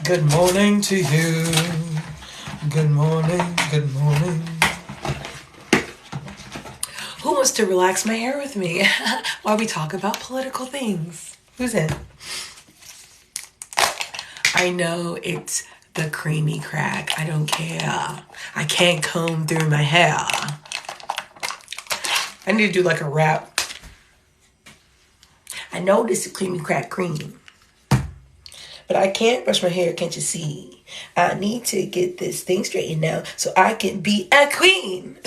Good morning to you. Good morning, good morning. Who wants to relax my hair with me while we talk about political things? Who's in? I know it's the creamy crack. I don't care. I can't comb through my hair. I need to do like a rap. I know this is creamy crack cream, but I can't brush my hair, can't you see? I need to get this thing straightened out so I can be a queen.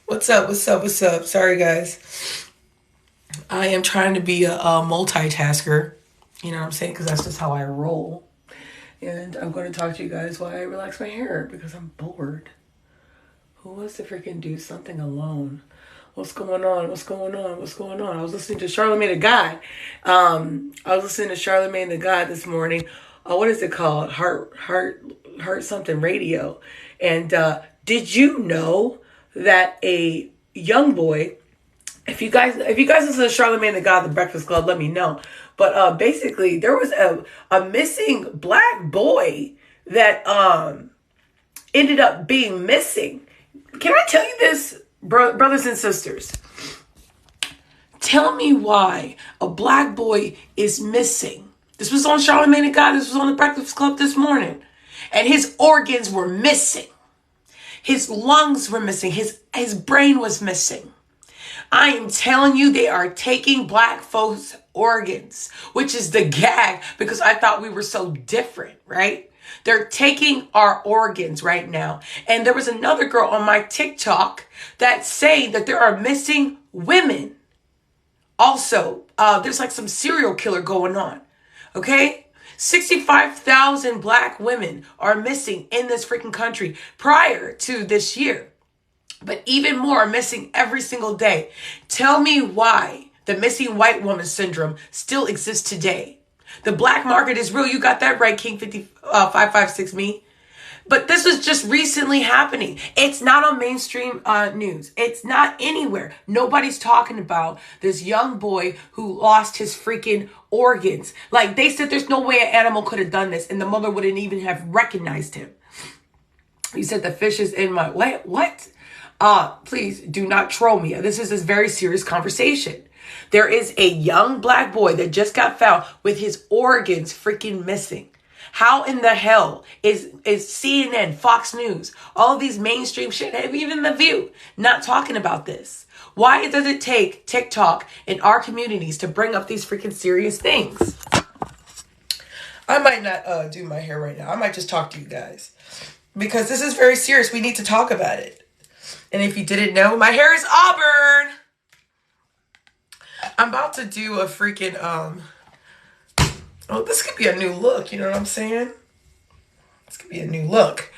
What's up? Sorry, guys. I am trying to be a multitasker. You know what I'm saying? Because that's just how I roll. And I'm going to talk to you guys while I relax my hair because I'm bored. Who wants to freaking do something alone? What's going on? I was listening to Charlamagne the God this morning. What is it called? Heart something radio. And did you know that a young boy, if you guys listen to Charlamagne the God, the Breakfast Club, let me know. But basically, there was a missing black boy that ended up being missing. Can I tell you this, brothers and sisters? Tell me why a black boy is missing. This was on Charlamagne the God. This was on the Breakfast Club this morning. And his organs were missing. His lungs were missing. His brain was missing. I am telling you, they are taking black folks' organs, which is the gag because I thought we were so different, right? They're taking our organs right now. And there was another girl on my TikTok that's saying that there are missing women. Also, there's like some serial killer going on. Okay? 65,000 black women are missing in this freaking country prior to this year. But even more are missing every single day. Tell me why the missing white woman syndrome still exists today. The black market is real. You got that right, King 556 me. But this was just recently happening. It's not on mainstream news. It's not anywhere. Nobody's talking about this young boy who lost his freaking organs. Like they said, there's no way an animal could have done this, and the mother wouldn't even have recognized him. He said the fish is in my what? Please do not troll me. This is a very serious conversation. There is a young black boy that just got found with his organs freaking missing. How in the hell is CNN, Fox News, all of these mainstream shit, even The View, not talking about this? Why does it take TikTok in our communities to bring up these freaking serious things? I might not do my hair right now. I might just talk to you guys because this is very serious. We need to talk about it. And if you didn't know, my hair is auburn. I'm about to do a freaking, this could be a new look. You know what I'm saying? This could be a new look.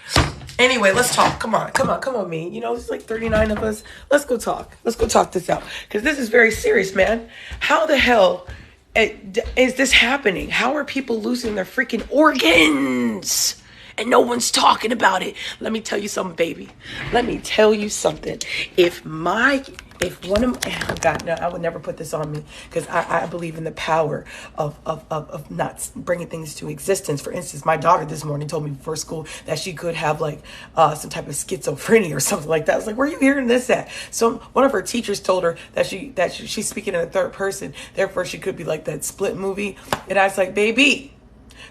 Anyway, let's talk. Come on, me. You know, there's like 39 of us. Let's go talk. Let's go talk this out. Because this is very serious, man. How the hell is this happening? How are people losing their freaking organs? And no one's talking about it. Let me tell you something, baby. Let me tell you something. If one of my, oh God, no, I would never put this on me because I believe in the power of not bringing things to existence. For instance, my daughter this morning told me before school that she could have like some type of schizophrenia or something like that. I was like, where are you hearing this at? So one of her teachers told her that she's speaking in the third person. Therefore, she could be like that Split movie. And I was like, baby,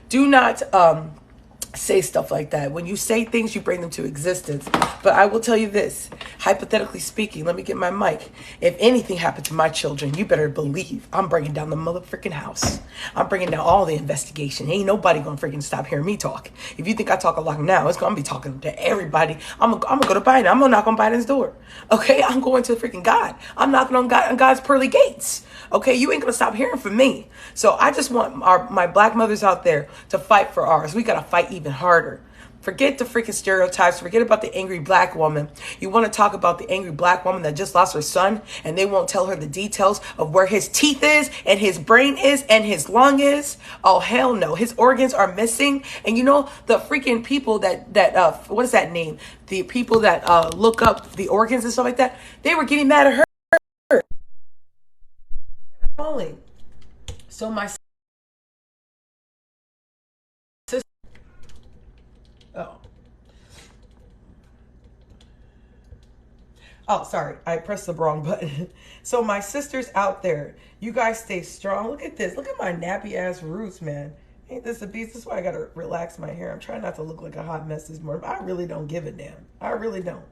do not say stuff like that. When you say things, you bring them to existence. But I will tell you this, hypothetically speaking, let me get my mic. If anything happened to my children, you better believe I'm bringing down the motherfucking house. I'm bringing down all the investigation. Ain't nobody gonna freaking stop hearing me talk. If you think I talk a lot now, it's gonna be talking to everybody. I'm gonna go to Biden. I'm gonna knock on Biden's door. Okay, I'm going to freaking God. I'm knocking on God's pearly gates. Okay, you ain't gonna stop hearing from me. So I just want my black mothers out there to fight for ours. We gotta fight even harder. Forget the freaking stereotypes. Forget about the angry black woman. You want to talk about the angry black woman that just lost her son and they won't tell her the details of where his teeth is and his brain is and his lung is? Oh, hell no. His organs are missing. And you know, the freaking people that what is that name? The people that look up the organs and stuff like that, they were getting mad at her. So my Oh, sorry, I pressed the wrong button. So my sisters out there, you guys stay strong. Look at this. Look at my nappy ass roots, man. Ain't this a beast? This is why I gotta relax my hair. I'm trying not to look like a hot mess this morning, but I really don't give a damn. I really don't.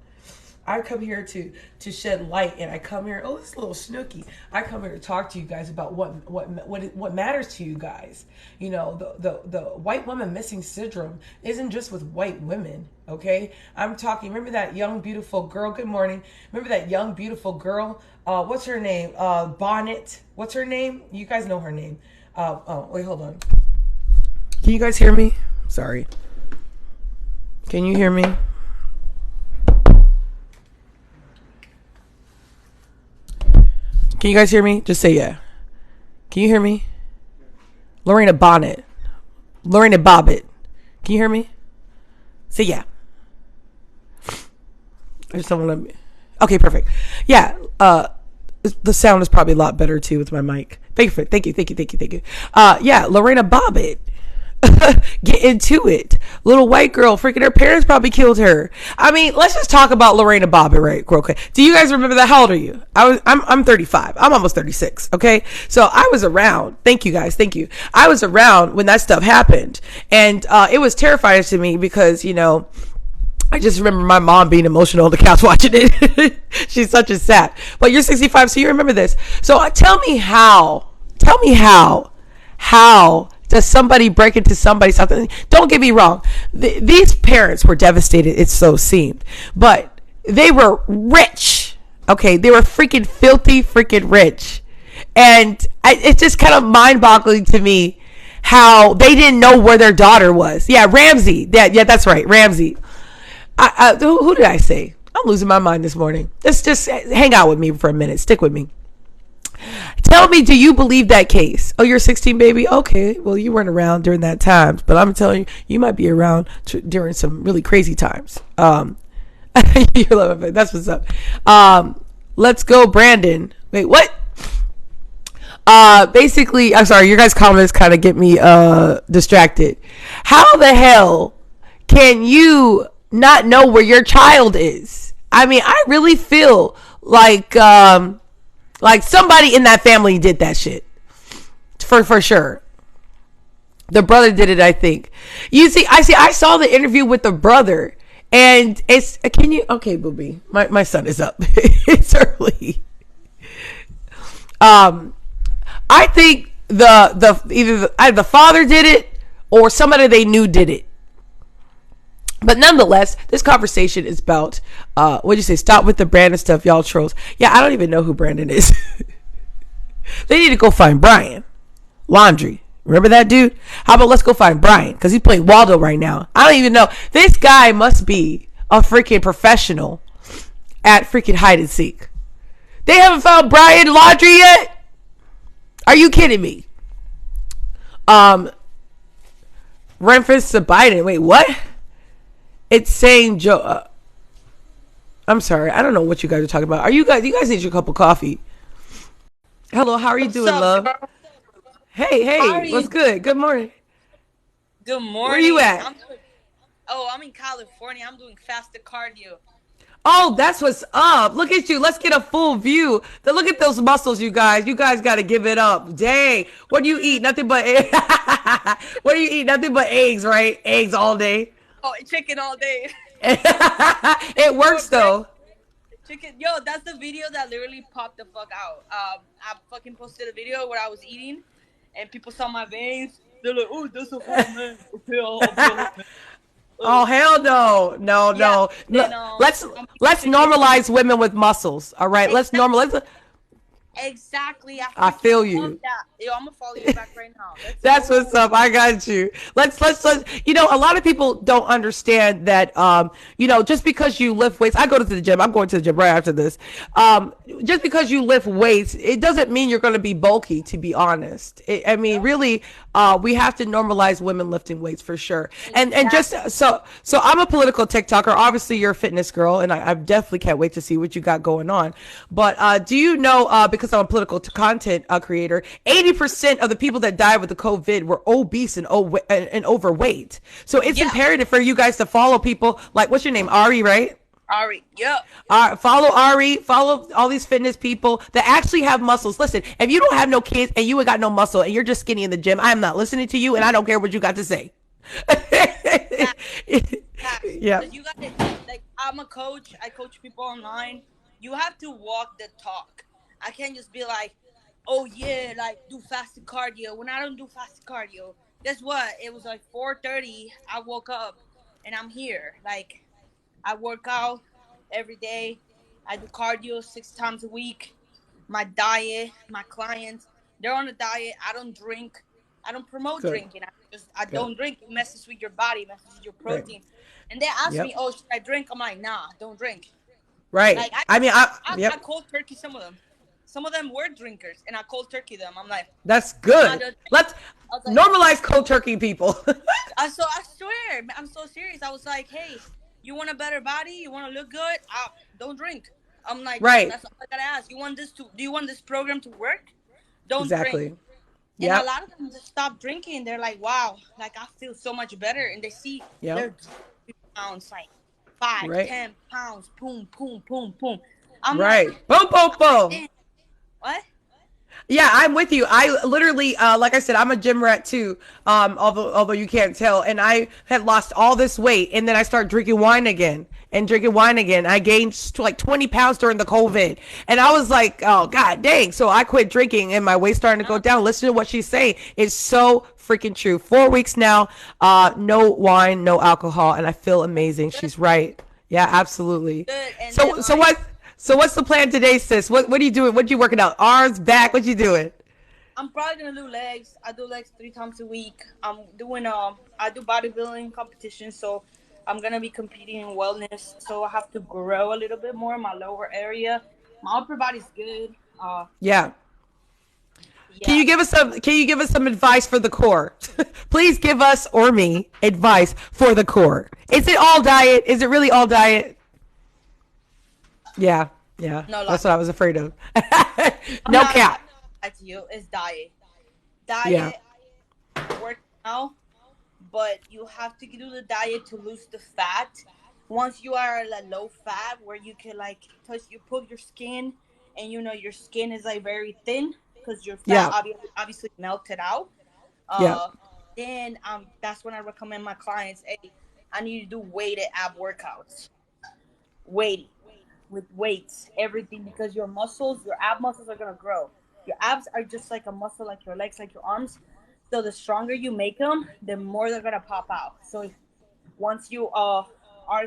I come here to shed light, and I come here. Oh, this little Snooky. I come here to talk to you guys about what matters to you guys. You know, the white woman missing syndrome isn't just with white women. Okay, I'm talking. Remember that young beautiful girl? Good morning. Remember that young beautiful girl? What's her name? Bonnet. What's her name? You guys know her name. Oh, wait, hold on. Can you guys hear me? Sorry. Can you hear me? Can you guys hear me? Just say yeah. Can you hear me? Lorena Bonnet. Lorena Bobbitt. Can you hear me? Say yeah. I just don't want to... Okay, perfect. Yeah, the sound is probably a lot better too with my mic. Thank you. Yeah, Lorena Bobbitt. Get into it. Little white girl, freaking her parents probably killed her. I mean, let's just talk about Lorena Bobbitt right real quick. Do you guys remember that? How old are you? I'm 35. I'm almost 36. Okay. So I was around. Thank you guys. Thank you. I was around when that stuff happened. And, it was terrifying to me because, you know, I just remember my mom being emotional on the couch watching it. She's such a sap. But you're 65, so you remember this. So tell me how does somebody break into somebody's something? Don't get me wrong. These parents were devastated. It so seemed, but they were rich. Okay. They were freaking filthy, freaking rich. And it's just kind of mind boggling to me how they didn't know where their daughter was. Yeah. Ramsey. Yeah, that's right. Ramsey. Who did I say? I'm losing my mind this morning. Let's just hang out with me for a minute. Stick with me. Tell me, do you believe that case? Oh, you're 16, baby? Okay, well, you weren't around during that time, but I'm telling you, you might be around during some really crazy times. You're loving it. That's what's up. Let's go, Brandon. Wait, what? Basically, I'm sorry, your guys' comments kind of get me distracted. How the hell can you not know where your child is? I mean, I really feel like somebody in that family did that shit. For sure. The brother did it, I think. I saw the interview with the brother, and okay, booby. My son is up. It's early. I think either the father did it or somebody they knew did it. But nonetheless, this conversation is about, what'd you say? Stop with the Brandon stuff, y'all trolls. Yeah, I don't even know who Brandon is. They need to go find Brian Laundrie. Remember that dude? How about let's go find Brian? Because he's playing Waldo right now. I don't even know. This guy must be a freaking professional at freaking hide and seek. They haven't found Brian Laundrie yet? Are you kidding me? Reference to Biden. Wait, what? It's saying Joe. I'm sorry. I don't know what you guys are talking about. You guys need your cup of coffee. Hello, how are you doing, love? Girl? Hey, what's good? Good morning. Good morning. Where are you at? I'm in California. I'm doing fasted cardio. Oh, that's what's up. Look at you. Let's get a full view. Look at those muscles, you guys. You guys got to give it up. Dang. What do you eat? Nothing but what do you eat? Nothing but eggs, right? Eggs all day. Oh, chicken all day. It works though. Chicken, that's the video that literally popped the fuck out. I fucking posted a video where I was eating, and people saw my veins. They're like, "Oh, that's a fat man." Okay, oh hell no. Then, let's normalize women with muscles. All right, let's normalize. Exactly. I feel you. Yo, I'm gonna follow you back right now. That's what's up. I got you. Let's. You know, a lot of people don't understand that. Just because you lift weights, I go to the gym. I'm going to the gym right after this. Just because you lift weights, it doesn't mean you're going to be bulky. To be honest, really, we have to normalize women lifting weights for sure. Exactly. And just so I'm a political TikToker. Obviously, you're a fitness girl, and I definitely can't wait to see what you got going on. But do you know? Because I'm a political content creator, 80% of the people that died with the COVID were obese and overweight. So it's imperative for you guys to follow people like, what's your name? Ari, right? Ari, yep. Follow Ari, follow all these fitness people that actually have muscles. Listen, if you don't have no kids and you ain't got no muscle and you're just skinny in the gym, I am not listening to you and I don't care what you got to say. Facts. Yeah. Because you got it. Like, I'm a coach. I coach people online. You have to walk the talk. I can't just be like, oh, yeah, like, do fasted cardio. When I don't do fasted cardio, guess what? It was like 4:30. I woke up and I'm here. Like, I work out every day. I do cardio 6 times a week. My diet, my clients, they're on a diet. I don't drink. I don't promote Good. drinking. I Good. don't drink. It messes with your body, it messes with your Right. protein. And they ask me, Yep. "Oh, should I drink?" I'm like, "Nah, don't drink." Right. Like I, I mean, I yep. cold turkey some of them. Some of them were drinkers, and I cold turkey them. I'm like, That's "I'm not good. gonna drink." Let's I was like, normalize cold turkey, people. I swear, I'm so serious. I was like, "Hey, you want a better body? You want to look good? Don't drink." I'm like, Right. that's all I gotta ask. Do you want this program to work? Don't drink. Exactly. And a Yep. lot of them just stop drinking. They're like, wow, like I feel so much better. And they see Yep. their pounds, like five, Right. 10 pounds, boom, boom, boom, boom. I'm like, Right. Boom, boom, boom. damn, what? Yeah, I'm with you. I literally, like I said, I'm a gym rat too. Although you can't tell, and I had lost all this weight, and then I start drinking wine again and drinking wine again. I gained like 20 pounds during the COVID, and I was like, oh god, dang! So I quit drinking, and my weight's starting to go down. Listen to what she's saying; it's so freaking true. 4 weeks now, no wine, no alcohol, and I feel amazing. Good, She's right. Yeah, absolutely. good. And then So like, what? So what's the plan today, sis? What are you doing? What you working out? Arms, back? What you doing? I'm probably gonna do legs. I do legs 3 times a week. I'm doing I do bodybuilding competitions, so I'm gonna be competing in wellness. So I have to grow a little bit more in my lower area. My upper body's good. Yeah. Can Yeah. you give us some? Can you give us some advice for the core? Please give us or me advice for the core. Is it all diet? Is it really all diet? Yeah. Yeah. No lie. That's what I was afraid of. I'm No not cap. to you. It's diet. Yeah. Diet work out, but you have to do the diet to lose the fat. Once you are like low fat, where you can like touch, you put your skin, and you know your skin is like very thin because your fat Yeah. obviously melted out. Yeah. Uh, then that's when I recommend my clients, hey, I need to do weighted ab workouts, weighted with weights, everything because your ab muscles are gonna grow. Your abs are just like a muscle, like your legs, like your arms. So the stronger you make them, the more they're gonna pop out. So once you are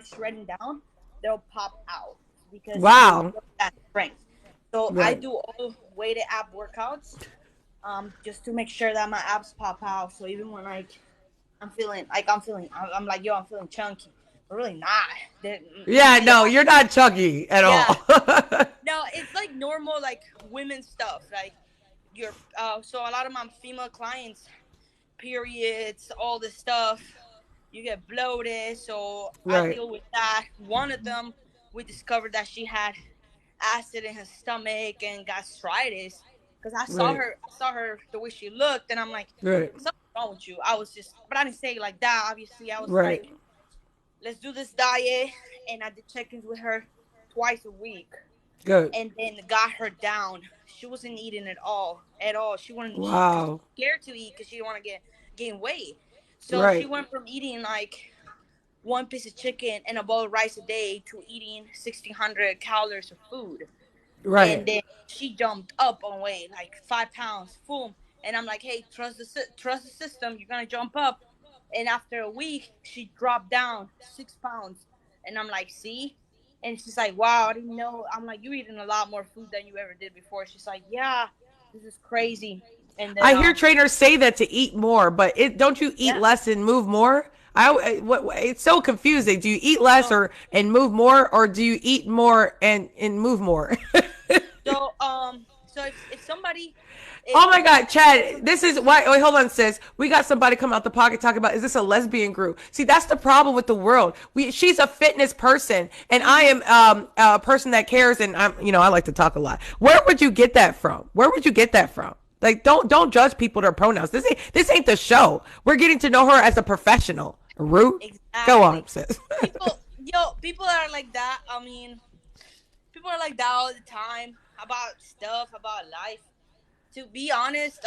shredding down, they'll pop out because you Wow. build that strength. So I Right. do all weighted ab workouts, just to make sure that my abs pop out. So even when like I'm like, yo, I'm feeling chunky, but really not. Yeah. Usually, No, you're not chunky at all. yeah, no, it's like normal, like women stuff, like your so a lot of my female clients, periods, all this stuff, you get bloated, so I Right. deal with that. One of them, we discovered that she had acid in her stomach and gastritis because Right. I saw her the way she looked, and I'm like, Right. something's wrong with you. I was just, but I didn't say it like that. Obviously, I was Right. like, let's do this diet, and I did check-ins with her twice a week, Good. and then got her down. She wasn't eating at all. She wouldn't eat because she Wow. was scared to eat because she didn't want to gain weight. So she Right. went from eating like one piece of chicken and a bowl of rice a day to eating 1,600 calories of food. And Right. then she jumped up on weight, like 5 pounds, boom. And I'm like, hey, trust the system. You're gonna jump up. And after a week, she dropped down 6 pounds. And I'm like, see? And she's like, wow, I didn't know. I'm like, you're eating a lot more food than you ever did before. She's like, yeah, this is crazy. And then I hear trainers say that to eat more, but don't you eat yeah, less and move more? It's so confusing. Do you eat less no. or and move more, or do you eat more and move more? So if somebody, if Oh my God, Chad, this is why. Wait, hold on, sis. We got somebody coming out the pocket talking about, is this a lesbian group? See, that's the problem with the world. She's a fitness person, and I mhm. am a person that cares, and I like to talk a lot. Where would you get that from? Where would you get that from? Like, don't judge people their pronouns. This ain't the show. We're getting to know her as a professional. Root. Go on, Exactly. sis. People, Yo, people are like that. I mean, people are like that all the time about stuff, about life. To be honest,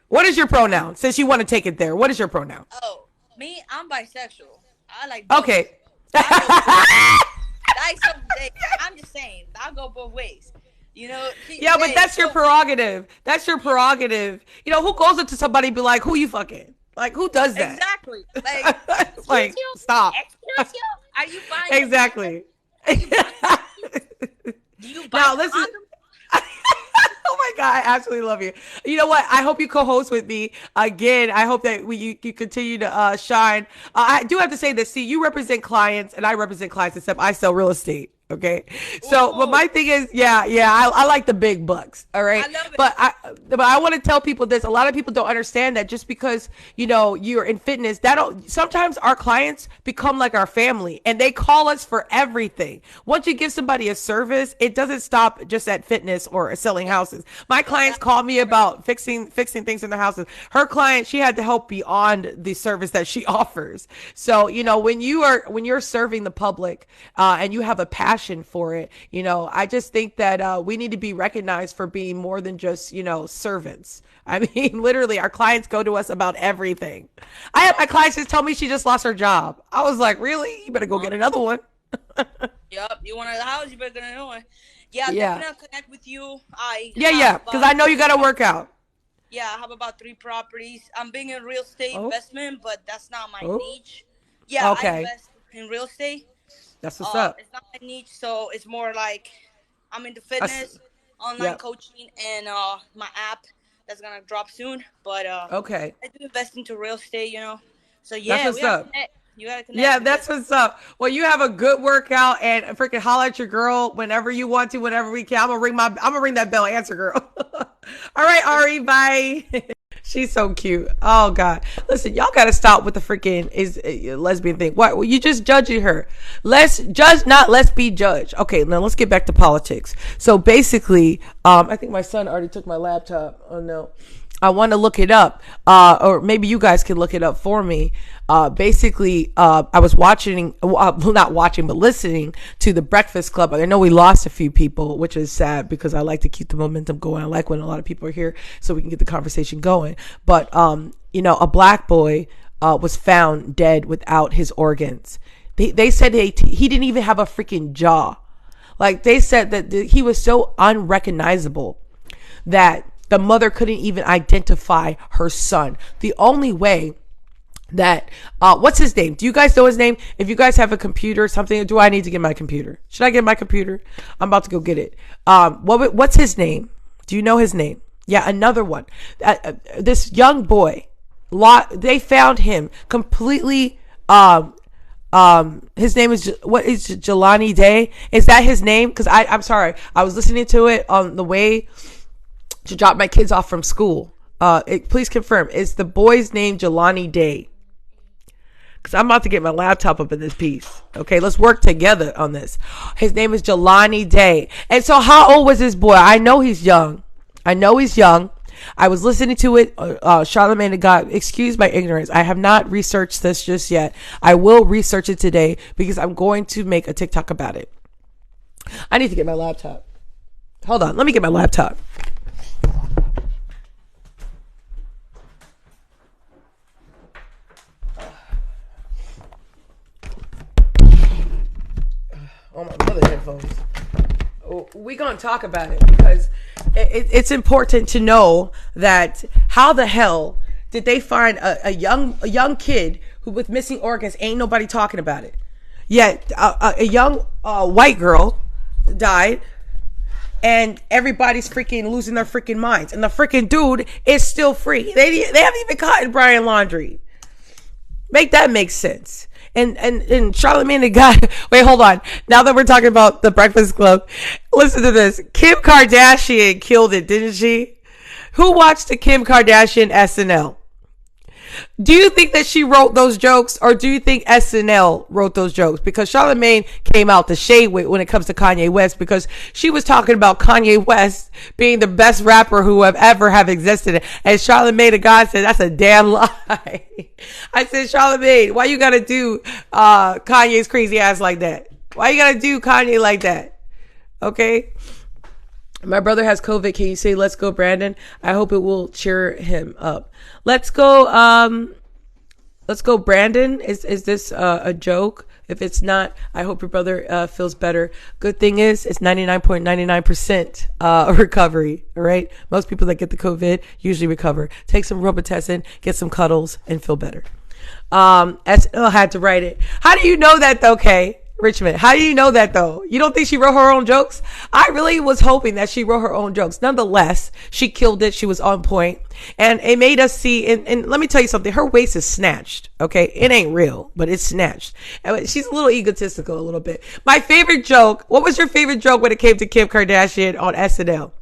What is your pronoun? Since you want to take it there, what is your pronoun? oh, me, I'm bisexual. I like both. Okay. I go both ways. Like some, I'm just saying, I go both ways. You know, Yeah, but that's your prerogative. That's your prerogative. You know, who goes up to somebody and be like, who you fucking? Like, who does that? Exactly. Like, excuse Like, you? stop. Excuse you? Are you buying Exactly. Do you buy Now, listen. Oh my God, I absolutely love you. You know what? I hope you co-host with me again. I hope that you continue to shine. I do have to say this. See, you represent clients, and I represent clients. Except I sell real estate. Okay, so but my thing is, I like the big bucks. All right, I love it. But I want to tell people this. A lot of people don't understand that just because you're in fitness, sometimes our clients become like our family, and they call us for everything. Once you give somebody a service, it doesn't stop just at fitness or selling houses. My clients call me about fixing things in their houses. Her client, she had to help beyond the service that she offers. So when you're serving the public, and you have a passion for it, I just think that we need to be recognized for being more than just servants. I mean, literally, our clients go to us about everything. I had my clients just tell me she just lost her job. I was like, really? You better go get another one. Yup, you want a house, you better get another one. Yeah, Yeah. definitely connect with you. Because I know you got to work out. Yeah, I have about 3 properties. I'm big in real estate investment, but that's not my niche. Yeah, I invest in real estate. That's what's up. It's not my niche, so it's more like I'm into fitness, online coaching, and my app that's gonna drop soon. But I do invest into real estate, So yeah, that's what's up. You gotta connect. Yeah, that's what's up. Well, you have a good workout and freaking holler at your girl whenever you want to, whenever we can. I'm gonna ring that bell. Answer, girl. All right, Ari, bye. She's so cute. Oh God, listen, y'all gotta stop with the freaking lesbian thing. What? Well, you just judging her. Let's judge, not let's be judged. Okay, now let's get back to politics. So basically, I think my son already took my laptop. Oh no. I want to look it up, or maybe you guys can look it up for me. Basically, I was not watching, but listening to the Breakfast Club. I know we lost a few people, which is sad because I like to keep the momentum going. I like when a lot of people are here so we can get the conversation going. But, a black boy was found dead without his organs. They said he didn't even have a freaking jaw. Like, they said that he was so unrecognizable that the mother couldn't even identify her son. The only way that, what's his name? Do you guys know his name? If you guys have a computer or something, do I need to get my computer? Should I get my computer? I'm about to go get it. What's his name? Do you know his name? Yeah, another one. This young boy, they found him completely, his name is, what is Jelani Day? Is that his name? Cause I'm sorry. I was listening to it on the way to drop my kids off from school. Please confirm. Is the boy's name Jelani Day? Because I'm about to get my laptop up in this piece. Okay, let's work together on this. His name is Jelani Day. And so how old was this boy? I know he's young. I was listening to it. Charlamagne the God, excuse my ignorance. I have not researched this just yet. I will research it today because I'm going to make a TikTok about it. I need to get my laptop. Hold on. Let me get my laptop. Oh, my mother headphones. We're going to talk about it because it's important to know that how the hell did they find a young kid who with missing organs? Ain't nobody talking about it. Yet a young white girl died and everybody's freaking losing their freaking minds. And the freaking dude is still free. They haven't even caught Brian Laundrie. Make that make sense. And Charlamagne the God, wait, hold on. Now that we're talking about the Breakfast Club, listen to this. Kim Kardashian killed it, didn't she? Who watched the Kim Kardashian SNL? Do you think that she wrote those jokes, or do you think SNL wrote those jokes? Because Charlamagne came out the shade with when it comes to Kanye West, because she was talking about Kanye West being the best rapper who have ever have existed. And Charlamagne the God said, that's a damn lie. I said, Charlamagne, why you gotta do Kanye's crazy ass like that? Why you gotta do Kanye like that? Okay? My brother has COVID. Can you say, let's go, Brandon? I hope it will cheer him up. Let's go, Brandon. Is this a joke? If it's not, I hope your brother feels better. Good thing is, it's 99.99% recovery, all right? Most people that get the COVID usually recover. Take some Robitussin, get some cuddles, and feel better. SL had to write it. How do you know that, though, Kay? Richmond, how do you know that, though? You don't think she wrote her own jokes? I really was hoping that she wrote her own jokes. Nonetheless, she killed it. She was on point. And it made us see, and let me tell you something. Her waist is snatched, okay? It ain't real, but it's snatched. And she's a little egotistical, a little bit. My favorite joke, what was your favorite joke when it came to Kim Kardashian on SNL?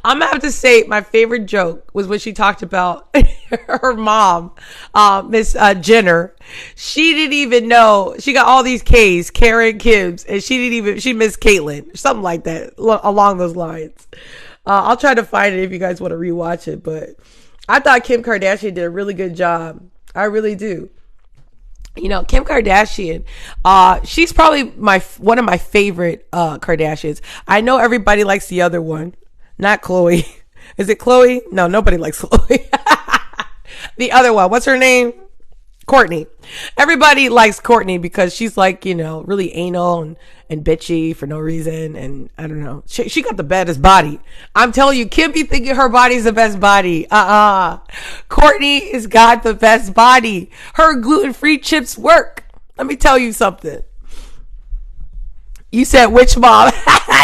I'm gonna have to say my favorite joke was when she talked about her mom, Miss Jenner. She didn't even know she got all these K's, Karen, Kims, and she missed Caitlyn, something like that, along those lines. I'll try to find it if you guys want to rewatch it, but I thought Kim Kardashian did a really good job. I really do. You know, Kim Kardashian, she's probably one of my favorite Kardashians. I know everybody likes the other one. Not Khloe. Is it Khloe? No, nobody likes Khloe. The other one. What's her name? Kourtney. Everybody likes Kourtney because she's like, you know, really anal and bitchy for no reason. And I don't know. She got the baddest body. I'm telling you, Kim be thinking her body's the best body. Kourtney has got the best body. Her gluten-free chips work. Let me tell you something. You said which mom?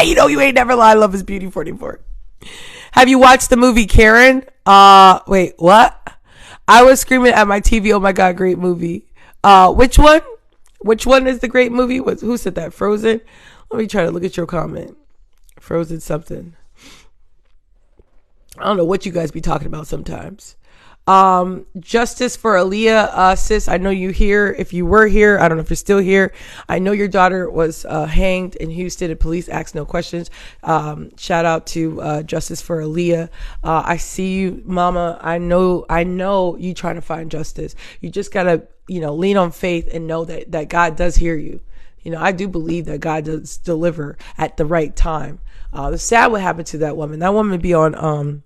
You know you ain't never lied. Love is Beauty 44. Have you watched the movie Karen? Wait, what? I was screaming at my TV. Oh my God, great movie. Which one? Which one is the great movie? Who said that? Frozen? Let me try to look at your comment. Frozen something. I don't know what you guys be talking about sometimes. Justice for Aaliyah, sis, I know you here. If you were here, I don't know if you're still here. I know your daughter was hanged in Houston and police asked no questions. Shout out to Justice for Aaliyah. I see you, mama. I know you trying to find justice. You just gotta, lean on faith and know that God does hear you. I do believe that God does deliver at the right time. The sad what happened to that woman. That woman be on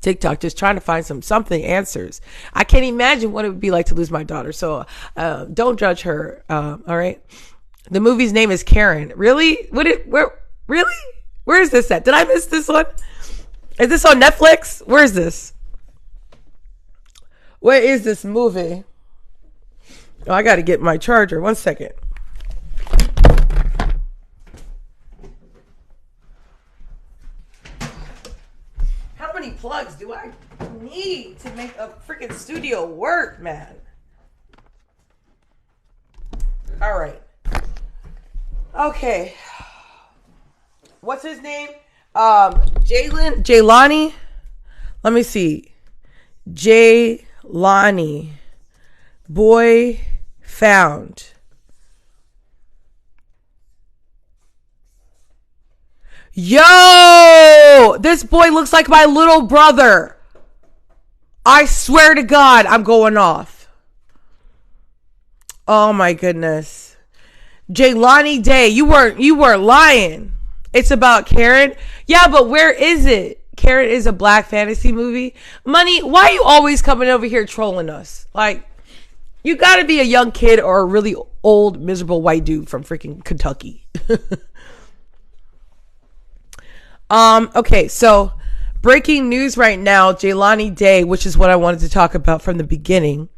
TikTok just trying to find something answers. I can't imagine what it would be like to lose my daughter. So don't judge her. All right. The movie's name is Karen. Really? Really? Where is this at? Did I miss this one? Is this on Netflix? Where is this? Where is this movie? Oh, I got to get my charger. 1 second. How many plugs do I need to make a freaking studio work, man? All right. Okay. What's his name? Jelani. Let me see. Jelani. Boy found. Yo, this boy looks like my little brother. I swear to God, I'm going off. Oh my goodness. Jelani Day, you weren't lying. It's about Karen. Yeah, but where is it? Karen is a black fantasy movie. Money, why are you always coming over here trolling us? Like, you gotta be a young kid or a really old, miserable white dude from freaking Kentucky. Okay, so breaking news right now, Jelani Day, which is what I wanted to talk about from the beginning,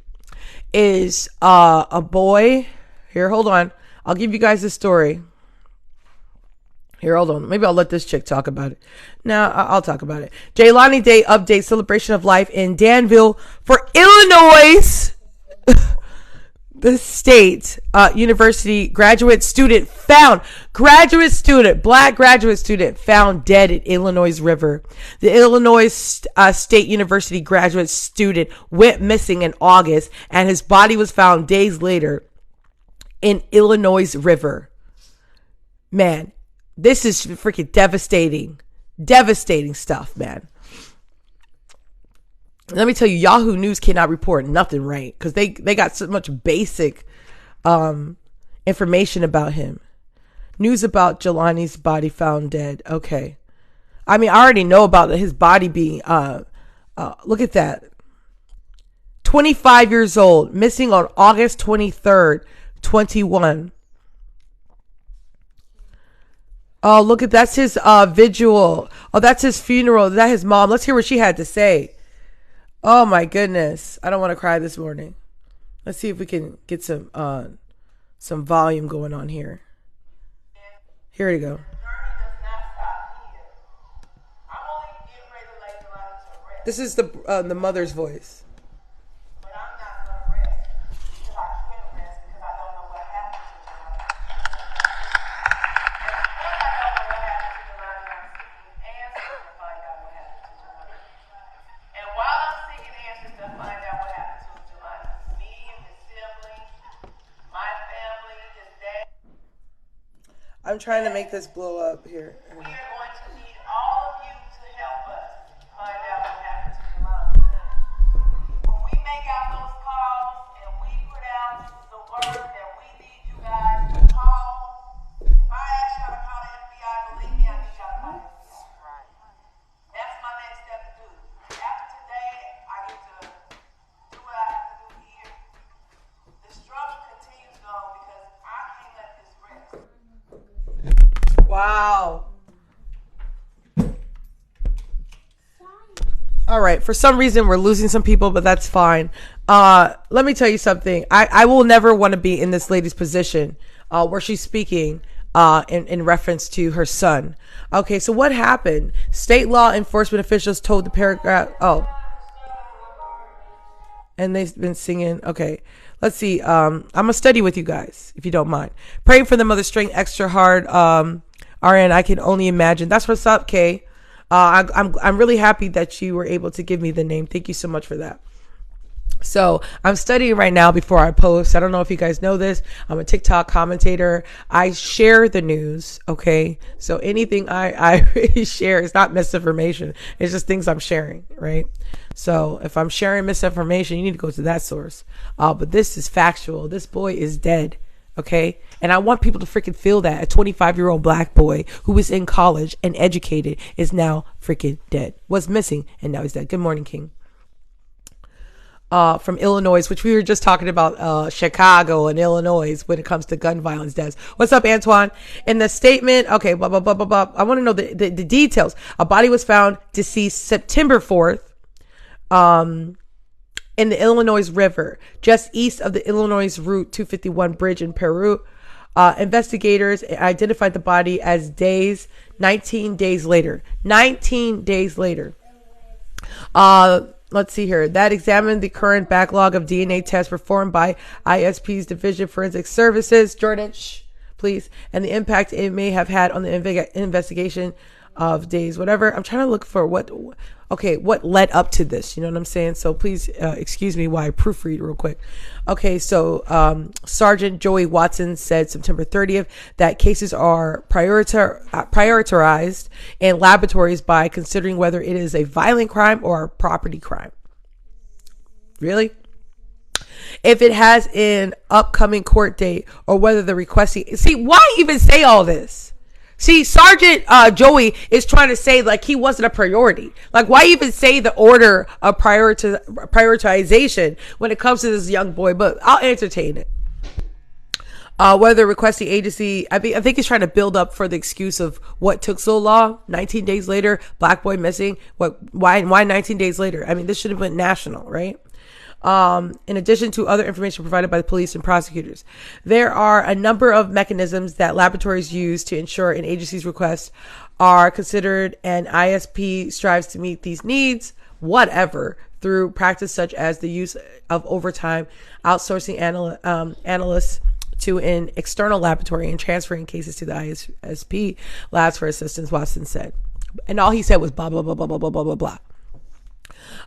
is a boy. Here, hold on. I'll give you guys the story. Here, hold on. Maybe I'll let this chick talk about it. No, I'll talk about it. Jelani Day update celebration of life in Danville for Illinois. the state university black graduate student found dead at Illinois River. The Illinois State University graduate student went missing in August, and his body was found days later in Illinois River. Man, this is freaking devastating stuff, man. Let me tell you, Yahoo News cannot report nothing right, because they got so much basic information about him. News about Jelani's body found dead. Okay. I mean, I already know about his body being, look at that. 25 years old, missing on August 23rd, 21. Oh, look at, that's his vigil. Oh, that's his funeral. That's his mom. Let's hear what she had to say. Oh my goodness. I don't want to cry this morning. Let's see if we can get some volume going on here. Here we go. This is the mother's voice. I'm trying to make this blow up here. We are going to need all of you to help us find out what happened to Jelani. When we make out those calls and we put out the word that we need you guys to call, if I ask y'all to call the FBI, believe me, I need y'all to call the FBI. Right. That's my next step to do. After today, I get to do what I have to do here. The struggle continues though, because I can't let this rest. Wow. All right. For some reason, we're losing some people, but that's fine. Let me tell you something. I will never want to be in this lady's position where she's speaking in reference to her son. Okay. So what happened? State law enforcement officials told the paragraph. Oh. And they've been singing. Okay. Let's see. I'm going to study with you guys, if you don't mind. Praying for the mother, string extra hard. RN, I can only imagine. That's what's up, Kay. I'm really happy that you were able to give me the name. Thank you so much for that. So I'm studying right now before I post. I don't know if you guys know this. I'm a TikTok commentator. I share the news. Okay. So anything I share is not misinformation. It's just things I'm sharing. Right. So if I'm sharing misinformation, you need to go to that source. But this is factual. This boy is dead. Okay. And I want people to freaking feel that a 25-year-old black boy who was in college and educated is now freaking dead, was missing, and now he's dead. Good morning, King. From Illinois, which we were just talking about, Chicago and Illinois when it comes to gun violence deaths. What's up, Antoine? In the statement, okay, blah, blah, blah, blah, blah. I want to know the details. A body was found deceased September 4th, in the Illinois River, just east of the Illinois Route 251 bridge in Peru. Investigators identified the body as 19 days later. 19 days later. Let's see here. That examined the current backlog of DNA tests performed by ISP's Division Forensic Services. Jordan, please. And the impact it may have had on the investigation of days, whatever. I'm trying to look for what led up to this. You know what I'm saying? So please excuse me while I proofread real quick. Okay, so Sergeant Joey Watson said September 30th that cases are prioritized in laboratories by considering whether it is a violent crime or a property crime. Really? If it has an upcoming court date or whether the requesting... See, why even say all this? See, Sergeant Joey is trying to say like he wasn't a priority. Like, why even say the order of prioritization when it comes to this young boy? But I'll entertain it. Whether requesting agency, I think he's trying to build up for the excuse of what took so long. 19 days later, black boy missing. Why 19 days later? I mean, this should have been national, right? In addition to other information provided by the police and prosecutors. There are a number of mechanisms that laboratories use to ensure an agency's requests are considered, and ISP strives to meet these needs, whatever, through practice such as the use of overtime, outsourcing analysts to an external laboratory, and transferring cases to the ISP labs for assistance, Watson said. And all he said was blah, blah, blah, blah, blah, blah, blah, blah,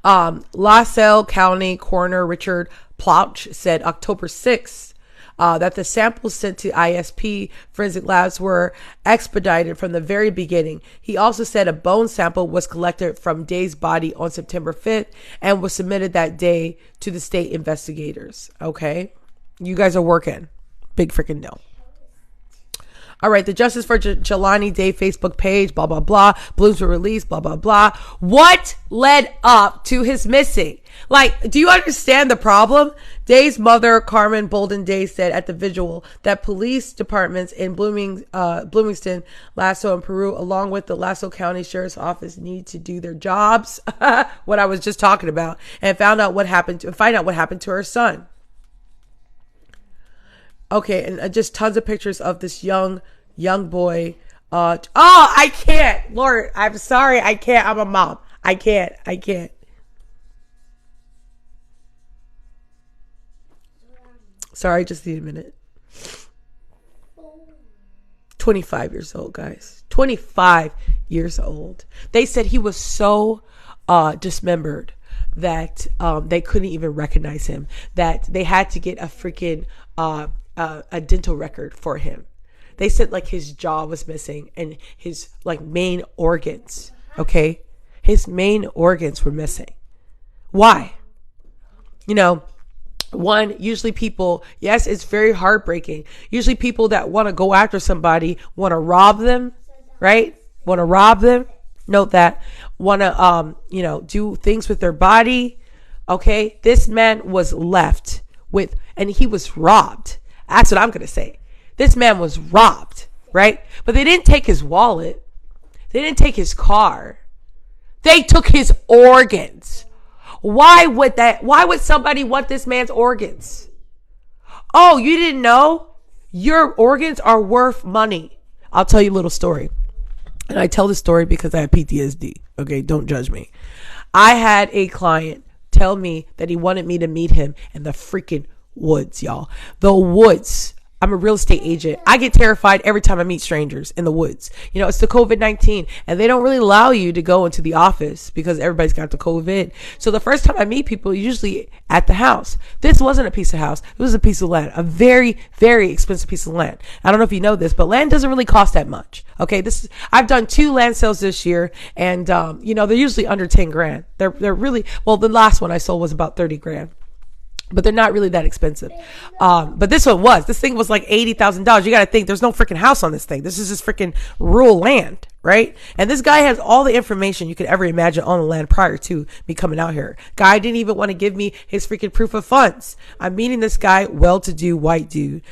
blah. LaSalle County Coroner Richard Plauch said October 6th that the samples sent to ISP forensic labs were expedited from the very beginning. He also said a bone sample was collected from Day's body on September 5th and was submitted that day to the state investigators. Okay. You guys are working. Big freaking deal. All right, the Justice for Jelani Day Facebook page, blah, blah, blah. Blooms were released, blah, blah, blah. What led up to his missing? Like, do you understand the problem? Day's mother, Carmen Bolden Day, said at the vigil that police departments in Bloomington, Lasso, and Peru, along with the Lasso County Sheriff's Office, need to do their jobs, what I was just talking about, and find out what happened to her son. Okay, and just tons of pictures of this young boy. I can't. Lord, I'm sorry. I can't. I'm a mom. I can't. Sorry, just need a minute. 25 years old, guys. 25 years old. They said he was so dismembered that they couldn't even recognize him, that they had to get a freaking a dental record for him. They said like his jaw was missing and his like main organs. Okay. His main organs were missing. Why? You know, one, usually people, yes, it's very heartbreaking. Usually people that want to go after somebody want to rob them, right? Want to rob them. Note that. Want to, do things with their body. Okay. This man was left with, and he was robbed. That's what I'm going to say. This man was robbed, right? But they didn't take his wallet. They didn't take his car. They took his organs. Why would somebody want this man's organs? Oh, you didn't know? Your organs are worth money. I'll tell you a little story. And I tell this story because I have PTSD. Okay, don't judge me. I had a client tell me that he wanted me to meet him in the freaking woods, y'all. The woods. I'm a real estate agent. I get terrified every time I meet strangers in the woods. You know, it's the COVID-19 and they don't really allow you to go into the office because everybody's got the COVID. So the first time I meet people, usually at the house. This wasn't a piece of house. It was a piece of land, a very, very expensive piece of land. I don't know if you know this, but land doesn't really cost that much. Okay. I've done 2 land sales this year and, they're usually under 10 grand. They're really, well, the last one I sold was about 30 grand. But they're not really that expensive. But this thing was like $80,000. You got to think there's no freaking house on this thing. This is just freaking rural land, right? And this guy has all the information you could ever imagine on the land prior to me coming out here. Guy didn't even want to give me his freaking proof of funds. I'm meeting this guy, well-to-do white dude,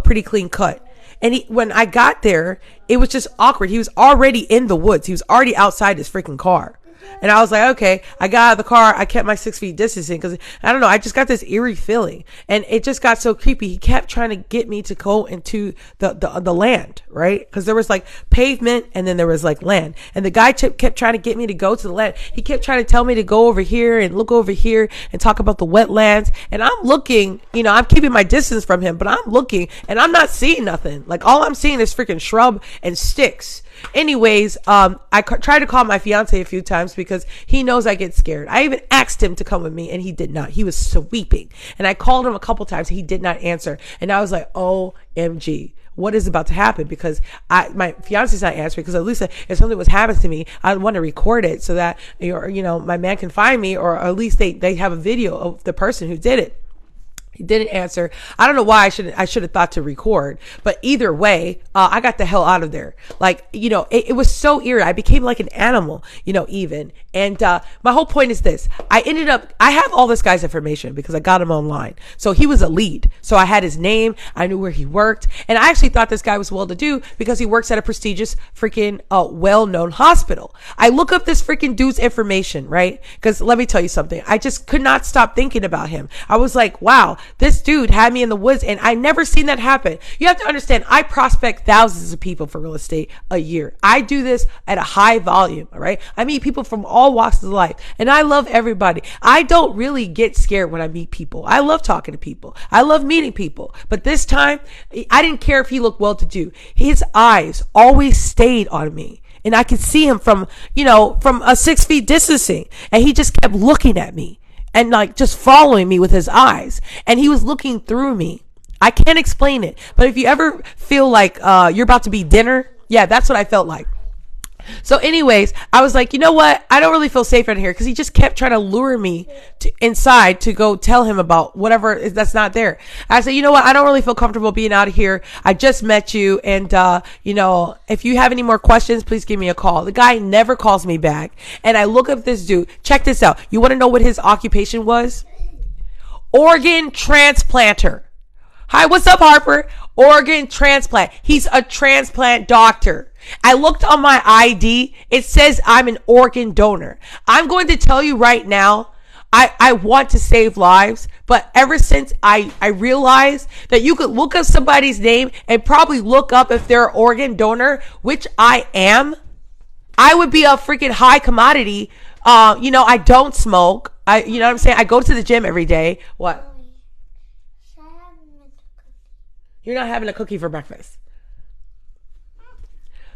pretty clean cut. And when I got there, it was just awkward. He was already in the woods. He was already outside his freaking car. And I was like, okay, I got out of the car. I kept my 6 feet distancing because I don't know. I just got this eerie feeling and it just got so creepy. He kept trying to get me to go into the land, right? Because there was like pavement and then there was like land. And the guy kept trying to get me to go to the land. He kept trying to tell me to go over here and look over here and talk about the wetlands. And I'm looking, I'm keeping my distance from him, but I'm looking and I'm not seeing nothing. Like all I'm seeing is freaking shrub and sticks. Anyways, I tried to call my fiance a few times because he knows I get scared. I even asked him to come with me and he did not. He was sweeping. And I called him a couple times. He did not answer. And I was like, OMG, what is about to happen? Because my fiance's not answering because at least if something was happening to me, I want to record it so that, my man can find me or at least they have a video of the person who did it. He didn't answer. I don't know why I should have thought to record, but either way, I got the hell out of there. Like, it was so eerie. I became like an animal, even. And, my whole point is this. I have all this guy's information because I got him online. So he was a lead. So I had his name. I knew where he worked. And I actually thought this guy was well to do because he works at a prestigious freaking, well-known hospital. I look up this freaking dude's information, right? Because let me tell you something. I just could not stop thinking about him. I was like, wow, this dude had me in the woods, and I never seen that happen. You have to understand, I prospect thousands of people for real estate a year. I do this at a high volume, all right? I meet people from all walks of life, and I love everybody. I don't really get scared when I meet people. I love talking to people. I love meeting people. But this time, I didn't care if he looked well-to-do. His eyes always stayed on me. And I could see him from a 6 feet distancing. And he just kept looking at me and like just following me with his eyes. And he was looking through me. I can't explain it. But if you ever feel like you're about to be dinner, yeah, that's what I felt like. So anyways, I was like, you know what? I don't really feel safe in here because he just kept trying to lure me inside to go tell him about whatever that's not there. I said, you know what? I don't really feel comfortable being out of here. I just met you. And, if you have any more questions, please give me a call. The guy never calls me back. And I look up this dude. Check this out. You want to know what his occupation was? Organ transplanter. Hi, what's up, Harper? Organ transplant. He's a transplant doctor. I looked on my ID. It says I'm an organ donor. I'm going to tell you right now, I want to save lives, but ever since I realized that you could look up somebody's name and probably look up if they're an organ donor, which I am, I would be a freaking high commodity. I don't smoke. You know what I'm saying? I go to the gym every day. What? You're not having a cookie for breakfast.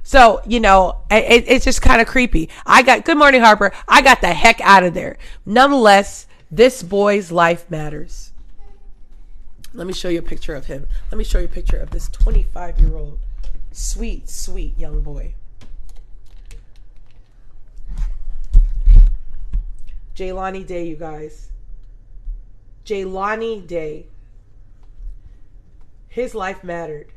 So, it's just kind of creepy. Good morning, Harper. I got the heck out of there. Nonetheless, this boy's life matters. Let me show you a picture of him. Let me show you a picture of this 25-year-old sweet, sweet young boy. Jelani Day, you guys. Jelani Day. His life mattered.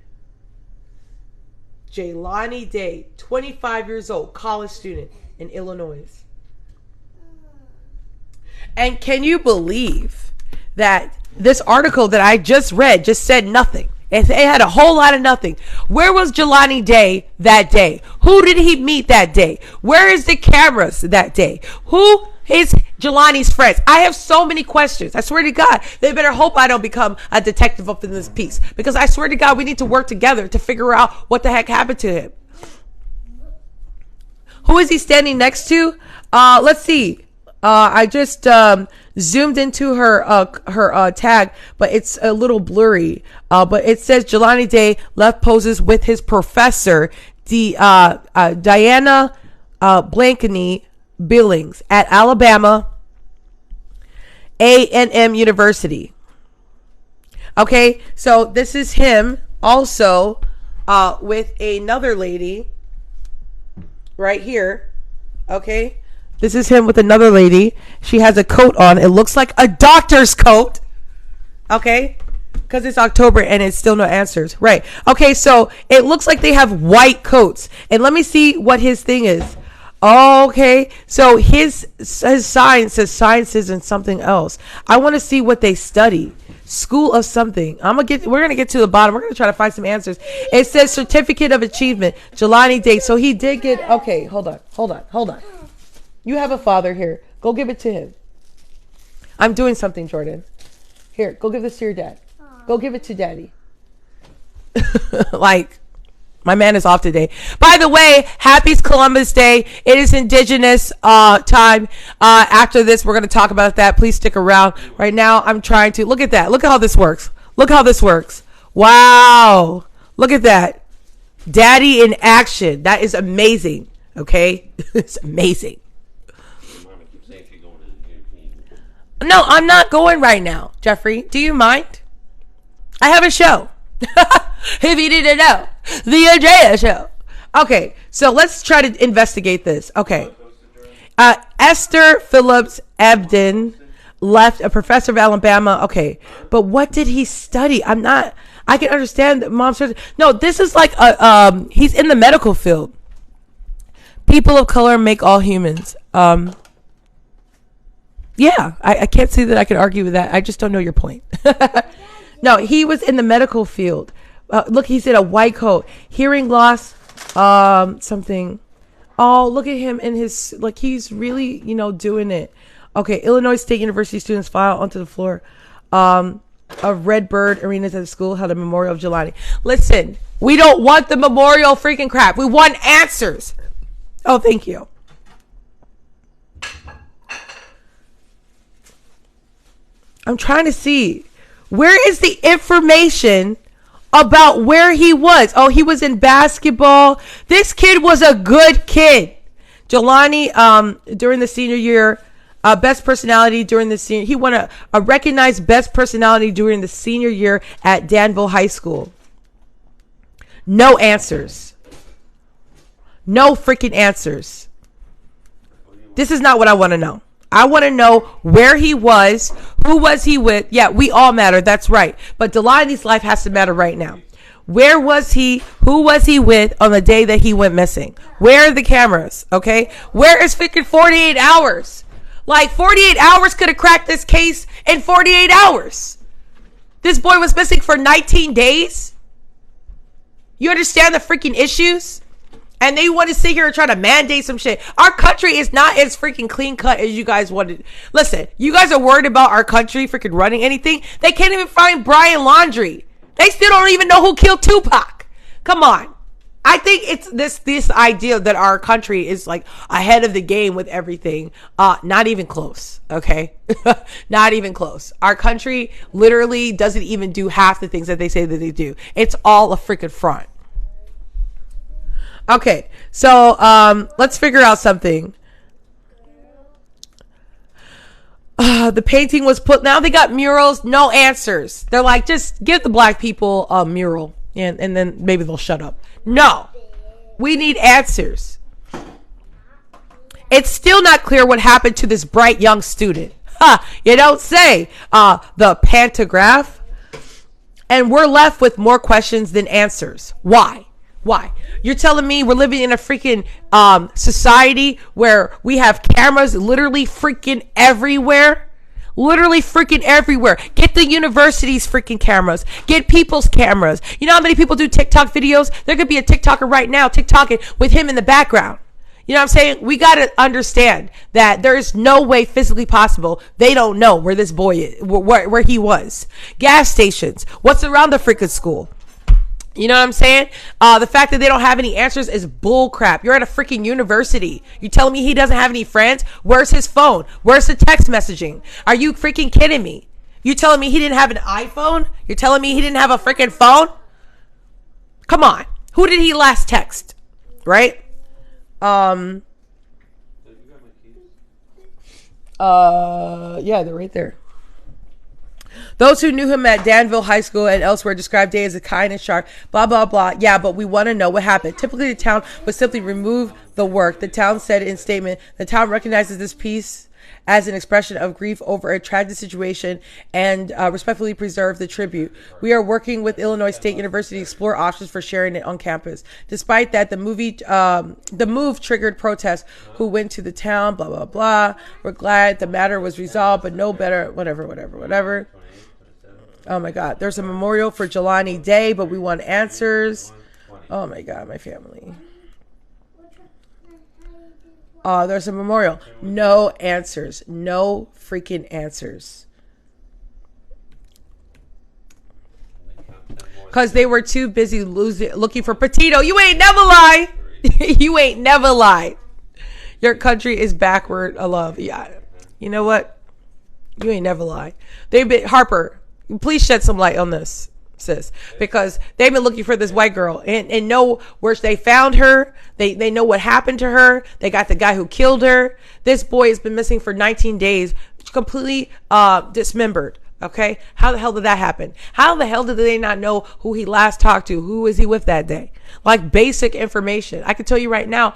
Jelani Day, 25 years old, college student in Illinois. And can you believe that this article that I just read just said nothing? It had a whole lot of nothing. Where was Jelani Day that day? Who did he meet that day? Where is the cameras that day? Who is Jelani's friends? I have so many questions. I swear to God, they better hope I don't become a detective up in this piece, because I swear to God, we need to work together to figure out what the heck happened to him. Who is he standing next to? Let's see. I just zoomed into her tag, but it's a little blurry. But it says Jelani Day left poses with his professor, Diana Blankeny Billings at Alabama A&M University. Okay, so this is him also with another lady right here. Okay, this is him with another lady. She has a coat on. It looks like a doctor's coat. Okay, because it's October and it's still no answers. Right. Okay, so it looks like they have white coats. And let me see what his thing is. Okay, so his sign says sciences and something else. I want to see what they study. School of something. We're gonna get to the bottom. We're gonna try to find some answers. It says certificate of achievement, Jelani Day. So he did get. Okay, hold on. You have a father here. Go give it to him. I'm doing something, Jordan. Here, go give this to your dad. Go give it to daddy. Like. My man is off today. By the way, happy Columbus Day. It is Indigenous time. After this, we're going to talk about that. Please stick around. Right now, I'm trying to... Look at that. Look at how this works. Look how this works. Wow. Look at that. Daddy in action. That is amazing. Okay? It's amazing. No, I'm not going right now, Jeffrey. Do you mind? I have a show. If you didn't know, the Andrea show. Okay, so let's try to investigate this. Okay, Esther Phillips Ebden left, a professor of Alabama. Okay, but what did he study? I can understand that mom said no. This is like he's in the medical field. People of color make all humans. Yeah, I can't see that I can argue with that. I just don't know your point. No, he was in the medical field. Look, he's in a white coat. Hearing loss, something. Oh, look at him in his, like, he's really, doing it. Okay, Illinois State University students file onto the floor. of Redbird Arenas at the school held a memorial of Jelani. Listen, we don't want the memorial freaking crap. We want answers. Oh, thank you. I'm trying to see. Where is the information about where he was? Oh, he was in basketball. This kid was a good kid. Jelani, during the senior year, best personality during the senior, he won a recognized best personality during the senior year at Danville High School. No answers. No freaking answers. This is not what I want to know. I want to know where he was, who was he with. Yeah, we all matter. That's right. But Jelani's life has to matter right now. Where was he? Who was he with on the day that he went missing? Where are the cameras? Okay. Where is freaking 48 hours? Like 48 hours could have cracked this case in 48 hours. This boy was missing for 19 days. You understand the freaking issues? And they want to sit here and try to mandate some shit. Our country is not as freaking clean cut as you guys wanted. Listen, you guys are worried about our country freaking running anything. They can't even find Brian Laundrie. They still don't even know who killed Tupac. Come on. I think it's this idea that our country is like ahead of the game with everything. Not even close. Okay. Not even close. Our country literally doesn't even do half the things that they say that they do. It's all a freaking front. Okay, so let's figure out something. The painting was put. Now they got murals. No answers. They're like, just give the black people a mural, and then maybe they'll shut up. No, we need answers. It's still not clear what happened to this bright young student. You don't say. The pantograph, and we're left with more questions than answers. Why? Why? You're telling me we're living in a freaking society where we have cameras literally freaking everywhere? Literally freaking everywhere. Get the university's freaking cameras. Get people's cameras. You know how many people do TikTok videos? There could be a TikToker right now TikToking with him in the background. You know what I'm saying? We got to understand that there is no way physically possible they don't know where this boy is, where he was. Gas stations. What's around the freaking school? You know what I'm saying? The fact that they don't have any answers is bull crap. You're at a freaking university. You telling me he doesn't have any friends? Where's his phone? Where's the text messaging? Are you freaking kidding me? You telling me he didn't have an iPhone? You're telling me he didn't have a freaking phone? Come on. Who did he last text? Right? Yeah, they're right there. Those who knew him at Danville High School and elsewhere described Day as a kind and sharp, blah, blah, blah. Yeah, but we want to know what happened. Typically, the town would simply remove the work. The town said in statement, the town recognizes this piece as an expression of grief over a tragic situation and respectfully preserve the tribute. We are working with Illinois State University to explore options for sharing it on campus. Despite that, the move triggered protests who went to the town, blah, blah, blah. We're glad the matter was resolved, but no better, whatever. Oh my God. There's a memorial for Jelani Day, but we want answers. Oh my God, my family. There's a memorial. No answers. No freaking answers. Because they were too busy looking for Petito. You ain't never lie. You ain't never lie. Your country is backward. I love. Yeah. You know what? You ain't never lie. Harper, please shed some light on this, sis, because they've been looking for this white girl and know where they found her. They know what happened to her. They got the guy who killed her. This boy has been missing for 19 days, completely dismembered. Okay. How the hell did that happen? How the hell did they not know who he last talked to? Who was he with that day? Like basic information. I can tell you right now.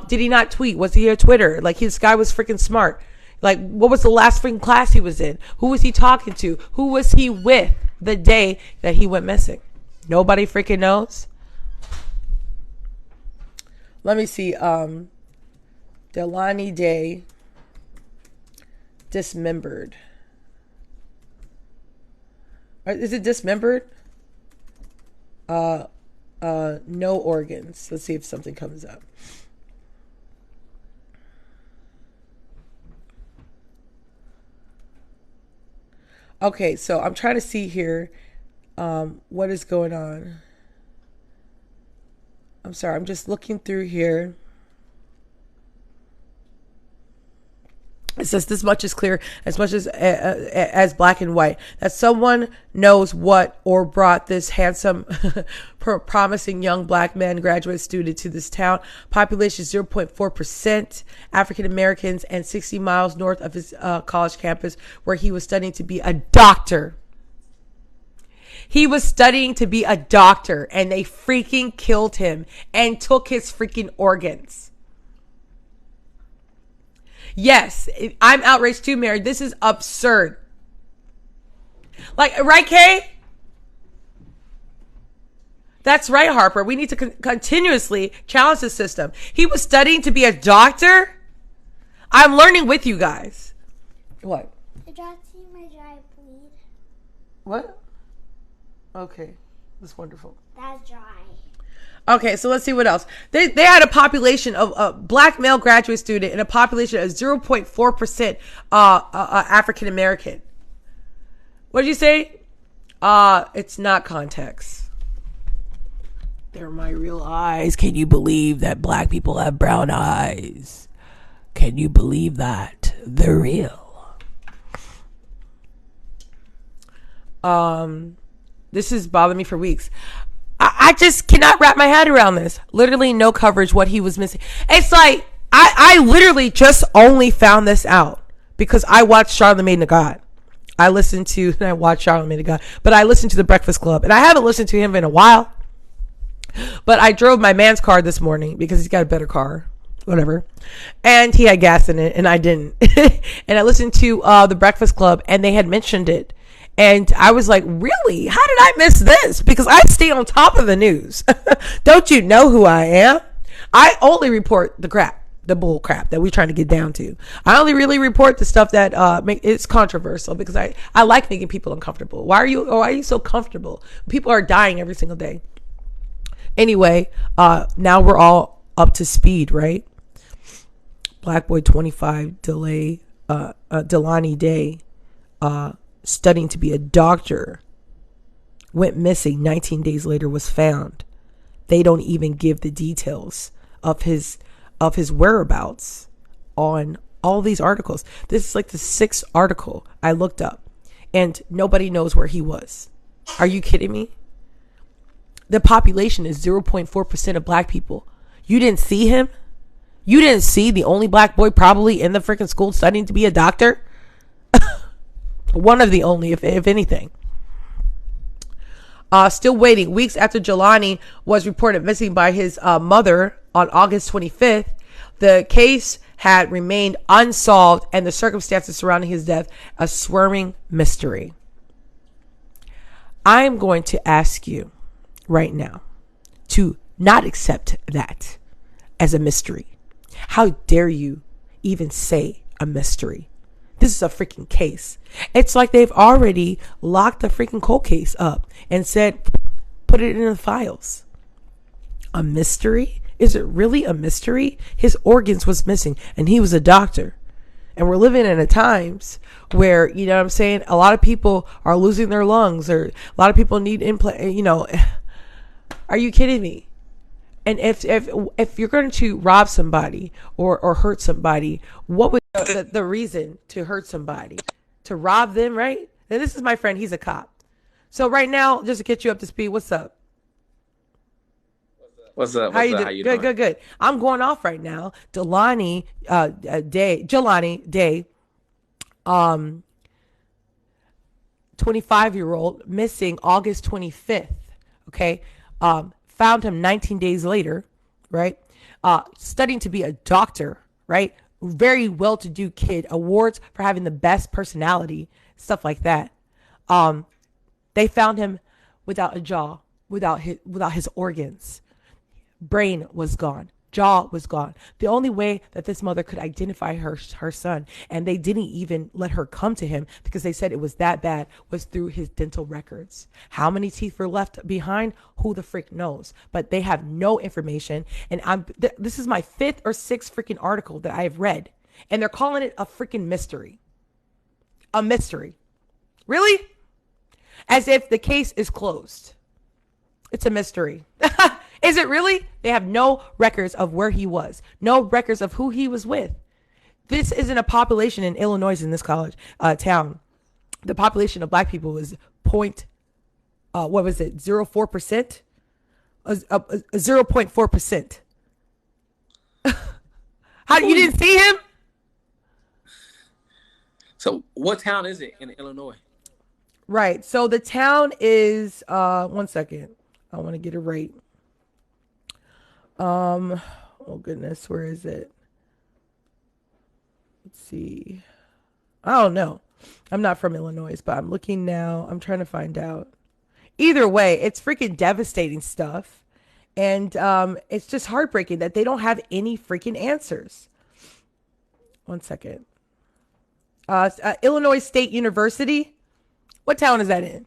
Did he not tweet? Was he on Twitter? Like this guy was freaking smart. Like, what was the last freaking class he was in? Who was he talking to? Who was he with the day that he went missing? Nobody freaking knows. Let me see. Jelani Day dismembered. Is it dismembered? No organs. Let's see if something comes up. Okay, so I'm trying to see here what is going on. I'm sorry, I'm just looking through here. It says this much is clear, as much as black and white, that someone knows what or brought this handsome, promising young black man graduate student to this town. Population 0.4% African Americans, and 60 miles north of his college campus, where he was studying to be a doctor. He was studying to be a doctor, and they freaking killed him and took his freaking organs. Yes, I'm outraged too, Mary. This is absurd. Like, right, Kay? That's right, Harper. We need to continuously challenge the system. He was studying to be a doctor? I'm learning with you guys. What? Did y'all see my dry bleed? What? Okay. That's wonderful. That's dry. Okay, so let's see what else. They had a population of a black male graduate student and a population of 0.4% African American. What did you say? It's not context. They're my real eyes. Can you believe that black people have brown eyes? Can you believe that? They're real. This has bothered me for weeks. I just cannot wrap my head around this. Literally no coverage what he was missing. It's like, I literally just only found this out because I watched Charlamagne Tha God. I watched Charlamagne Tha God, but I listened to The Breakfast Club, and I haven't listened to him in a while. But I drove my man's car this morning because he's got a better car, whatever. And he had gas in it, and I didn't. And I listened to The Breakfast Club, and they had mentioned it. And I was like, really? How did I miss this? Because I stay on top of the news. Don't you know who I am? I only report the crap, the bull crap that we're trying to get down to. I only really report the stuff that it's controversial because I like making people uncomfortable. Why are you so comfortable? People are dying every single day. Anyway, now we're all up to speed, right? Black boy 25 Jelani Day, studying to be a doctor, went missing. 19 days later was found. They don't even give the details of his whereabouts on all these articles. This is like the 6th article I looked up, and nobody knows where he was. Are you kidding me? The population is 0.4% of black people. You didn't see him? You didn't see the only black boy probably in the freaking school studying to be a doctor? One of the only, if anything. Still waiting. Weeks after Jelani was reported missing by his mother on August 25th, the case had remained unsolved and the circumstances surrounding his death a swirling mystery. I'm going to ask you right now to not accept that as a mystery. How dare you even say a mystery? This is a freaking case. It's like they've already locked the freaking cold case up and said, put it in the files. A mystery? Is it really a mystery? His organs was missing and he was a doctor. And we're living in a times where, you know what I'm saying, a lot of people are losing their lungs, or a lot of people need implant, are you kidding me? And if you're going to rob somebody or hurt somebody, what would the reason to hurt somebody? To rob them, right? And this is my friend. He's a cop. So right now, just to get you up to speed, what's up? What's up? How you doing? Good. I'm going off right now. Jelani Day, 25-year-old, missing August 25th. Okay. Found him 19 days later, right? Studying to be a doctor, right? Very well-to-do kid, awards for having the best personality, stuff like that. They found him without a jaw, without his organs. Brain was gone. Jaw was gone. The only way that this mother could identify her son, and they didn't even let her come to him because they said it was that bad, was through his dental records. How many teeth were left behind? Who the frick knows? But they have no information. And this is my 5th or 6th freaking article that I have read, and they're calling it a freaking mystery. A mystery. Really? As if the case is closed. It's a mystery. Is it really? They have no records of where he was, no records of who he was with. This isn't a population in Illinois in this college town. The population of black people is what was it, 0.4%? 0.4%. How you didn't see him? So what town is it in Illinois? Right. So the town is 1 second. I want to get it right. Oh goodness, where is it? Let's see. I don't know. I'm not from Illinois, but I'm looking now. I'm trying to find out. Either way, it's freaking devastating stuff. And it's just heartbreaking that they don't have any freaking answers. 1 second. Illinois State University. What town is that in?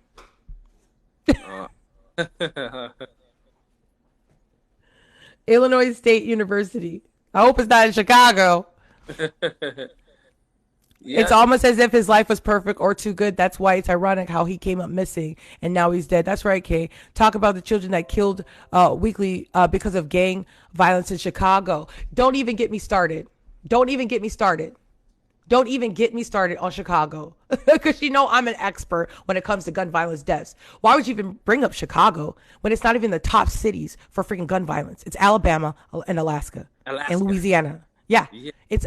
Illinois State University. I hope it's not in Chicago. Yeah. It's almost as if his life was perfect or too good. That's why it's ironic how he came up missing and now he's dead. That's right, Kay. Talk about the children that killed weekly because of gang violence in Chicago. Don't even get me started. Don't even get me started. Don't even get me started on Chicago because you know I'm an expert when it comes to gun violence deaths. Why would you even bring up Chicago when it's not even the top cities for freaking gun violence? It's Alabama and Alaska. And Louisiana. Yeah. It's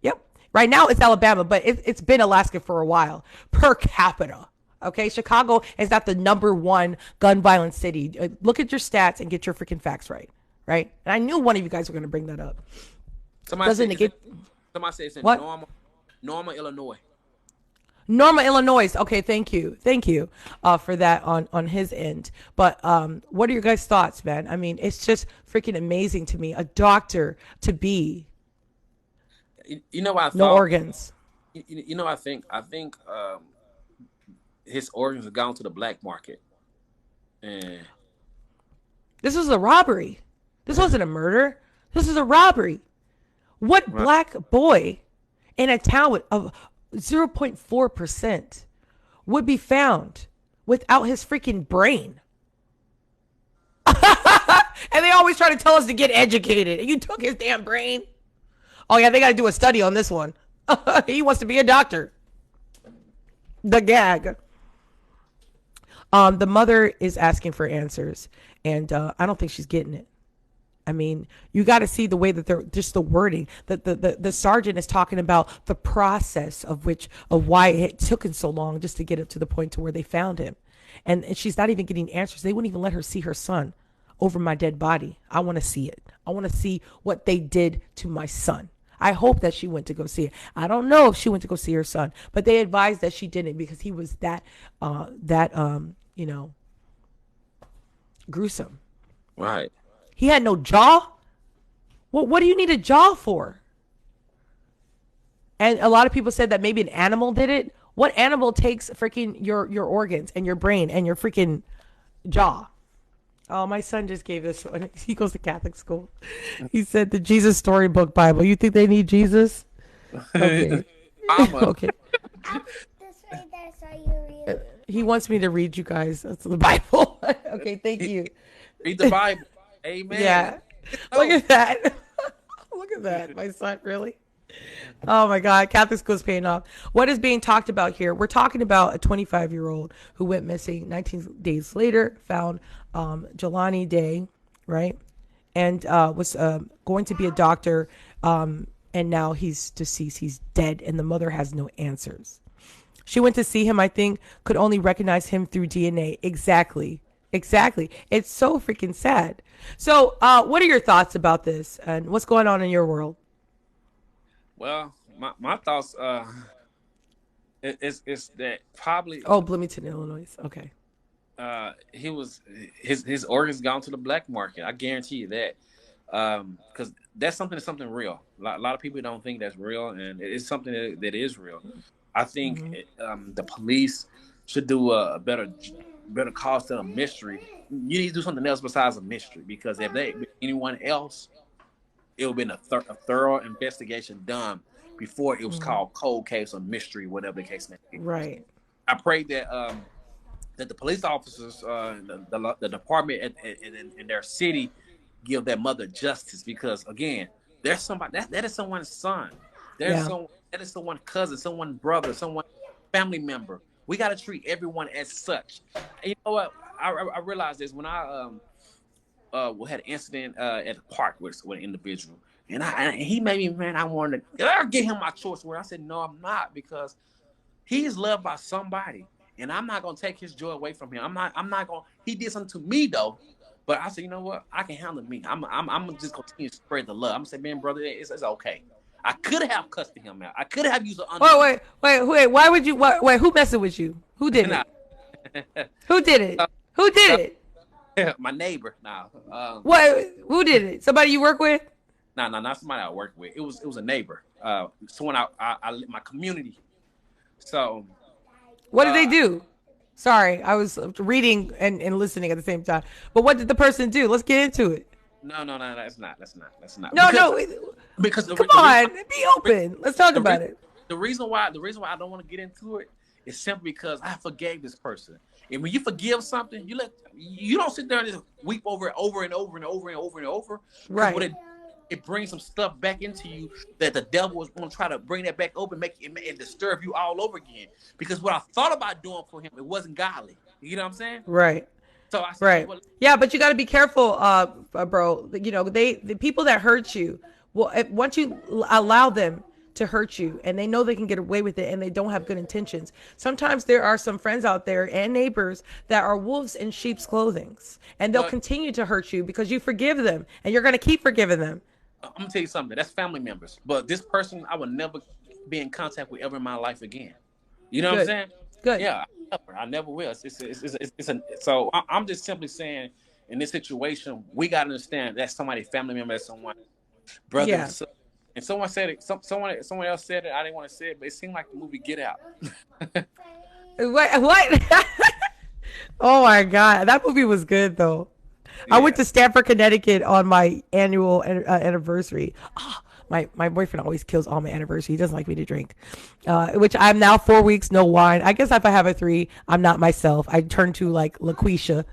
yep. Right now it's Alabama, but it's been Alaska for a while per capita. Okay, Chicago is not the #1 gun violence city. Look at your stats and get your freaking facts right. Right? And I knew one of you guys were going to bring that up. Somebody said it's in Norma, Illinois. Norma, Illinois. Okay, thank you for that on his end. But what are your guys' thoughts, man? I mean, it's just freaking amazing to me. A doctor to be. You know, I thought, no organs. You know, I think his organs have gone to the black market. And this was a robbery. This wasn't a murder. This is a robbery. What black boy in a town of 0.4% would be found without his freaking brain? And they always try to tell us to get educated. You took his damn brain. Oh yeah, they got to do a study on this one. He wants to be a doctor. The gag. The mother is asking for answers, and I don't think she's getting it. I mean, you got to see the way that they're just the wording that the sergeant is talking about the process of why it took him so long just to get up to the point to where they found him. And she's not even getting answers. They wouldn't even let her see her son over my dead body. I want to see it. I want to see what they did to my son. I hope that she went to go see it. I don't know if she went to go see her son, but they advised that she didn't because he was that gruesome. Right. He had no jaw. What do you need a jaw for? And a lot of people said that maybe an animal did it. What animal takes freaking your organs and your brain and your freaking jaw? Oh, my son just gave this one. He goes to Catholic school. He said the Jesus Storybook Bible. You think they need Jesus? Okay. Okay. This right there, so you read. He wants me to read you guys. That's the Bible. Okay, thank you. Read the Bible. Amen. Yeah. Look at that. Look at that. My son, really? Oh my God. Catholic school's paying off. What is being talked about here? We're talking about a 25-year-old who went missing 19 days later, found Jelani Day, right? And was going to be a doctor. And now he's deceased. He's dead. And the mother has no answers. She went to see him, I think, could only recognize him through DNA. Exactly. It's so freaking sad. So what are your thoughts about this and what's going on in your world? Well, my thoughts is that probably Bloomington, Illinois. Okay. His organs gone to the black market. I guarantee you that. Because that's something real. A lot of people don't think that's real, and it's something that is real. I think the police should do a better cause to a mystery. You need to do something else besides a mystery, because if anyone else, it would have been a thorough investigation done before it was called cold case or mystery, whatever the case may be. Right. I pray that that the police officers, the department in their city, give that mother justice, because again, there's somebody that is someone's son. There's Yeah. someone that is someone's cousin, someone's brother, someone family member. We got to treat everyone as such. And you know what? I realized this when I we had an incident at the park with an individual, and he made me, man, I wanted to give him my choice word. I said, no, I'm not, because he is loved by somebody, and I'm not gonna take his joy away from him. I'm not gonna. He did something to me though, but I said, you know what? I can handle me. I'm just continue to spread the love. I'm gonna say, man, brother, it's okay. I could have cussed him out. I could have used an Wait. Why would you? Wait. Who messing with you? Who did it? Who did it? Who did it? My neighbor now. What? Who did it? Somebody you work with? No, not somebody I work with. It was a neighbor. Someone I my community. So, What did they do? Sorry, I was reading and listening at the same time. But what did the person do? Let's get into it. no, that's not. No. Because Come on, be open. Let's talk about it. The reason why I don't want to get into it is simply because I forgave this person. And when you forgive something, you don't sit there and just weep over it over and over and over and over and over. Right. What it brings some stuff back into you that the devil is going to try to bring that back open, make it and disturb you all over again. Because what I thought about doing for him, it wasn't godly. You know what I'm saying? Right. So I said, Right. well, Yeah, but you got to be careful, bro. You know, the people that hurt you, well, once you allow them to hurt you and they know they can get away with it and they don't have good intentions. Sometimes there are some friends out there and neighbors that are wolves in sheep's clothing, and they'll continue to hurt you because you forgive them and you're going to keep forgiving them. I'm going to tell you something. That's family members. But this person, I will never be in contact with ever in my life again. You know what I'm saying? Good. Yeah, I never will. So I'm just simply saying, in this situation, we got to understand that's somebody, family member, that's someone, brother. Yeah. And someone said it. Someone else said it. I didn't want to say it, but it seemed like the movie Get Out. What? Oh my God, that movie was good though. Yeah. I went to Stamford, Connecticut on my annual anniversary. Oh, my boyfriend always kills all my anniversary. He doesn't like me to drink, which I'm now 4 weeks no wine. I guess if I have a 3, I'm not myself. I turn to like LaQuisha.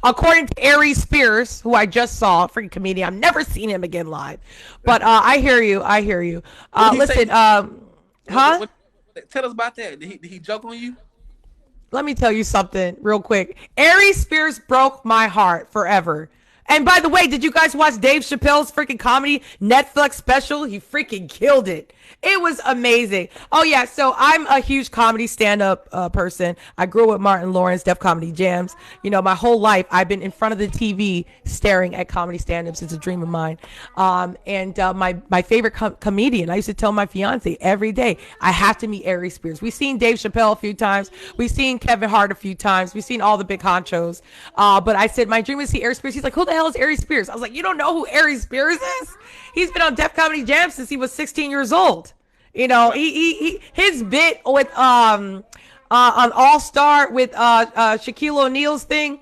According to Aries Spears, who I just saw, freaking comedian. I've never seen him again live, but I hear you. Listen, huh? Tell us about that. Did he joke on you? Let me tell you something real quick. Aries Spears broke my heart forever. And by the way, did you guys watch Dave Chappelle's freaking comedy Netflix special? He freaking killed it. It was amazing. Oh yeah, so I'm a huge comedy stand-up person. I grew up with Martin Lawrence, Def Comedy Jams. You know, my whole life I've been in front of the TV staring at comedy stand-ups. It's a dream of mine. My favorite comedian, I used to tell my fiance every day, I have to meet Aries Spears. We've seen Dave Chappelle a few times. We've seen Kevin Hart a few times. We've seen all the big honchos. But I said, my dream is to see Aries Spears. He's like, who the hell is Aries Spears? I was like, you don't know who Aries Spears is? He's been on Def Comedy Jam since he was 16 years old. You know, his bit with on All Star with Shaquille O'Neal's thing.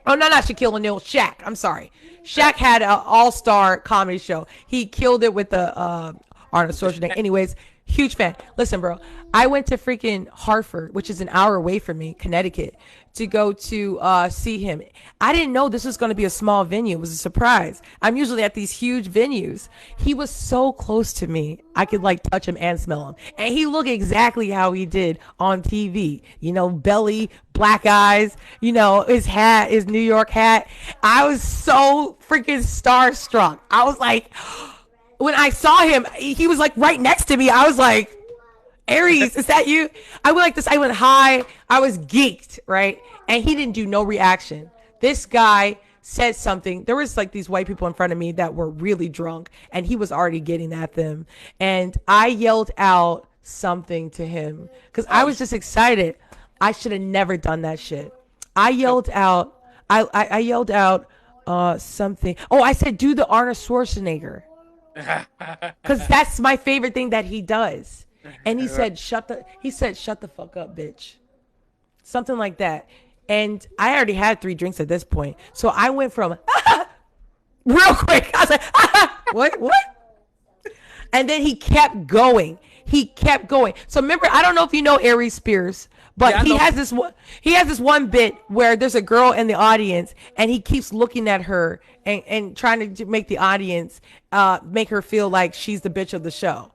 Oh no, not Shaquille O'Neal, Shaq. I'm sorry. Shaq had an All Star comedy show. He killed it with the Arnold Schwarzenegger. Anyways, huge fan. Listen, bro, I went to freaking Hartford, which is an hour away from me, Connecticut, to go to see him. I didn't know this was going to be a small venue. It was a surprise. I'm usually at these huge venues. He was so close to me. I could like touch him and smell him. And he looked exactly how he did on TV. You know, belly, black eyes, you know, his hat, his New York hat. I was so freaking starstruck. I was like, when I saw him, he was like right next to me. I was like, Aries, is that you? I went like this. I went high. I was geeked, right? And he didn't do no reaction. This guy said something. There was like these white people in front of me that were really drunk, and he was already getting at them. And I yelled out something to him because I was just excited. I should have never done that shit. I yelled out. I yelled out something. Oh, I said, do the Arnold Schwarzenegger. Because that's my favorite thing that he does. And he said, shut the fuck up, bitch. Something like that. And I already had 3 drinks at this point. So I went from real quick. I was like, what? And then he kept going. he kept going. So remember, I don't know if you know Aries Spears, but Yeah, I he know. has this one bit where there's a girl in the audience and he keeps looking at her and trying to make the audience make her feel like she's the bitch of the show.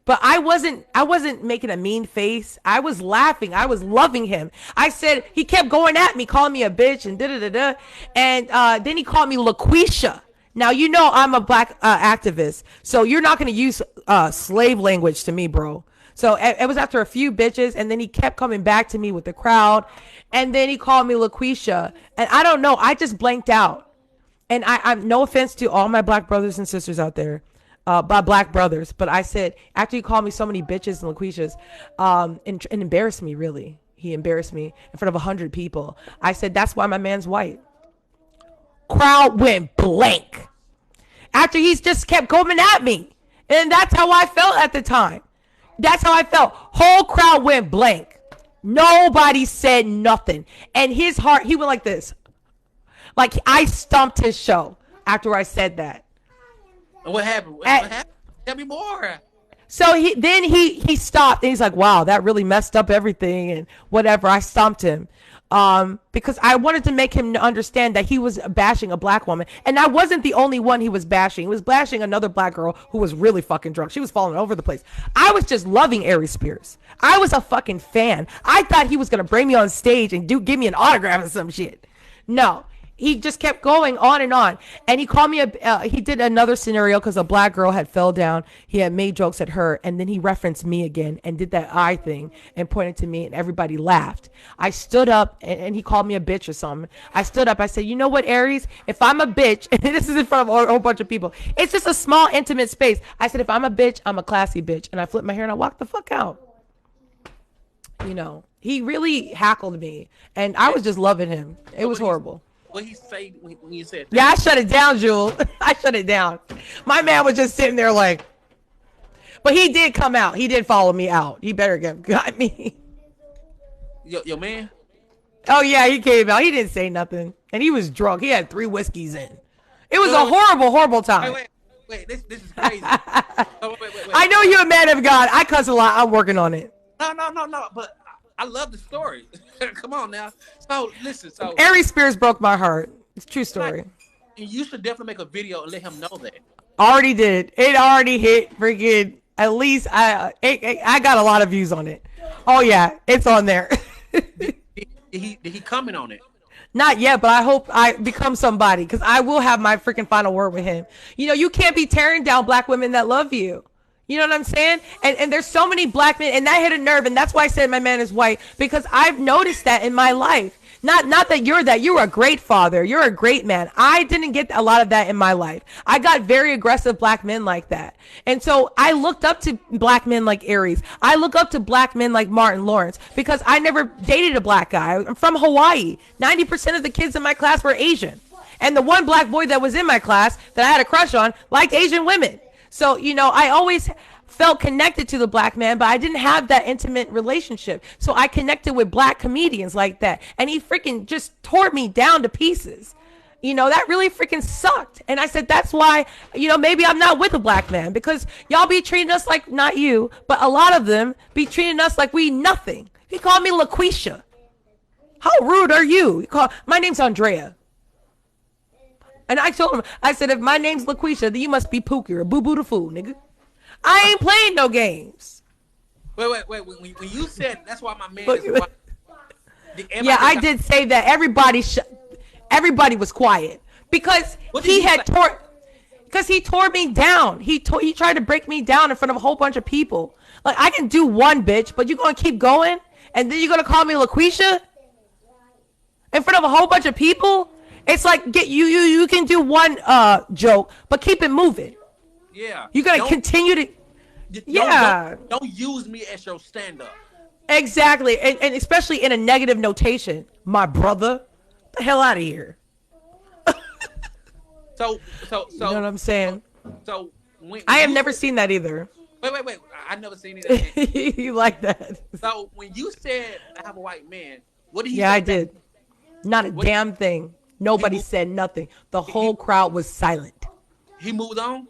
But I wasn't making a mean face. I was laughing. I was loving him. I said, he kept going at me, calling me a bitch and da-da-da-da. And then he called me LaQuisha. Now, you know I'm a black activist, so you're not going to use slave language to me, bro. So it was after a few bitches, and then he kept coming back to me with the crowd. And then he called me LaQuisha. And I don't know. I just blanked out. And I'm no offense to all my black brothers and sisters out there. By black brothers, but I said, after he called me so many bitches and LaQuishas, and embarrassed me, really. He embarrassed me in front of 100 people. I said, that's why my man's white. Crowd went blank. After he's just kept coming at me. And that's how I felt at the time. That's how I felt. Whole crowd went blank. Nobody said nothing. And his heart, he went like this. Like I stumped his show after I said that. What happened? What happened? Tell me more. So he stopped and he's like, wow, that really messed up everything and whatever. I stomped him because I wanted to make him understand that he was bashing a black woman. And I wasn't the only one he was bashing. He was bashing another black girl who was really fucking drunk. She was falling over the place. I was just loving Aries Spears. I was a fucking fan. I thought he was going to bring me on stage and give me an autograph or some shit. No. He just kept going on. And he called me, he did another scenario because a black girl had fell down. He had made jokes at her. And then he referenced me again and did that eye thing and pointed to me and everybody laughed. I stood up and he called me a bitch or something. I stood up. I said, you know what, Aries? If I'm a bitch, and this is in front of a whole bunch of people. It's just a small, intimate space. I said, if I'm a bitch, I'm a classy bitch. And I flipped my hair and I walked the fuck out. You know, he really hackled me. And I was just loving him. It was horrible. What he say when you said that? Yeah, I shut it down, Jewel. I shut it down. My man was just sitting there like, but he did come out. He did follow me out. He better got me. Your man? Oh yeah, he came out. He didn't say nothing, and he was drunk. He had 3 whiskeys in. It was a horrible time. Wait. This is crazy. Wait. I know you're a man of God. I cuss a lot. I'm working on it. No. But I love the story. Come on now. So listen. So Aries Spears broke my heart. It's a true story. And you should definitely make a video and let him know that. Already did. It already hit freaking. At least I got a lot of views on it. Oh yeah, it's on there. Did he comment on it? Not yet, but I hope I become somebody because I will have my freaking final word with him. You know, you can't be tearing down black women that love you. You know what I'm saying? And there's so many black men, and that hit a nerve, and that's why I said my man is white, because I've noticed that in my life. Not that you're that. You're a great father. You're a great man. I didn't get a lot of that in my life. I got very aggressive black men like that. And so I looked up to black men like Aries. I look up to black men like Martin Lawrence because I never dated a black guy. I'm from Hawaii. 90% of the kids in my class were Asian. And the one black boy that was in my class that I had a crush on liked Asian women. So, you know, I always felt connected to the black man, but I didn't have that intimate relationship. So I connected with black comedians like that. And he freaking just tore me down to pieces. You know, that really freaking sucked. And I said, that's why, you know, maybe I'm not with a black man, because y'all be treating us like, not you, but a lot of them be treating us like we nothing. He called me LaQuisha. How rude are you? My name's Andrea. And I told him, I said, if my name's LaQuisha, then you must be Pookie or Boo Boo the Fool, nigga. I ain't playing no games. Wait. When you said that's why my man is white. Yeah, I did say that. Everybody was quiet because he tore me down. He tried to break me down in front of a whole bunch of people. Like, I can do one bitch, but you're gonna keep going, and then you're gonna call me LaQuisha in front of a whole bunch of people. It's like you can do one joke, but keep it moving. Yeah. You gotta continue to. Don't use me as your stand-up. Exactly, and especially in a negative notation, my brother. Get the hell out of here. So. You know what I'm saying? So I have never seen that either. Wait. I never seen it. You like that? So when you said I have a white man, what did he say? Yeah, I did. Not a damn thing. Nobody said nothing. The whole crowd was silent. He moved on?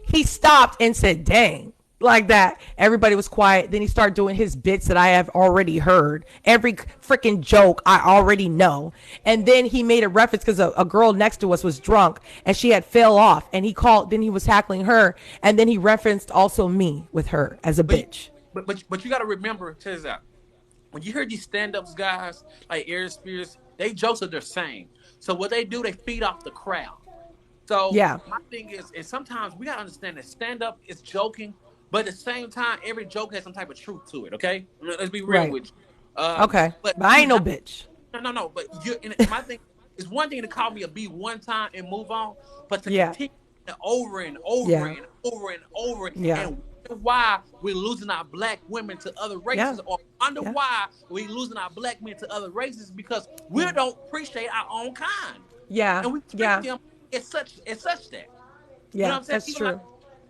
he stopped and said, dang. Like that. Everybody was quiet. Then he started doing his bits that I have already heard. Every freaking joke I already know. And then he made a reference because a girl next to us was drunk and she had fell off. And he called, then he was tackling her. And then he referenced also me with her as a bitch. But you got to remember, check this out. When you hear these stand-ups guys like Aries Spears, they jokes are the same. So what they do, they feed off the crowd. So yeah. My thing is sometimes we gotta understand that stand-up is joking, but at the same time, every joke has some type of truth to it. Okay, let's be real with you. Okay, but I ain't no bitch. No. But my thing is one thing to call me a B one time and move on, but to continue over and over and over and over and why we're losing our black women to other races, or wonder why we're losing our black men to other races because we don't appreciate our own kind. Yeah, and we treat them as such that. You know what I'm saying? That's true.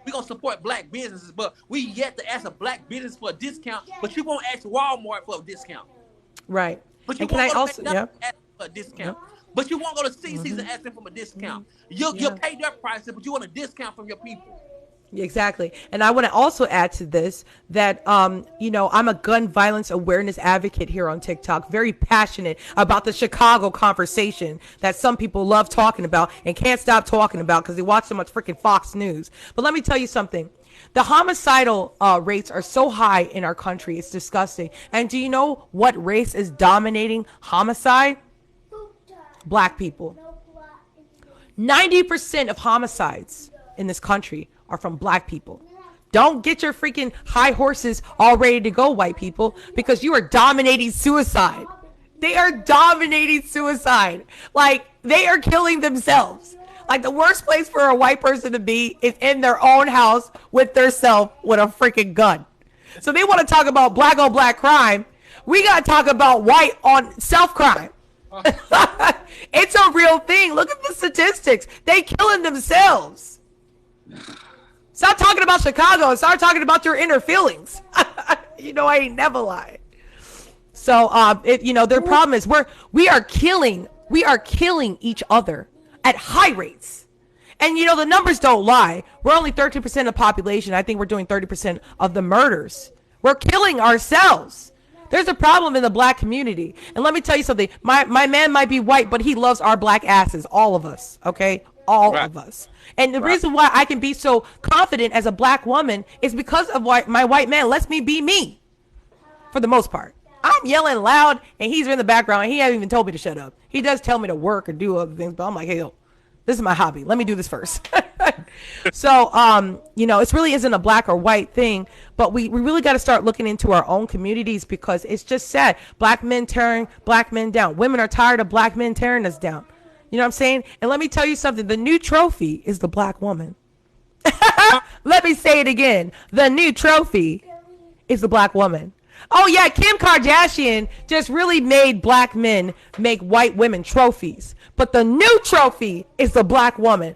We're going to support black businesses, but we yet to ask a black business for a discount, but you won't ask Walmart for a discount. Right. But you won't go to McDonald's ask for a discount. But you won't go to CC's and ask them for a discount. You'll pay their prices, but you want a discount from your people. Exactly. And I want to also add to this that, you know, I'm a gun violence awareness advocate here on TikTok, very passionate about the Chicago conversation that some people love talking about and can't stop talking about because they watch so much freaking Fox News. But let me tell you something. The homicidal rates are so high in our country. It's disgusting. And do you know what race is dominating homicide? Black people. 90% of homicides in this country are from black people. Don't get your freaking high horses all ready to go, white people, because you are dominating suicide. They are dominating suicide. Like, they are killing themselves. Like, the worst place for a white person to be is in their own house with their self with a freaking gun. So they want to talk about black on black crime. We got to talk about white on self crime. It's a real thing. Look at the statistics. They killing themselves. Stop talking about Chicago and start talking about your inner feelings. You know, I ain't never lied. So, you know, their problem is we are killing each other at high rates. And, you know, the numbers don't lie. We're only 13% of the population. I think we're doing 30% of the murders. We're killing ourselves. There's a problem in the black community. And let me tell you something. My man might be white, but he loves our black asses. All of us. Okay? All of us. And the reason why I can be so confident as a black woman is because of why my white man lets me be me. For the most part. I'm yelling loud and he's in the background and he hasn't even told me to shut up. He does tell me to work or do other things, but I'm like, hey, yo, this is my hobby. Let me do this first. So, you know, it really isn't a black or white thing, but we really got to start looking into our own communities because it's just sad. Black men tearing black men down. Women are tired of black men tearing us down. You know what I'm saying? And let me tell you something. The new trophy is the black woman. Let me say it again. The new trophy is the black woman. Oh, yeah. Kim Kardashian just really made black men make white women trophies. But the new trophy is the black woman.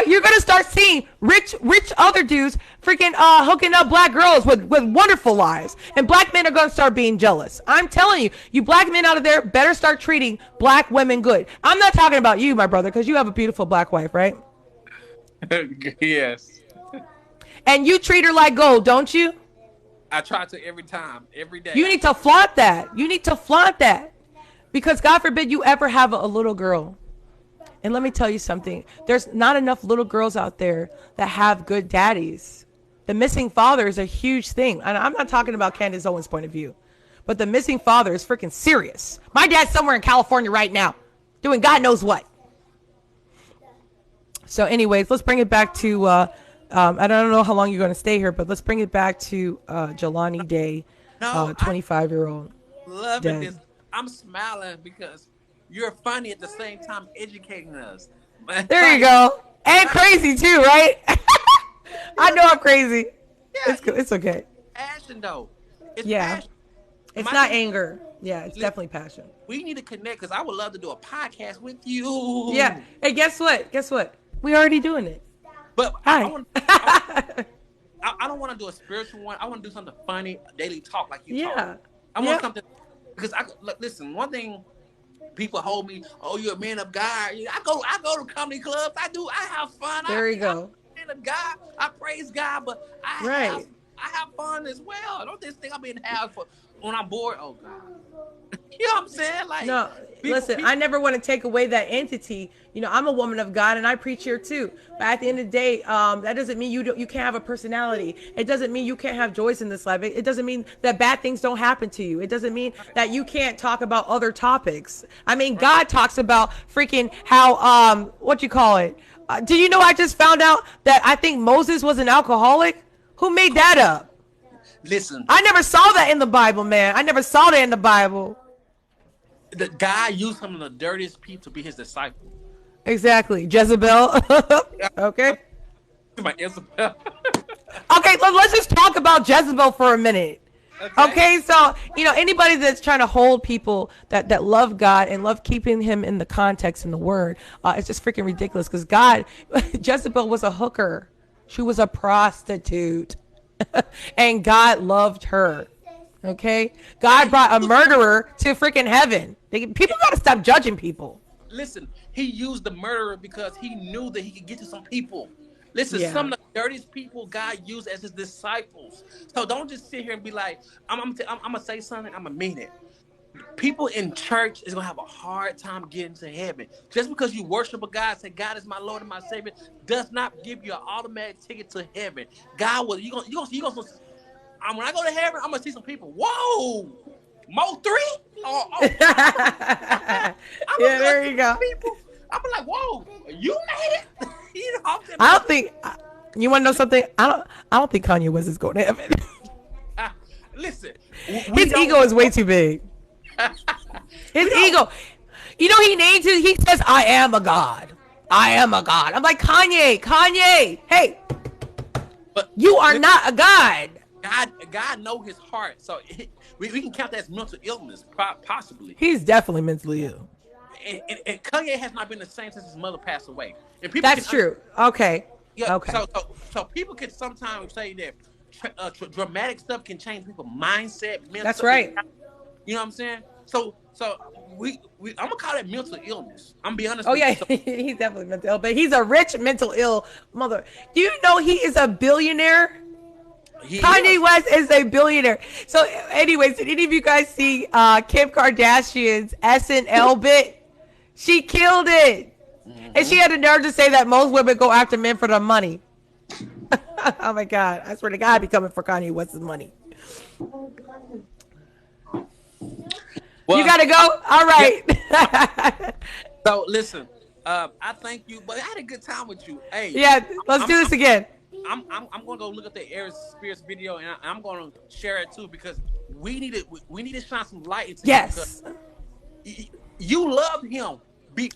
You're going to start seeing rich other dudes freaking hooking up black girls with wonderful lives. And black men are going to start being jealous. I'm telling you, you black men out of there better start treating black women good. I'm not talking about you, my brother, because you have a beautiful black wife, right? Yes. And you treat her like gold, don't you? I try to every time, every day. You need to flaunt that. You need to flaunt that. Because God forbid you ever have a little girl. And let me tell you something. There's not enough little girls out there that have good daddies. The missing father is a huge thing. And I'm not talking about Candace Owens' point of view. But the missing father is freaking serious. My dad's somewhere in California right now. Doing God knows what. So anyways, let's bring it back to... I don't know how long you're going to stay here, but let's bring it back to Jelani Day, 25-year-old. Loving this. I'm smiling because you're funny at the same time educating us. There you go. And crazy too, right? I know I'm crazy. Yeah, it's okay. Passion though. It's passion. It's not anger. Yeah, it's definitely passion. We need to connect because I would love to do a podcast with you. Yeah. Hey, guess what? We're already doing it. But hi. I don't want to do a spiritual one. I want to do something funny, daily talk like you talk. I want something because listen. One thing people hold me. Oh, you're a man of God. I go to comedy clubs. I have fun. There you go. man of God. I praise God, but I have fun as well. I don't just think I'm being house for when I'm bored. Oh God. You know what I'm saying? Like, No, listen, I never want to take away that entity. You know, I'm a woman of God and I preach here too. But at the end of the day, that doesn't mean you can't have a personality. It doesn't mean you can't have joys in this life. It doesn't mean that bad things don't happen to you. It doesn't mean that you can't talk about other topics. I mean, God talks about freaking how, what you call it? Do you know I just found out that I think Moses was an alcoholic? Who made that up? Listen, I never saw that in the Bible, man. I never saw that in the Bible. The guy used some of the dirtiest people to be his disciple. Exactly. Jezebel. Okay. My Isabel. Okay, let's just talk about Jezebel for a minute. Okay, so, you know, anybody that's trying to hold people that love God and love keeping him in the context in the word, it's just freaking ridiculous because God, Jezebel was a hooker. She was a prostitute. And God loved her. Okay? God brought a murderer to freaking heaven. People got to stop judging people. Listen, he used the murderer because he knew that he could get to some people. Listen, some of the dirtiest people God used as his disciples. So don't just sit here and be like, I'm going to say something, I'm going to mean it. People in church is going to have a hard time getting to heaven. Just because you worship a God, say, God is my Lord and my Savior, does not give you an automatic ticket to heaven. God will, you gonna when I go to heaven, I'm going to see some people. Whoa! Mo 3? Yeah, there you go. People. I'm like, whoa, you made it? You know, I don't think, you want to know something? I don't think Kanye West is going to heaven. Listen. His ego is way too big. His ego. You know, he says, I am a God. I am a God. I'm like, Kanye, hey, but you are not a God. God know his heart. So we can count that as mental illness, possibly. He's definitely mentally ill. And Kanye has not been the same since his mother passed away. And people That's true. Okay. Yeah. Okay. So people can sometimes say that dramatic stuff can change people's mindset. Mental, that's right. You know what I'm saying? So I'm gonna call it mental illness. I'm gonna be honest. Oh yeah, he's definitely mental ill, but he's a rich mental ill mother. Do you know he is a billionaire? Kanye West is a billionaire. So anyways, did any of you guys see Kim Kardashian's SNL bit? She killed it. Mm-hmm. And she had the nerve to say that most women go after men for the money. Oh my God. I swear to God, I'd be coming for Kanye West's money. Well, you gotta go? All right. Yeah. So listen, I thank you, but I had a good time with you. Hey. Yeah, let's do this again. I'm gonna go look at the Air Spirits video and I'm gonna share it too because we need to shine some light into yes. him. You love him.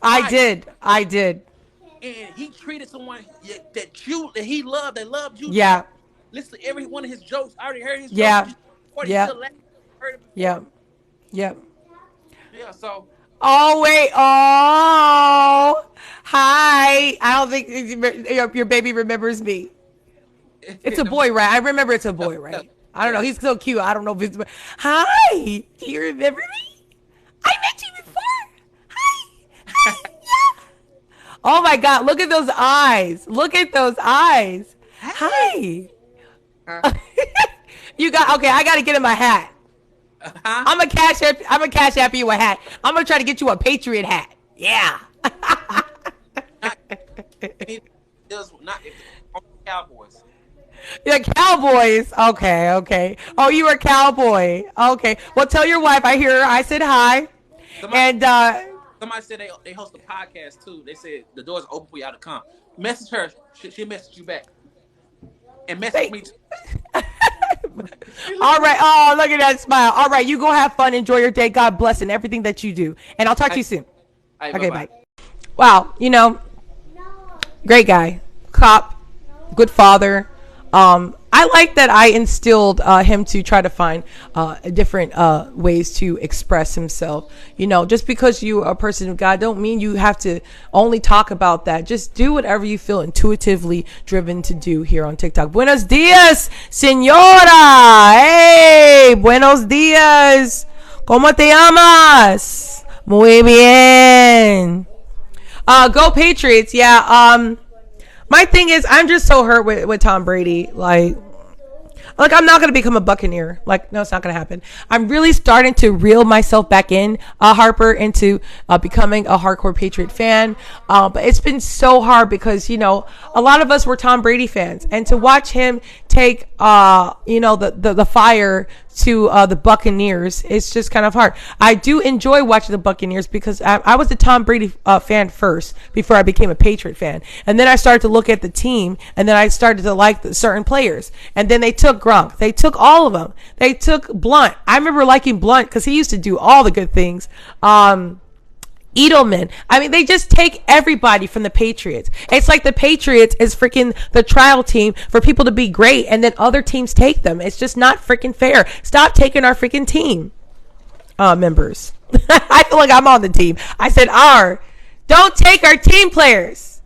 I did. And he treated someone that he loved, that loved you. Yeah. Listen to every one of his jokes. I already heard his jokes. Yeah. Yeah. Yeah. Yeah. So. Oh wait. Oh. Hi. I don't think your baby remembers me. It's a boy, right? I remember it's a boy, right? I don't know. He's so cute. I don't know if it's. Hi. Do you remember me? I met you before. Hi. Yeah. Oh my God. Look at those eyes. Hi. You got, okay. I got to get in my hat. I'm a cash app you a hat. I'm going to try to get you a Patriot hat. Yeah. Not Cowboys. Yeah, Cowboys. Okay. Oh, you were a cowboy. Okay. Well, tell your wife I hear her. I said hi. Somebody said they host a podcast too. They said the door's open for y'all to come. Message her. She messaged you back. And message me too. All right. Oh, look at that smile. All right. You go have fun. Enjoy your day. God bless and everything that you do. And I'll talk to you soon. Right, okay, bye. Wow. You know, great guy. Cop. Good father. I like that I instilled him to try to find different ways to express himself. You know, just because you are a person of God don't mean you have to only talk about that. Just do whatever you feel intuitively driven to do here on TikTok. Buenos dias, señora. Hey, buenos dias. ¿Cómo te llamas? Muy bien. Go Patriots. Yeah. My thing is, I'm just so hurt with Tom Brady. Like, I'm not going to become a Buccaneer. Like, no, it's not going to happen. I'm really starting to reel myself back in, Harper, into becoming a hardcore Patriot fan. But it's been so hard because, you know, a lot of us were Tom Brady fans. And to watch him take, you know, the fire to the Buccaneers, it's just kind of hard. I do enjoy watching the Buccaneers because I was a Tom Brady fan first before I became a Patriot fan. And then I started to look at the team, and then I started to like certain players. And then they took Gronk. They took all of them. They took Blunt. I remember liking Blunt because he used to do all the good things. Edelman. I mean, they just take everybody from the Patriots. It's like the Patriots is freaking the trial team for people to be great, and then other teams take them. It's just not freaking fair. Stop taking our freaking team members. I feel like I'm on the team. I said don't take our team players.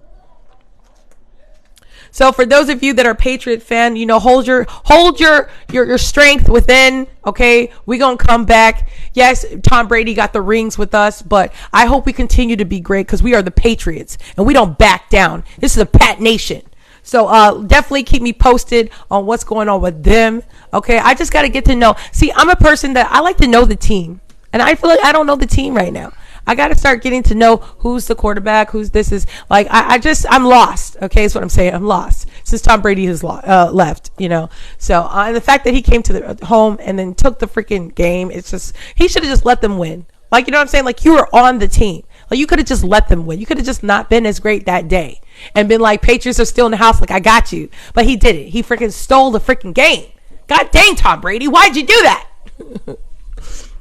So for those of you that are Patriot fan, you know, hold your strength within. Okay, we gonna come back. Yes, Tom Brady got the rings with us, but I hope we continue to be great because we are the Patriots and we don't back down. This is a Pat Nation. So definitely keep me posted on what's going on with them. Okay, I just got to get to know. See, I'm a person that I like to know the team, and I feel like I don't know the team right now. I got to start getting to know who's the quarterback, who's this is. Like, I'm lost. Okay, is what I'm saying. I'm lost since Tom Brady has left, you know. So, and the fact that he came to the home and then took the freaking game, it's just, he should have just let them win. Like, you know what I'm saying? Like, you were on the team. Like, you could have just let them win. You could have just not been as great that day and been like, Patriots are still in the house. Like, I got you. But he didn't. He freaking stole the freaking game. God dang, Tom Brady. Why'd you do that?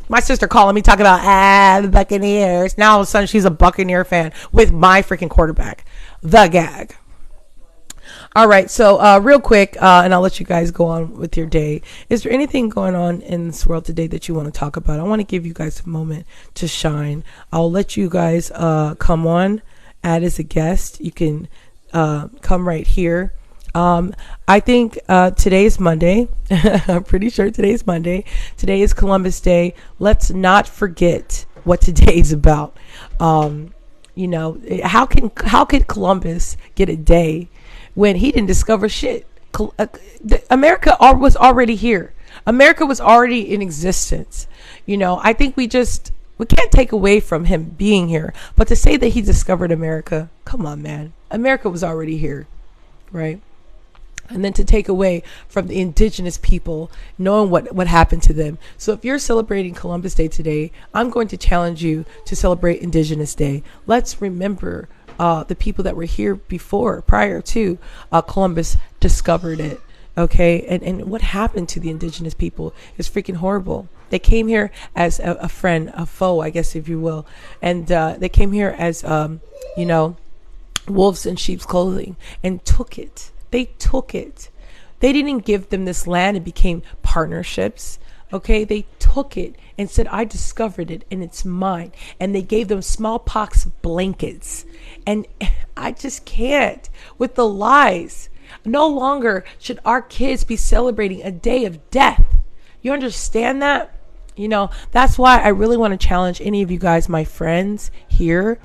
My sister calling me talking about the Buccaneers. Now all of a sudden she's a Buccaneer fan with my freaking quarterback. The gag. All right, so real quick, and I'll let you guys go on with your day. Is there anything going on in this world today that you want to talk about? I want to give you guys a moment to shine. I'll let you guys come on, add as a guest. You can come right here. I think today's Monday. I'm pretty sure today's Monday. Today is Columbus Day. Let's not forget what today is about. You know, how could Columbus get a day when he didn't discover shit? America was already here. America was already in existence. You know, I think we can't take away from him being here, but to say that he discovered America, come on, man. America was already here, right? And then to take away from the indigenous people, knowing what happened to them. So if you're celebrating Columbus Day today, I'm going to challenge you to celebrate Indigenous Day. Let's remember the people that were here prior to Columbus discovered it. Okay, and what happened to the indigenous people is freaking horrible. They came here as a friend, a foe, I guess, if you will. And they came here as, you know, wolves in sheep's clothing and took it. They took it. They didn't give them this land and became partnerships. Okay, they took it and said, I discovered it and it's mine. And they gave them smallpox blankets. And I just can't with the lies. No longer should our kids be celebrating a day of death. You understand that? You know, that's why I really want to challenge any of you guys, my friends here,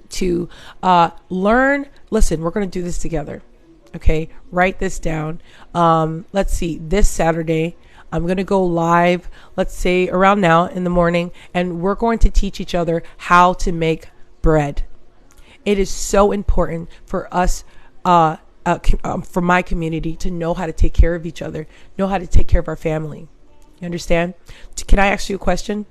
to learn. Listen, we're going to do this together. Okay, write this down. Let's see, this Saturday, I'm going to go live, let's say around now in the morning, and we're going to teach each other how to make bread. It is so important for us, for my community, to know how to take care of each other, know how to take care of our family. You understand? Can I ask you a question?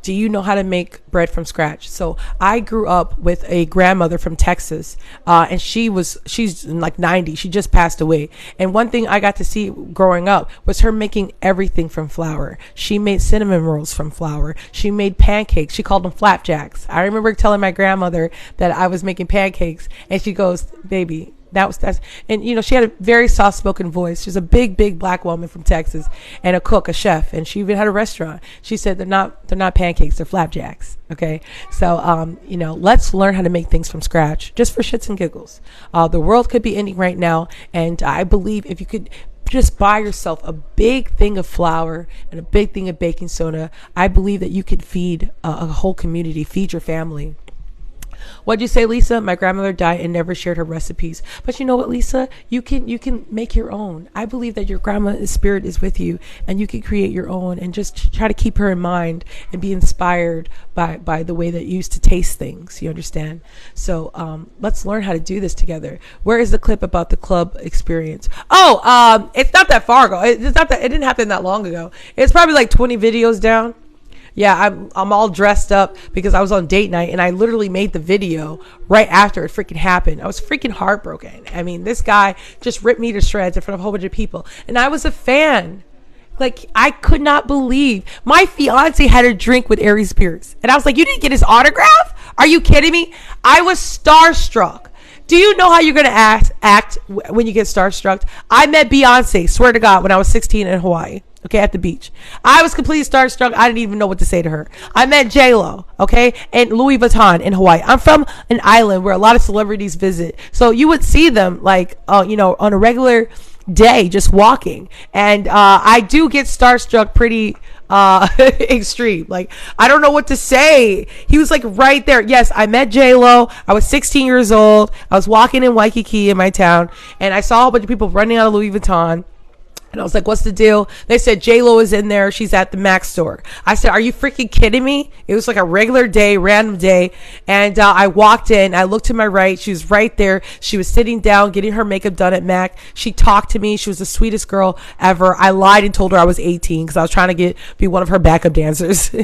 Do you know how to make bread from scratch? So I grew up with a grandmother from Texas, and she's like 90. She just passed away. And one thing I got to see growing up was her making everything from flour. She made cinnamon rolls from flour. She made pancakes. She called them flapjacks. I remember telling my grandmother that I was making pancakes, and she goes, baby, that's, and you know, she had a very soft-spoken voice. She's a big black woman from Texas, and a cook, a chef, and she even had a restaurant. She said they're not pancakes, they're flapjacks. Okay, so you know, let's learn how to make things from scratch, just for shits and giggles. The world could be ending right now, and I believe if you could just buy yourself a big thing of flour and a big thing of baking soda, I believe that you could feed a whole community, feed your family. What'd you say, Lisa? My grandmother died and never shared her recipes. But you know what, Lisa? You can make your own. I believe that your grandma's spirit is with you, and you can create your own, and just try to keep her in mind and be inspired by the way that you used to taste things. You understand? So let's learn how to do this together. Where is the clip about the club experience? Oh, it's not that far ago. It's not that it didn't happen that long ago. It's probably like 20 videos down. Yeah, I'm all dressed up because I was on date night, and I literally made the video right after it freaking happened. I was freaking heartbroken. I mean, this guy just ripped me to shreds in front of a whole bunch of people, and I was a fan. Like, I could not believe my fiance had a drink with Aries Spears, and I was like, you didn't get his autograph? Are you kidding me? I was starstruck. Do you know how you're going to act when you get starstruck? I met Beyonce, swear to God, when I was 16 in Hawaii. Okay, at the beach. I was completely starstruck. I didn't even know what to say to her. I met J-Lo, okay, and Louis Vuitton in Hawaii. I'm from an island where a lot of celebrities visit. So you would see them like, on a regular day just walking. And I do get starstruck pretty extreme. Like, I don't know what to say. He was like right there. Yes, I met J-Lo. I was 16 years old. I was walking in Waikiki in my town, and I saw a whole bunch of people running out of Louis Vuitton. And I was like, what's the deal? They said, J-Lo is in there. She's at the Mac store. I said, are you freaking kidding me? It was like a regular day, random day. And I walked in. I looked to my right. She was right there. She was sitting down, getting her makeup done at Mac. She talked to me. She was the sweetest girl ever. I lied and told her I was 18 because I was trying to be one of her backup dancers.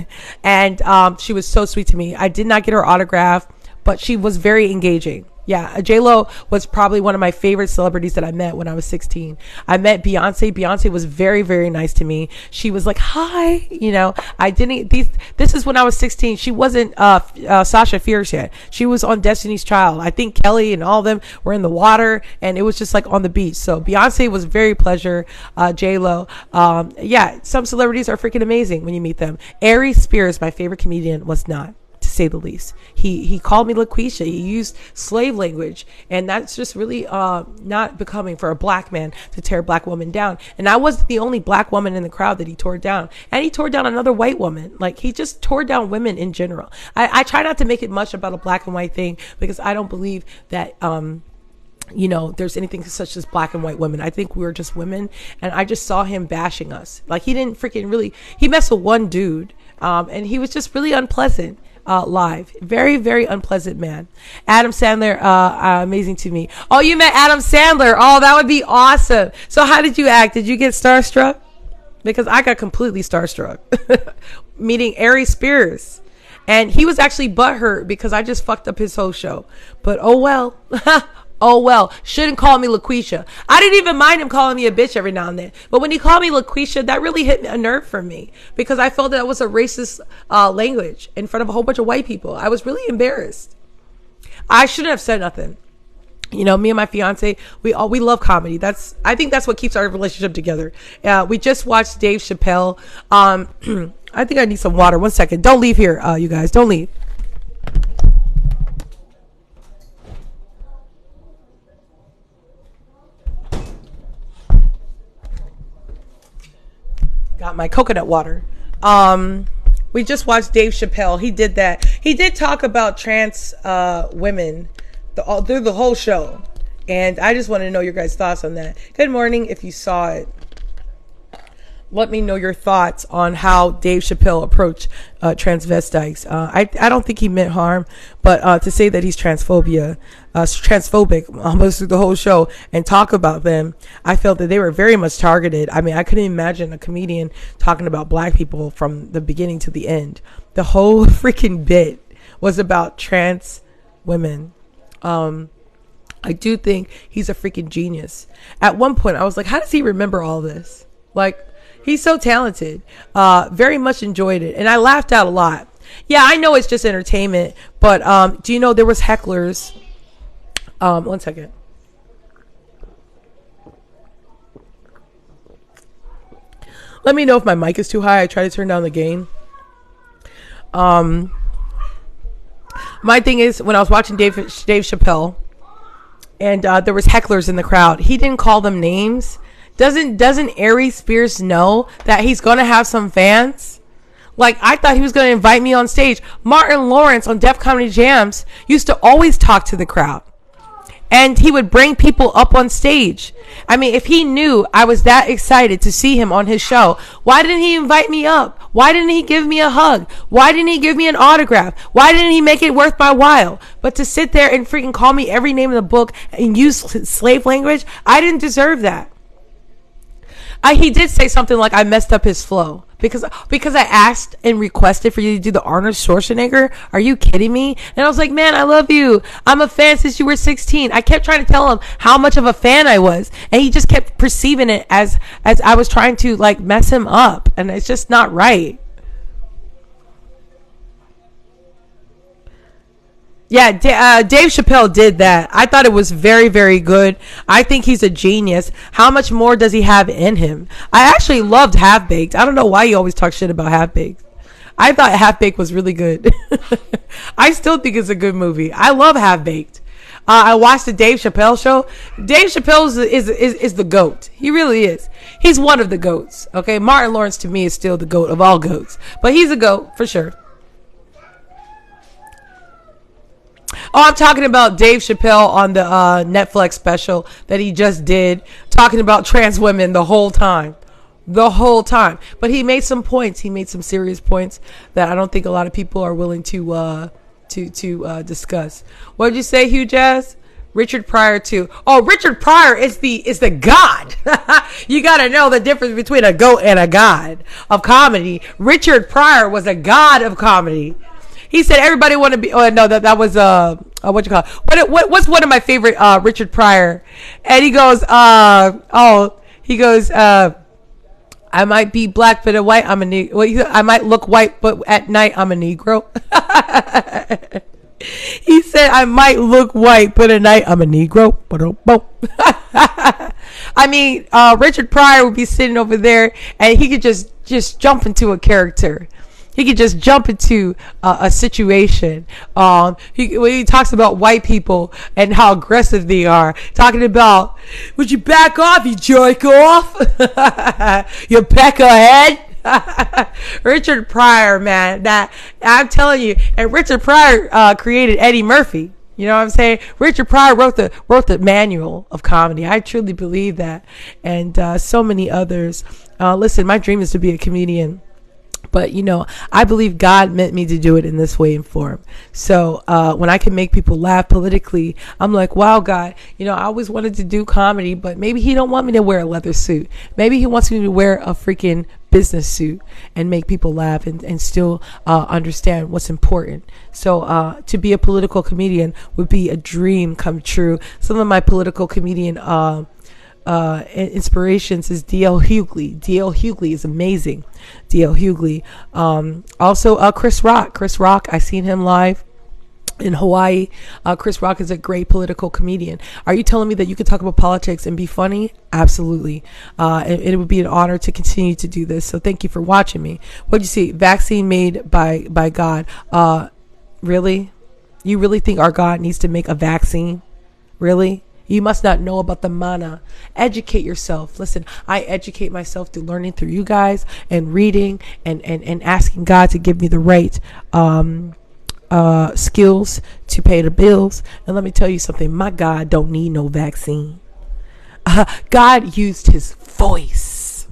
And she was so sweet to me. I did not get her autograph, but she was very engaging. Yeah, J-Lo was probably one of my favorite celebrities that I met when I was 16. I met Beyonce. Beyonce was very, very nice to me. She was like, hi, this is when I was 16. She wasn't Sasha Fierce yet. She was on Destiny's Child. I think Kelly and all of them were in the water, and it was just like on the beach. So Beyonce was very pleasure. J-Lo. Some celebrities are freaking amazing when you meet them. Aries Spears, my favorite comedian, was not, to say the least. He called me LaQuisha. He used slave language, and that's just really not becoming for a black man to tear a black woman down. And I wasn't the only black woman in the crowd that he tore down, and he tore down another white woman. Like, he just tore down women in general. I try not to make it much about a black and white thing, because I don't believe that there's anything such as black and white women. I think we're just women, and I just saw him bashing us. Like, he didn't freaking really, he messed with one dude, and he was just really unpleasant. Live. Very, very unpleasant man. Adam Sandler, amazing to me. Oh, you met Adam Sandler. Oh, that would be awesome. So how did you act? Did you get starstruck? Because I got completely starstruck. Meeting Aries Spears. And he was actually butthurt because I just fucked up his whole show. But oh well. Oh well, shouldn't call me LaQuisha. I didn't even mind him calling me a bitch every now and then. But when he called me LaQuisha, that really hit a nerve for me, because I felt that was a racist language in front of a whole bunch of white people. I was really embarrassed. I shouldn't have said nothing. Me and my fiance, we love comedy. I think that's what keeps our relationship together. We just watched Dave Chappelle. I think I need some water. 1 second. Don't leave here, you guys. Don't leave. Got my coconut water. We just watched Dave Chappelle. He did that. He did talk about trans women through the whole show. And I just want to know your guys' thoughts on that. Good morning if you saw it. Let me know your thoughts on how Dave Chappelle approached transvestites. I don't think he meant harm, but to say that he's transphobic almost through the whole show and talk about them, I felt that they were very much targeted. I mean, I couldn't imagine a comedian talking about black people from the beginning to the end. The whole freaking bit was about trans women. I do think he's a freaking genius. At one point, I was like, how does he remember all this? Like, he's so talented. Very much enjoyed it. And I laughed out a lot. Yeah, I know it's just entertainment, but do you know there was hecklers? 1 second. Let me know if my mic is too high. I try to turn down the gain. My thing is, when I was watching Dave Chappelle, and there was hecklers in the crowd, he didn't call them names. Doesn't Aries Spears know that he's gonna have some fans? Like, I thought he was going to invite me on stage. Martin Lawrence on Def Comedy Jams used to always talk to the crowd. And he would bring people up on stage. I mean, if he knew I was that excited to see him on his show, why didn't he invite me up? Why didn't he give me a hug? Why didn't he give me an autograph? Why didn't he make it worth my while? But to sit there and freaking call me every name in the book and use slave language, I didn't deserve that. He did say something like I messed up his flow because I asked and requested for you to do the Arnold Schwarzenegger. Are you kidding me? And I was like, man, I love you. I'm a fan since you were 16. I kept trying to tell him how much of a fan I was, and he just kept perceiving it as I was trying to like mess him up, and it's just not right. Yeah, Dave Chappelle did that. I thought it was very, very good. I think he's a genius. How much more does he have in him? I actually loved Half Baked. I don't know why you always talk shit about Half Baked. I thought Half Baked was really good. I still think it's a good movie. I love Half Baked. I watched the Dave Chappelle show. Dave Chappelle is the GOAT. He really is. He's one of the GOATs. Okay, Martin Lawrence to me is still the GOAT of all GOATs. But he's a GOAT for sure. Oh, I'm talking about Dave Chappelle on the Netflix special that he just did, talking about trans women the whole time. But he made some points. He made some serious points that I don't think a lot of people are willing to discuss. What did you say, Hugh Jazz? Richard Pryor too. Oh, Richard Pryor is the god. You got to know the difference between a goat and a god of comedy. Richard Pryor was a god of comedy. He said everybody want to be. Oh no, that was what you call it? What's one of my favorite Richard Pryor? And he goes, I might be black but white. I'm a Negro. Well, I might look white, but at night I'm a Negro. He said I might look white, but at night I'm a Negro. I mean, Richard Pryor would be sitting over there, and he could just jump into a character. He could just jump into a situation. When he talks about white people and how aggressive they are, talking about, would you back off, you jerk off? You peck ahead? Richard Pryor, man, that I'm telling you. And Richard Pryor created Eddie Murphy. You know what I'm saying? Richard Pryor wrote the manual of comedy. I truly believe that. And so many others. Listen, my dream is to be a comedian. But, you know, I believe God meant me to do it in this way and form. So when I can make people laugh politically, I'm like, wow, God, you know, I always wanted to do comedy, but maybe he don't want me to wear a leather suit. Maybe he wants me to wear a freaking business suit and make people laugh and still understand what's important. So to be a political comedian would be a dream come true. Some of my political comedian inspirations is D.L. Hughley. D.L. Hughley is amazing. D.L. Hughley. Also Chris Rock. Chris Rock, I seen him live in Hawaii. Chris Rock is a great political comedian. Are you telling me that you could talk about politics and be funny? Absolutely. It would be an honor to continue to do this. So thank you for watching me. What'd you see? Vaccine made by God. Really? You really think our God needs to make a vaccine? Really? You must not know about the mana. Educate yourself. Listen, I educate myself through learning through you guys and reading and asking God to give me the right skills to pay the bills. And let me tell you something. My God don't need no vaccine. God used his voice.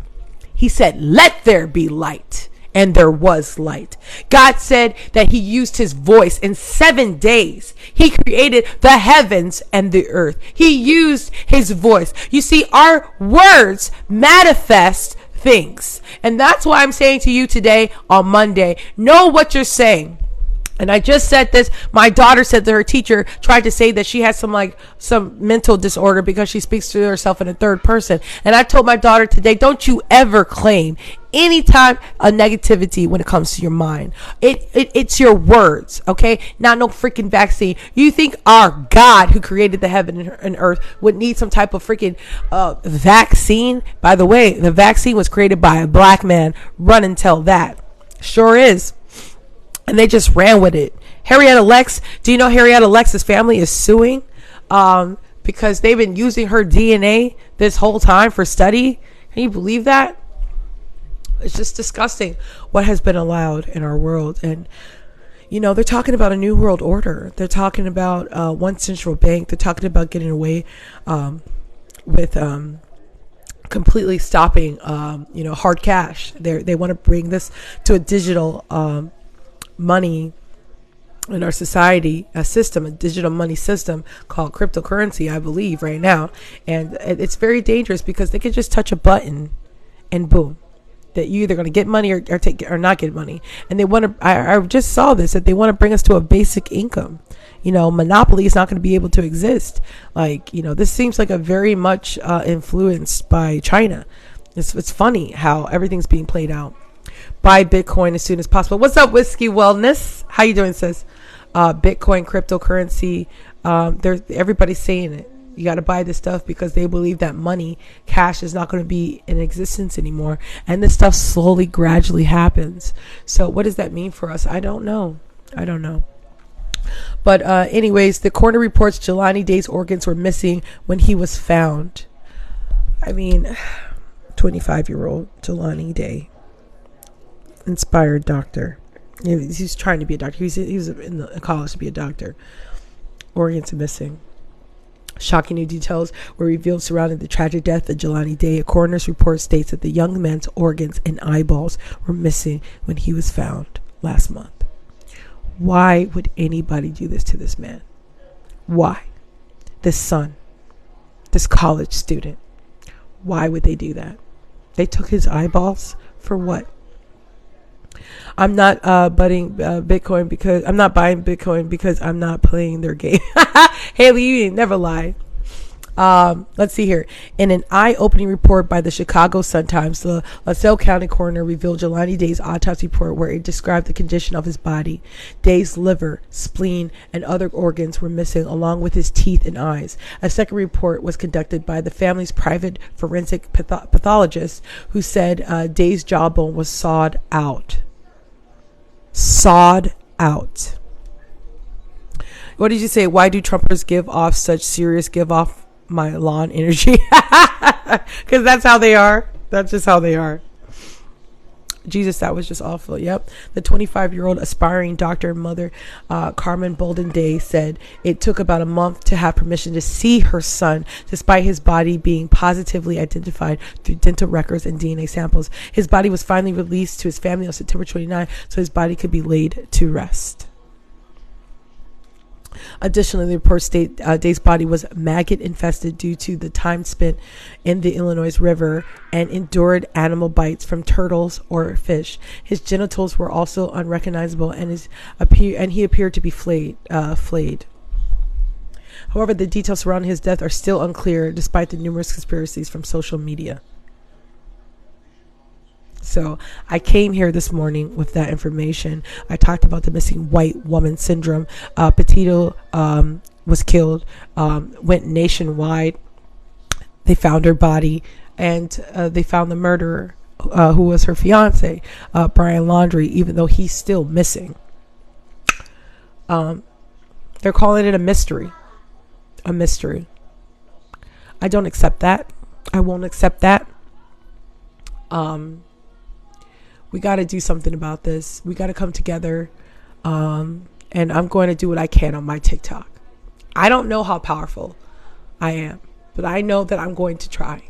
He said, let there be light. And there was light. God said that he used his voice in 7 days. He created the heavens and the earth. He used his voice. You see, our words manifest things. And that's why I'm saying to you today on Monday, know what you're saying. And I just said this. My daughter said that her teacher tried to say that she has some mental disorder because she speaks to herself in a third person. And I told my daughter today, don't you ever claim any type of negativity when it comes to your mind. It's your words, okay? Not no freaking vaccine. You think our God who created the heaven and earth would need some type of freaking vaccine? By the way, the vaccine was created by a black man. Run and tell that. Sure is. And they just ran with it. Harrietta Lex, do you know Harrietta Lex's family is suing because they've been using her DNA this whole time for study? Can you believe that? It's just disgusting what has been allowed in our world. And, they're talking about a new world order. They're talking about one central bank. They're talking about getting away with completely stopping, hard cash. They want to bring this to a digital money in our society, a digital money system called cryptocurrency, I believe, right now. And it's very dangerous because they can just touch a button and boom, that you either going to get money or not get money. And they want to, I just saw this, that they want to bring us to a basic income. Monopoly is not going to be able to exist. This seems like a very much influenced by China. It's funny how everything's being played out. Buy Bitcoin as soon as possible. What's up, Whiskey Wellness? How you doing, sis? Bitcoin, cryptocurrency. Everybody's saying it. You got to buy this stuff because they believe that money, cash, is not going to be in existence anymore. And this stuff slowly, gradually happens. So what does that mean for us? I don't know. But anyways, the coroner reports Jelani Day's organs were missing when he was found. 25-year-old Jelani Day. Inspired doctor. He's trying to be a doctor. He was in college to be a doctor. Organs are missing. Shocking new details were revealed surrounding the tragic death of Jelani Day. A coroner's report states that the young man's organs and eyeballs were missing when he was found last month. Why would anybody do this to this man? Why? This son, this college student. Why would they do that? They took his eyeballs for what? I'm not buying Bitcoin because I'm not playing their game. Haley, you ain't never lie. Let's see here. In an eye-opening report by the Chicago Sun-Times, the LaSalle County coroner revealed Jelani Day's autopsy report, where it described the condition of his body. Day's liver, spleen, and other organs were missing, along with his teeth and eyes. A second report was conducted by the family's private forensic pathologist, who said Day's jawbone was sawed out. Sawed out. What did you say? Why do Trumpers give off such serious my lawn energy? Because that's how they are. That's just how they are. Jesus, that was just awful. Yep. The 25-year-old aspiring doctor and mother, Carmen Bolden Day, said it took about a month to have permission to see her son, despite his body being positively identified through dental records and DNA samples. His body was finally released to his family on September 29, so his body could be laid to rest. Additionally, the report states Day's body was maggot infested due to the time spent in the Illinois River and endured animal bites from turtles or fish. His genitals were also unrecognizable, and he appeared to be flayed. However, the details surrounding his death are still unclear, despite the numerous conspiracies from social media. So I came here this morning with that information. I talked about the missing white woman syndrome. Petito was killed, went nationwide. They found her body, and they found the murderer, who was her fiance, Brian Laundrie, even though he's still missing. They're calling it a mystery. A mystery. I don't accept that. I won't accept that. We got to do something about this. We got to come together. And I'm going to do what I can on my TikTok. I don't know how powerful I am, but I know that I'm going to try.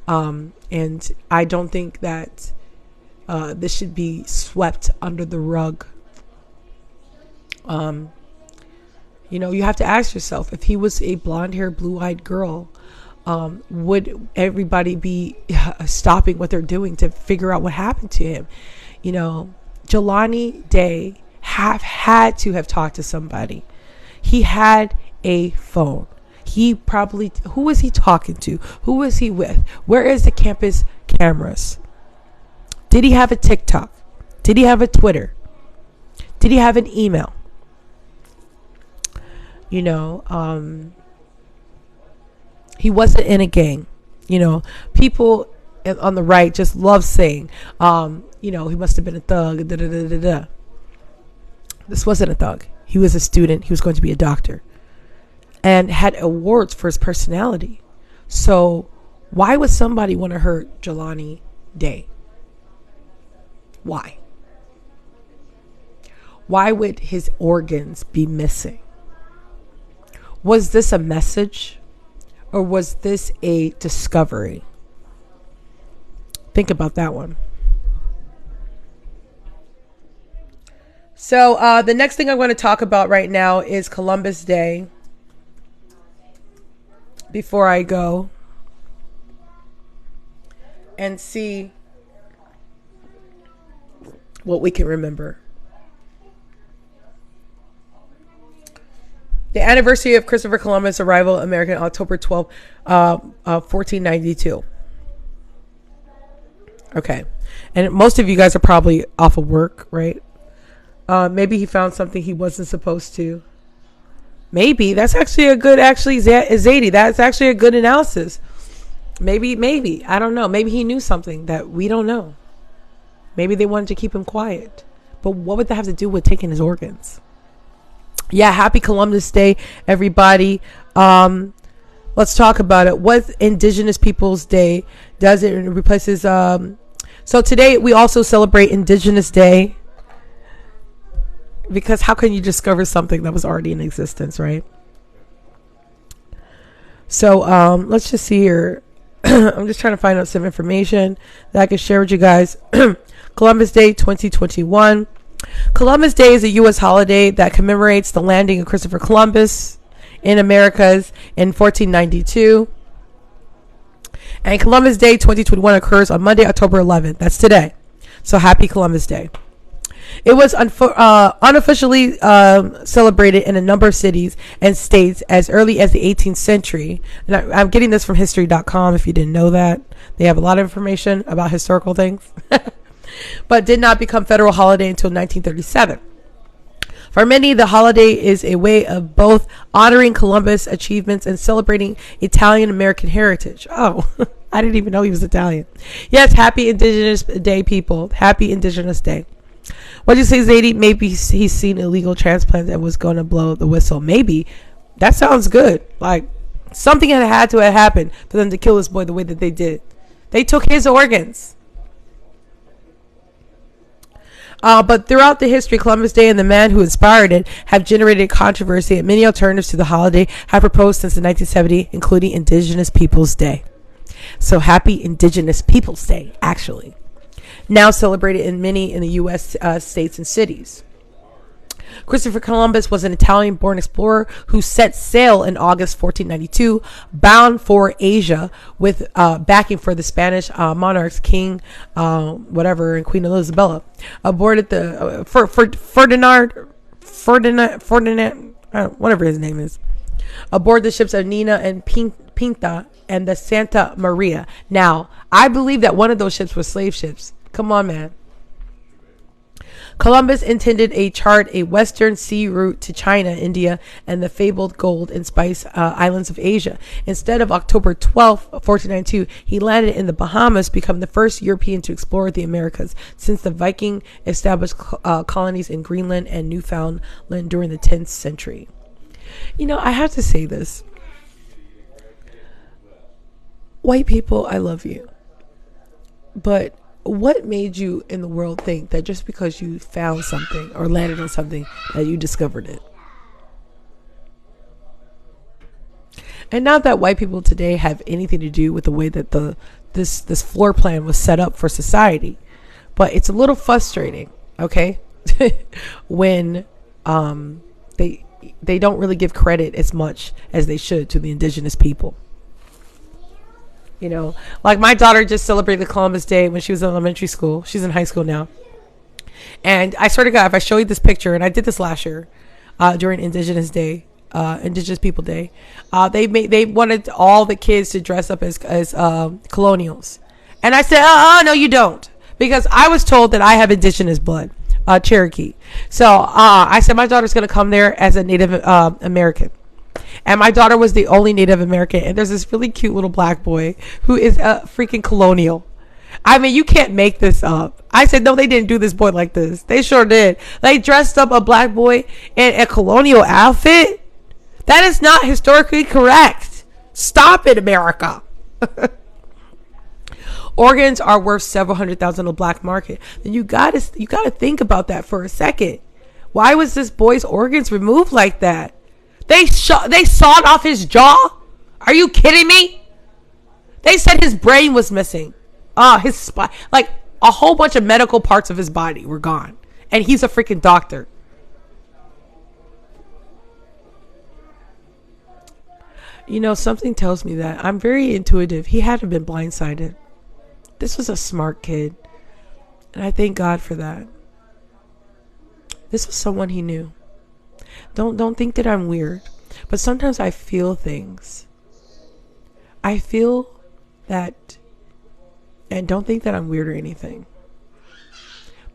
And I don't think that this should be swept under the rug. You have to ask yourself, if he was a blonde-haired, blue-eyed girl, would everybody be stopping what they're doing to figure out what happened to him? Jelani Day had to have talked to somebody. He had a phone. Who was he talking to? Who was he with? Where is the campus cameras? Did he have a TikTok? Did he have a Twitter? Did he have an email? He wasn't in a gang. People on the right just love saying, he must have been a thug. Da, da, da, da, da. This wasn't a thug. He was a student. He was going to be a doctor and had awards for his personality. So why would somebody want to hurt Jelani Day? Why? Why would his organs be missing? Was this a message, or was this a discovery? Think about that one. So the next thing I'm going to talk about right now is Columbus Day. Before I go and see what we can remember. The anniversary of Christopher Columbus' arrival in America on October 12, 1492. Okay. And most of you guys are probably off of work, right? Maybe he found something he wasn't supposed to. Maybe. That's actually a good, Zadie, that's actually a good analysis. Maybe. I don't know. Maybe he knew something that we don't know. Maybe they wanted to keep him quiet. But what would that have to do with taking his organs? Yeah, happy Columbus Day, everybody. Let's talk about it. What's Indigenous Peoples Day? Does it replaces... So today we also celebrate Indigenous Day. Because how can you discover something that was already in existence, right? So let's just see here. I'm just trying to find out some information that I can share with you guys. Columbus Day 2021. Columbus Day is a U.S. holiday that commemorates the landing of Christopher Columbus in Americas in 1492. And Columbus Day 2021 occurs on Monday, October 11th. That's today. So happy Columbus Day. It was unofficially celebrated in a number of cities and states as early as the 18th century. And I'm getting this from history.com if you didn't know that. They have a lot of information about historical things. But did not become federal holiday until 1937. For many, the holiday is a way of both honoring Columbus' achievements and celebrating Italian-American heritage. Oh, I didn't even know he was Italian. Yes, happy Indigenous Day, people. Happy Indigenous Day. What did you say, Zadie? Maybe he's seen illegal transplants and was going to blow the whistle. Maybe. That sounds good. Like, something had to have happened for them to kill this boy the way that they did. They took his organs. But throughout the history, Columbus Day and the man who inspired it have generated controversy, and many alternatives to the holiday have proposed since the 1970s, including Indigenous Peoples Day. So happy Indigenous Peoples Day, actually. Now celebrated in many in the U.S. States and cities. Christopher Columbus was an Italian-born explorer who set sail in August 1492, bound for Asia with backing for the Spanish monarchs, King and Queen Isabella. Aboarded the Ferdinand, whatever his name is, aboard the ships of Nina and Pinta and the Santa Maria. Now, I believe that one of those ships was slave ships. Come on, man. Columbus intended to chart a western sea route to China, India, and the fabled gold and spice islands of Asia. Instead of October 12, 1492, he landed in the Bahamas, becoming the first European to explore the Americas since the Viking established colonies in Greenland and Newfoundland during the 10th century. You know, I have to say this. White people, I love you. But what made you in the world think that just because you found something or landed on something that you discovered it? And not that white people today have anything to do with the way that this floor plan was set up for society, but it's a little frustrating, okay? when they don't really give credit as much as they should to the indigenous people. You know, like my daughter just celebrated Columbus Day when she was in elementary school. She's in high school now. And I swear to God, if I show you this picture, and I did this last year during Indigenous Day, Indigenous People Day, they wanted all the kids to dress up as colonials. And I said, no, you don't. Because I was told that I have indigenous blood, Cherokee. So I said my daughter's going to come there as a Native American. And my daughter was the only Native American. And there's this really cute little black boy who is a freaking colonial. I mean, you can't make this up. I said, no, they didn't do this boy like this. They sure did. They dressed up a black boy in a colonial outfit. That is not historically correct. Stop it, America. organs are worth several $100,000 on the black market, then you gotta think about that for a second. Why was this boy's organs removed like that? They sawed off his jaw? Are you kidding me? They said his brain was missing. His spine, like a whole bunch of medical parts of his body were gone. And he's a freaking doctor. You know, something tells me that. I'm very intuitive. He hadn't been blindsided. This was a smart kid. And I thank God for that. This was someone he knew. Don't think that I'm weird. But sometimes I feel things. I feel that, and don't think that I'm weird or anything.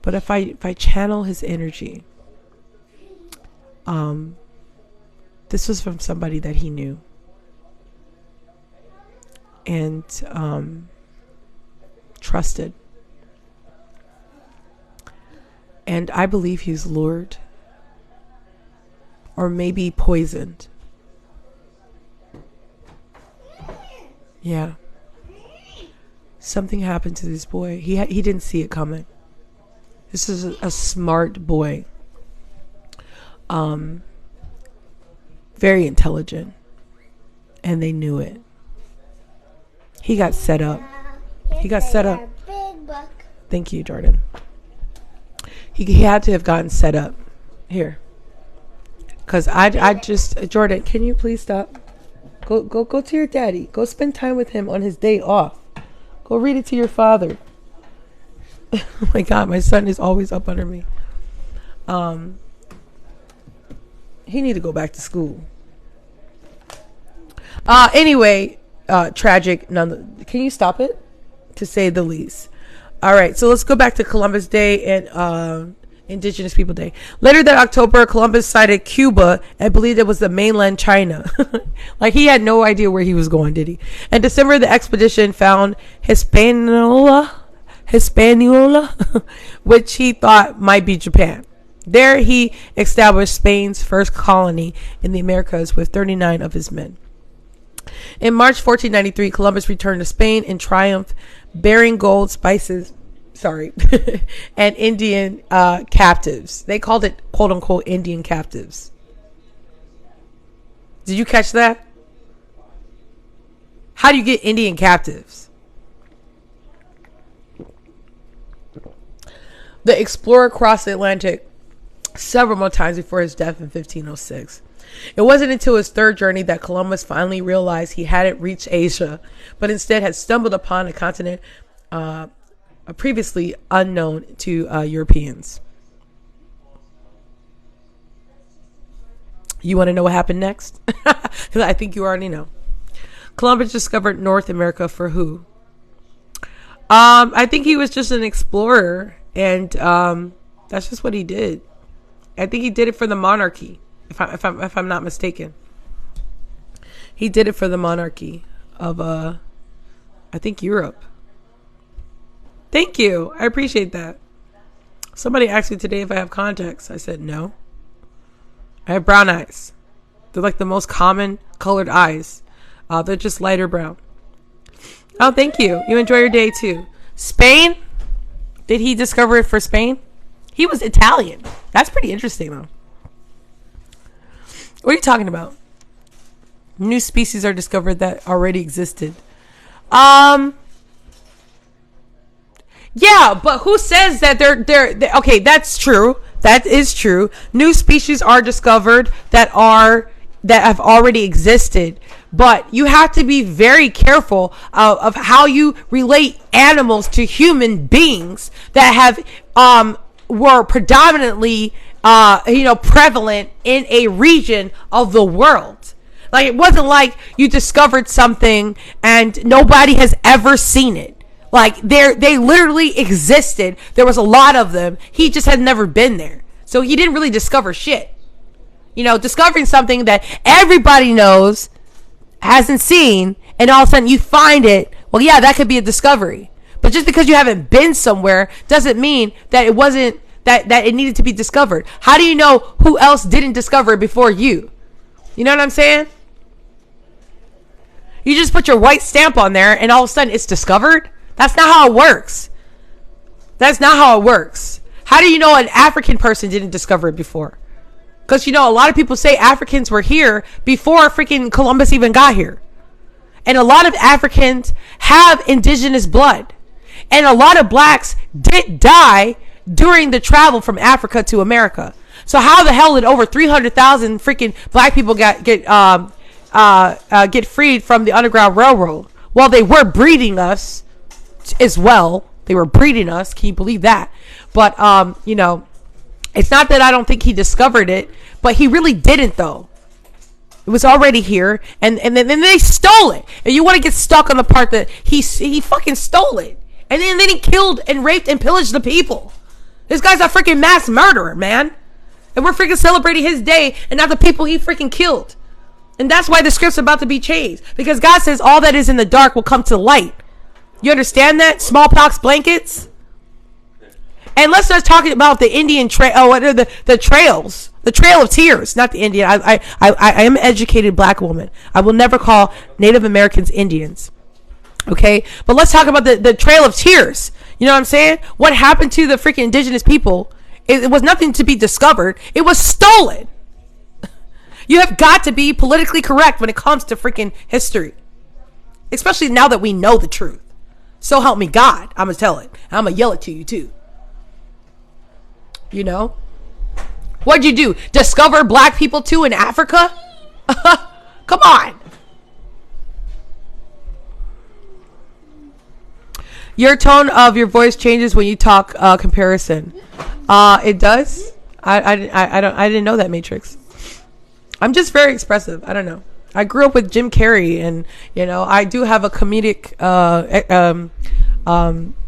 But if I channel his energy, this was from somebody that he knew. And trusted. And I believe he's lured. Or maybe poisoned. Yeah. Something happened to this boy. He didn't see it coming. This is a smart boy. Very intelligent. And they knew it. He got set up. He got set up. Thank you, Jordan. He had to have gotten set up. Here. Because I just... Jordan, can you please stop? Go to your daddy. Go spend time with him on his day off. Go read it to your father. Oh my God, my son is always up under me. He need to go back to school. Anyway, tragic. Can you stop it? To say the least. All right, so let's go back to Columbus Day and Indigenous People Day. Later that October, Columbus sighted Cuba and believed it was the mainland China. Like he had no idea where he was going, did he? In December, the expedition found Hispaniola, which he thought might be Japan. There, he established Spain's first colony in the Americas with 39 of his men. In March 1493, Columbus returned to Spain in triumph, bearing gold, spices, and Indian captives. They called it, quote unquote, Indian captives. Did you catch that? How do you get Indian captives? The explorer crossed the Atlantic several more times before his death in 1506. It wasn't until his third journey that Columbus finally realized he hadn't reached Asia, but instead had stumbled upon a continent previously unknown to Europeans. You want to know what happened next? Because I think you already know. Columbus discovered North America for who? I think he was just an explorer, and that's just what he did. I think he did it for the monarchy, if I'm not mistaken. He did it for the monarchy of I think Europe. Thank you. I appreciate that. Somebody asked me today if I have contacts. I said no. I have brown eyes. They're like the most common colored eyes. They're just lighter brown. Oh, thank you. You enjoy your day too. Spain? Did he discover it for Spain? He was Italian. That's pretty interesting though. What are you talking about? New species are discovered that already existed. Yeah, but who says that they're okay, that's true. That is true. New species are discovered that have already existed. But you have to be very careful of how you relate animals to human beings that have were predominantly prevalent in a region of the world. Like, it wasn't like you discovered something and nobody has ever seen it. Like, they literally existed. There was a lot of them. He just had never been there. So he didn't really discover shit. Discovering something that everybody knows, hasn't seen, and all of a sudden you find it. Well, yeah, that could be a discovery. But just because you haven't been somewhere doesn't mean that it wasn't, that it needed to be discovered. How do you know who else didn't discover it before you? You know what I'm saying? You just put your white stamp on there and all of a sudden it's discovered? That's not how it works. That's not how it works. How do you know an African person didn't discover it before? Because, you know, a lot of people say Africans were here before freaking Columbus even got here. And a lot of Africans have indigenous blood. And a lot of blacks did die during the travel from Africa to America. So how the hell did over 300,000 freaking black people get freed from the Underground Railroad? Well, they were breeding us as well. They were breeding us. Can you believe that? But, you know, it's not that I don't think he discovered it, but he really didn't, though. It was already here, and then they stole it. And you want to get stuck on the part that he fucking stole it. And then he killed and raped and pillaged the people. This guy's a freaking mass murderer, man. And we're freaking celebrating his day and not the people he freaking killed. And that's why the script's about to be changed. Because God says all that is in the dark will come to light. You understand that? Smallpox blankets. And let's not talk about the Indian trail. Oh, what are the trails? The Trail of Tears, not the Indian. I am an educated black woman. I will never call Native Americans Indians. Okay? But let's talk about the Trail of Tears. You know what I'm saying? What happened to the freaking indigenous people? It was nothing to be discovered. It was stolen. You have got to be politically correct when it comes to freaking history. Especially now that we know the truth. So help me God. I'm going to tell it. I'm going to yell it to you too. You know? What'd you do? Discover black people too in Africa? Come on. Your tone of your voice changes when you talk comparison. It does? I didn't know that, Matrix. I'm just very expressive. I don't know. I grew up with Jim Carrey, and you know, I do have a comedic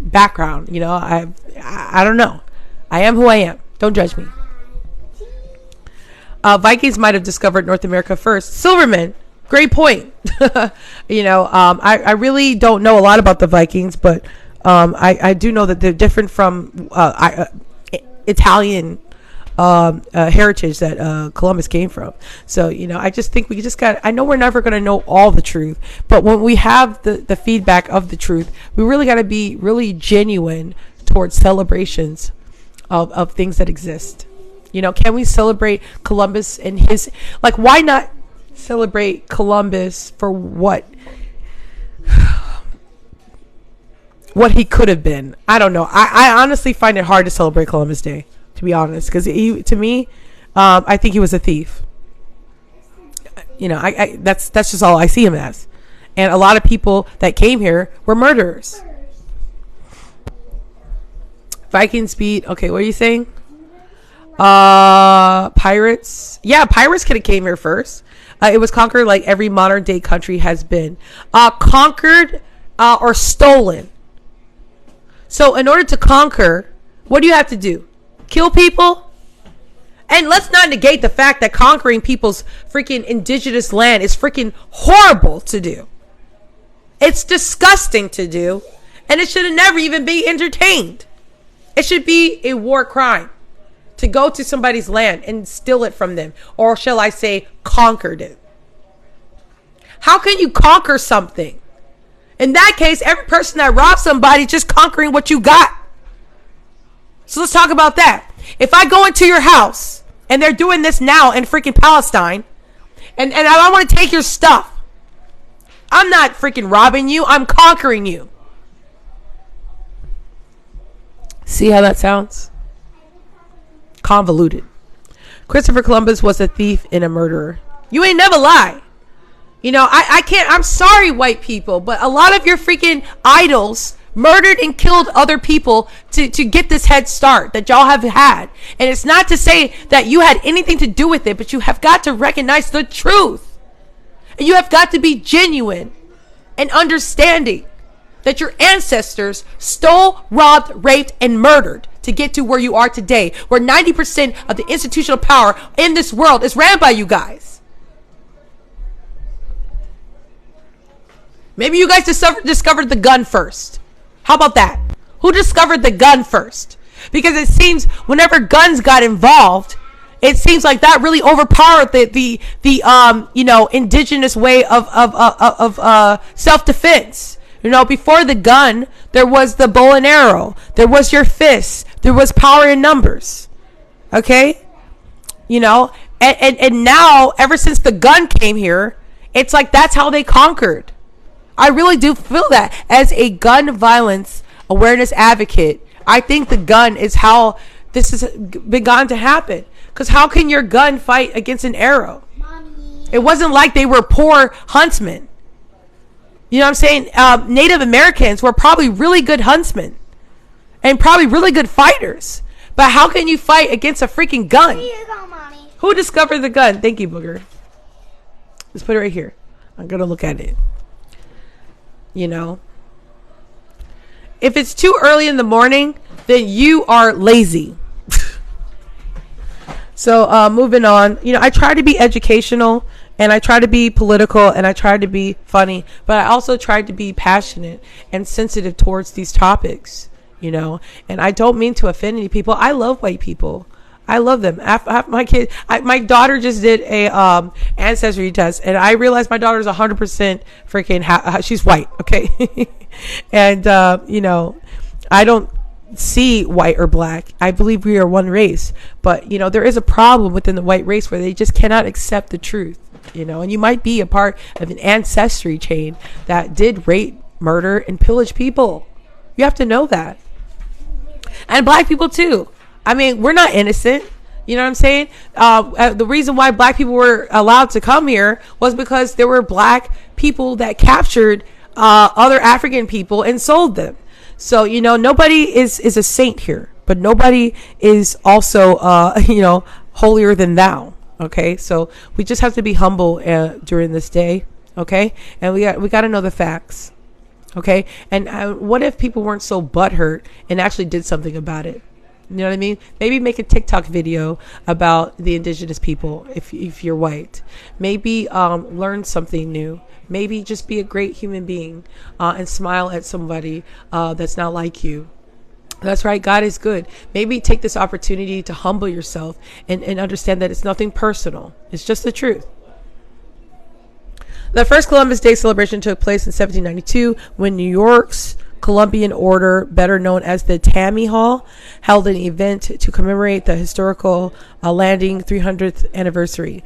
background. You know, I don't know. I am who I am. Don't judge me. Vikings might have discovered North America first. Silverman, great point. You know, I really don't know a lot about the Vikings, but I do know that they're different from Italian heritage that Columbus came from. So, you know, I just think we just got, I know we're never going to know all the truth, but when we have the feedback of the truth, we really got to be really genuine towards celebrations of things that exist. You know, can we celebrate Columbus and his, like, why not celebrate Columbus for what he could have been? I don't know. I honestly find it hard to celebrate Columbus Day, to be honest, because to me, I think he was a thief. You know, that's just all I see him as. And a lot of people that came here were murderers. Vikings beat, okay, what are you saying? Pirates. Yeah, pirates could have came here first. It was conquered like every modern day country has been. Conquered or stolen. So in order to conquer, what do you have to do? Kill people? And let's not negate the fact that conquering people's freaking indigenous land is freaking horrible to do. It's disgusting to do. And it should have never even be entertained. It should be a war crime to go to somebody's land and steal it from them. Or shall I say, conquered it. How can you conquer something? In that case, every person that robs somebody is just conquering what you got. So let's talk about that. If I go into your house, and they're doing this now in freaking Palestine, and I want to take your stuff, I'm not freaking robbing you, I'm conquering you. See how that sounds? Convoluted. Christopher Columbus was a thief and a murderer. You ain't never lie. You know, I can't, I'm sorry, white people, but a lot of your freaking idols murdered and killed other people to get this head start that y'all have had. And it's not to say that you had anything to do with it, but you have got to recognize the truth. And you have got to be genuine and understanding that your ancestors stole, robbed, raped, and murdered to get to where you are today, where 90% of the institutional power in this world is ran by you guys. Maybe you guys discovered the gun first. How about that? Who discovered the gun first? Because it seems whenever guns got involved, it seems like that really overpowered the indigenous way of self-defense. You know, before the gun, there was the bow and arrow. There was your fists. There was power in numbers. Okay? You know, and now, ever since the gun came here, it's like that's how they conquered. I really do feel that. As a gun violence awareness advocate, I think the gun is how this has begun to happen. Because how can your gun fight against an arrow? Mommy. It wasn't like they were poor huntsmen. You know what I'm saying? Native Americans were probably really good huntsmen and probably really good fighters. But how can you fight against a freaking gun? Here you go, Mommy. Who discovered the gun? Thank you, Booger. Let's put it right here. I'm going to look at it. You know, if it's too early in the morning, then you are lazy. So moving on, you know, I try to be educational and I try to be political and I try to be funny, but I also try to be passionate and sensitive towards these topics, you know, and I don't mean to offend any people. I love white people. I love them. My daughter just did a ancestry test, and I realized my daughter's 100% freaking. She's white, okay, and you know, I don't see white or black. I believe we are one race, but you know, there is a problem within the white race where they just cannot accept the truth. You know, and you might be a part of an ancestry chain that did rape, murder, and pillage people. You have to know that, and black people too. I mean, we're not innocent. You know what I'm saying? The reason why black people were allowed to come here was because there were black people that captured other African people and sold them. So, you know, nobody is a saint here, but nobody is also, you know, holier than thou. Okay, so we just have to be humble during this day. Okay, and we got to know the facts. Okay, and what if people weren't so butthurt and actually did something about it? You know what I mean? Maybe make a TikTok video about the indigenous people if you're white. Maybe learn something new. Maybe just be a great human being and smile at somebody that's not like you. That's right. God is good. Maybe take this opportunity to humble yourself and understand that it's nothing personal. It's just the truth. The first Columbus Day celebration took place in 1792 when New York's Columbian Order, better known as the Tammany Hall, held an event to commemorate the historical landing 300th anniversary.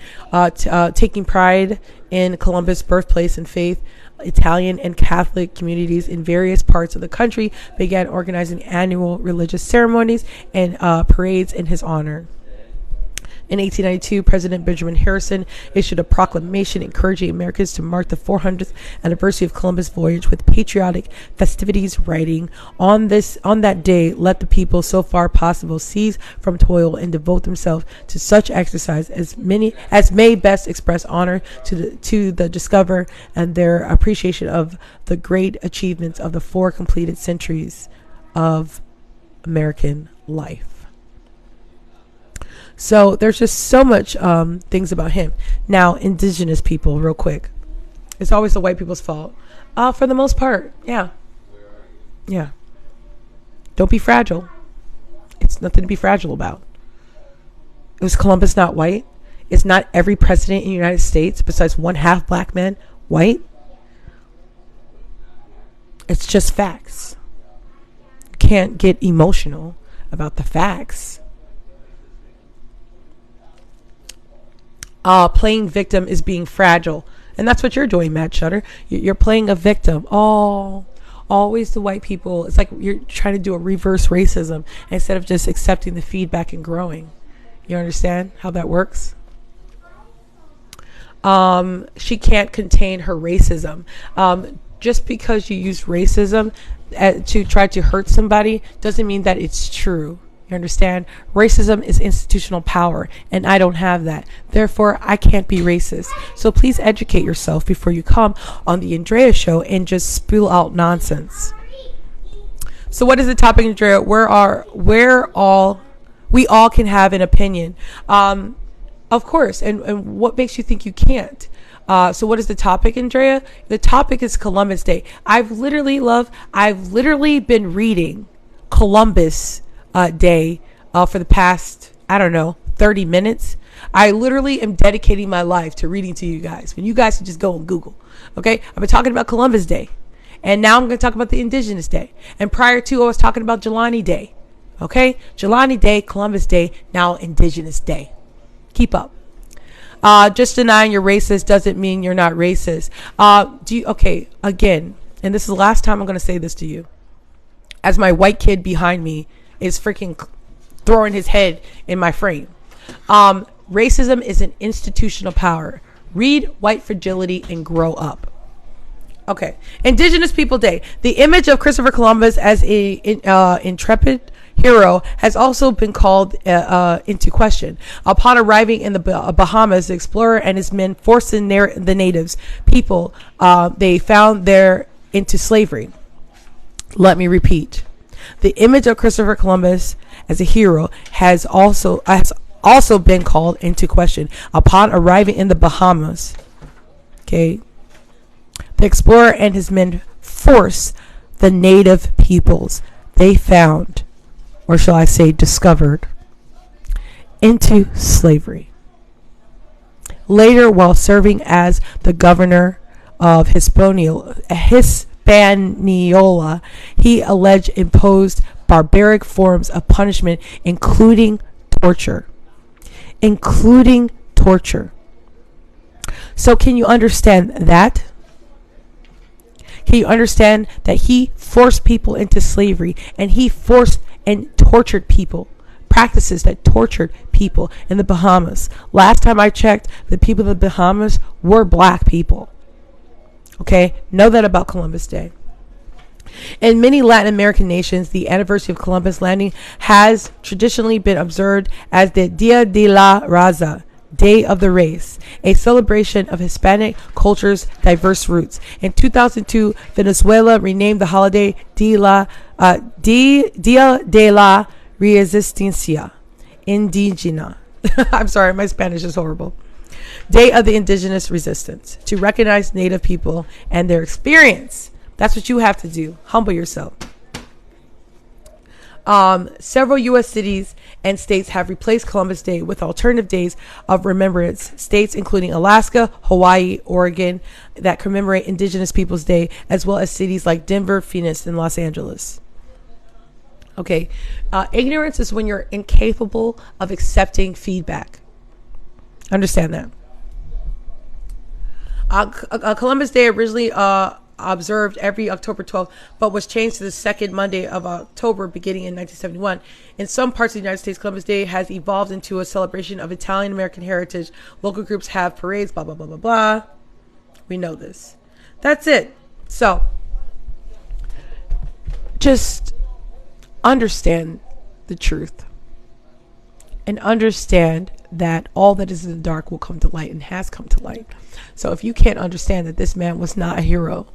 Taking pride in Columbus' birthplace and faith, Italian and Catholic communities in various parts of the country began organizing annual religious ceremonies and parades in his honor. In 1892, President Benjamin Harrison issued a proclamation encouraging Americans to mark the 400th anniversary of Columbus' voyage with patriotic festivities, writing, on that day, let the people so far possible cease from toil and devote themselves to such exercise as may best express honor to the discoverer and their appreciation of the great achievements of the 4 completed centuries of American life. So there's just so much things about him. Now, indigenous people, real quick. It's always the white people's fault. For the most part, yeah. Yeah. Don't be fragile. It's nothing to be fragile about. Was Columbus not white? Is not every president in the United States, besides one half black man, white? It's just facts. You can't get emotional about the facts. Playing victim is being fragile. And that's what you're doing, Matt Shutter. You're playing a victim. Oh, always the white people. It's like you're trying to do a reverse racism instead of just accepting the feedback and growing. You understand how that works? She can't contain her racism. Just because you use racism to try to hurt somebody doesn't mean that it's true. You understand? Racism is institutional power, and I don't have that. Therefore, I can't be racist. So please educate yourself before you come on the Andrea show and just spew out nonsense. So what is the topic, Andrea? We all can have an opinion. Of course. And what makes you think you can't? So what is the topic, Andrea? The topic is Columbus Day. I've literally been reading Columbus Day for the past, 30 minutes. I literally am dedicating my life to reading to you guys. When you guys can just go and Google. Okay? I've been talking about Columbus Day. And now I'm going to talk about the Indigenous Day. And prior to, I was talking about Jelani Day. Okay? Jelani Day, Columbus Day, now Indigenous Day. Keep up. Just denying you're racist doesn't mean you're not racist. Okay, again, and this is the last time I'm going to say this to you. As my white kid behind me is freaking throwing his head in my frame. Racism is an institutional power. Read White Fragility and grow up. Okay. Indigenous People Day. The image of Christopher Columbus as a intrepid hero has also been called into question. Upon arriving in the Bahamas, the explorer and his men forced the natives people they found there into slavery. Let me repeat. The image of Christopher Columbus as a hero has also been called into question. Upon arriving in the Bahamas, okay, the explorer and his men forced the native peoples they found, or shall I say discovered, into slavery. Later, while serving as the governor of Hispaniola, he alleged imposed barbaric forms of punishment, including torture. So can you understand that? Can you understand that he forced people into slavery, and he forced and tortured people? Practices that tortured people in the Bahamas. Last time I checked, the people in the Bahamas were black people. Okay? Know that about Columbus Day. In many Latin American nations, the anniversary of Columbus landing has traditionally been observed as the Dia de la Raza, Day of the Race, a celebration of Hispanic culture's diverse roots. In 2002, Venezuela renamed the holiday Dia de la Resistencia Indígena. I'm sorry, my Spanish is horrible. Day of the Indigenous Resistance, to recognize Native people and their experience. That's what you have to do. Humble yourself. Several U.S. cities and states have replaced Columbus Day with alternative days of remembrance. States including Alaska, Hawaii, Oregon that commemorate Indigenous Peoples Day, as well as cities like Denver, Phoenix, and Los Angeles. Okay. Ignorance is when you're incapable of accepting feedback. Understand that. Columbus Day originally observed every October 12th, but was changed to the second Monday of October beginning in 1971. In some parts of the United States, Columbus Day has evolved into a celebration of Italian American heritage. Local groups have parades, blah, blah, blah, blah, blah. We know this. That's it. So, just understand the truth. And understand that all that is in the dark will come to light and has come to light. So if you can't understand that this man was not a hero,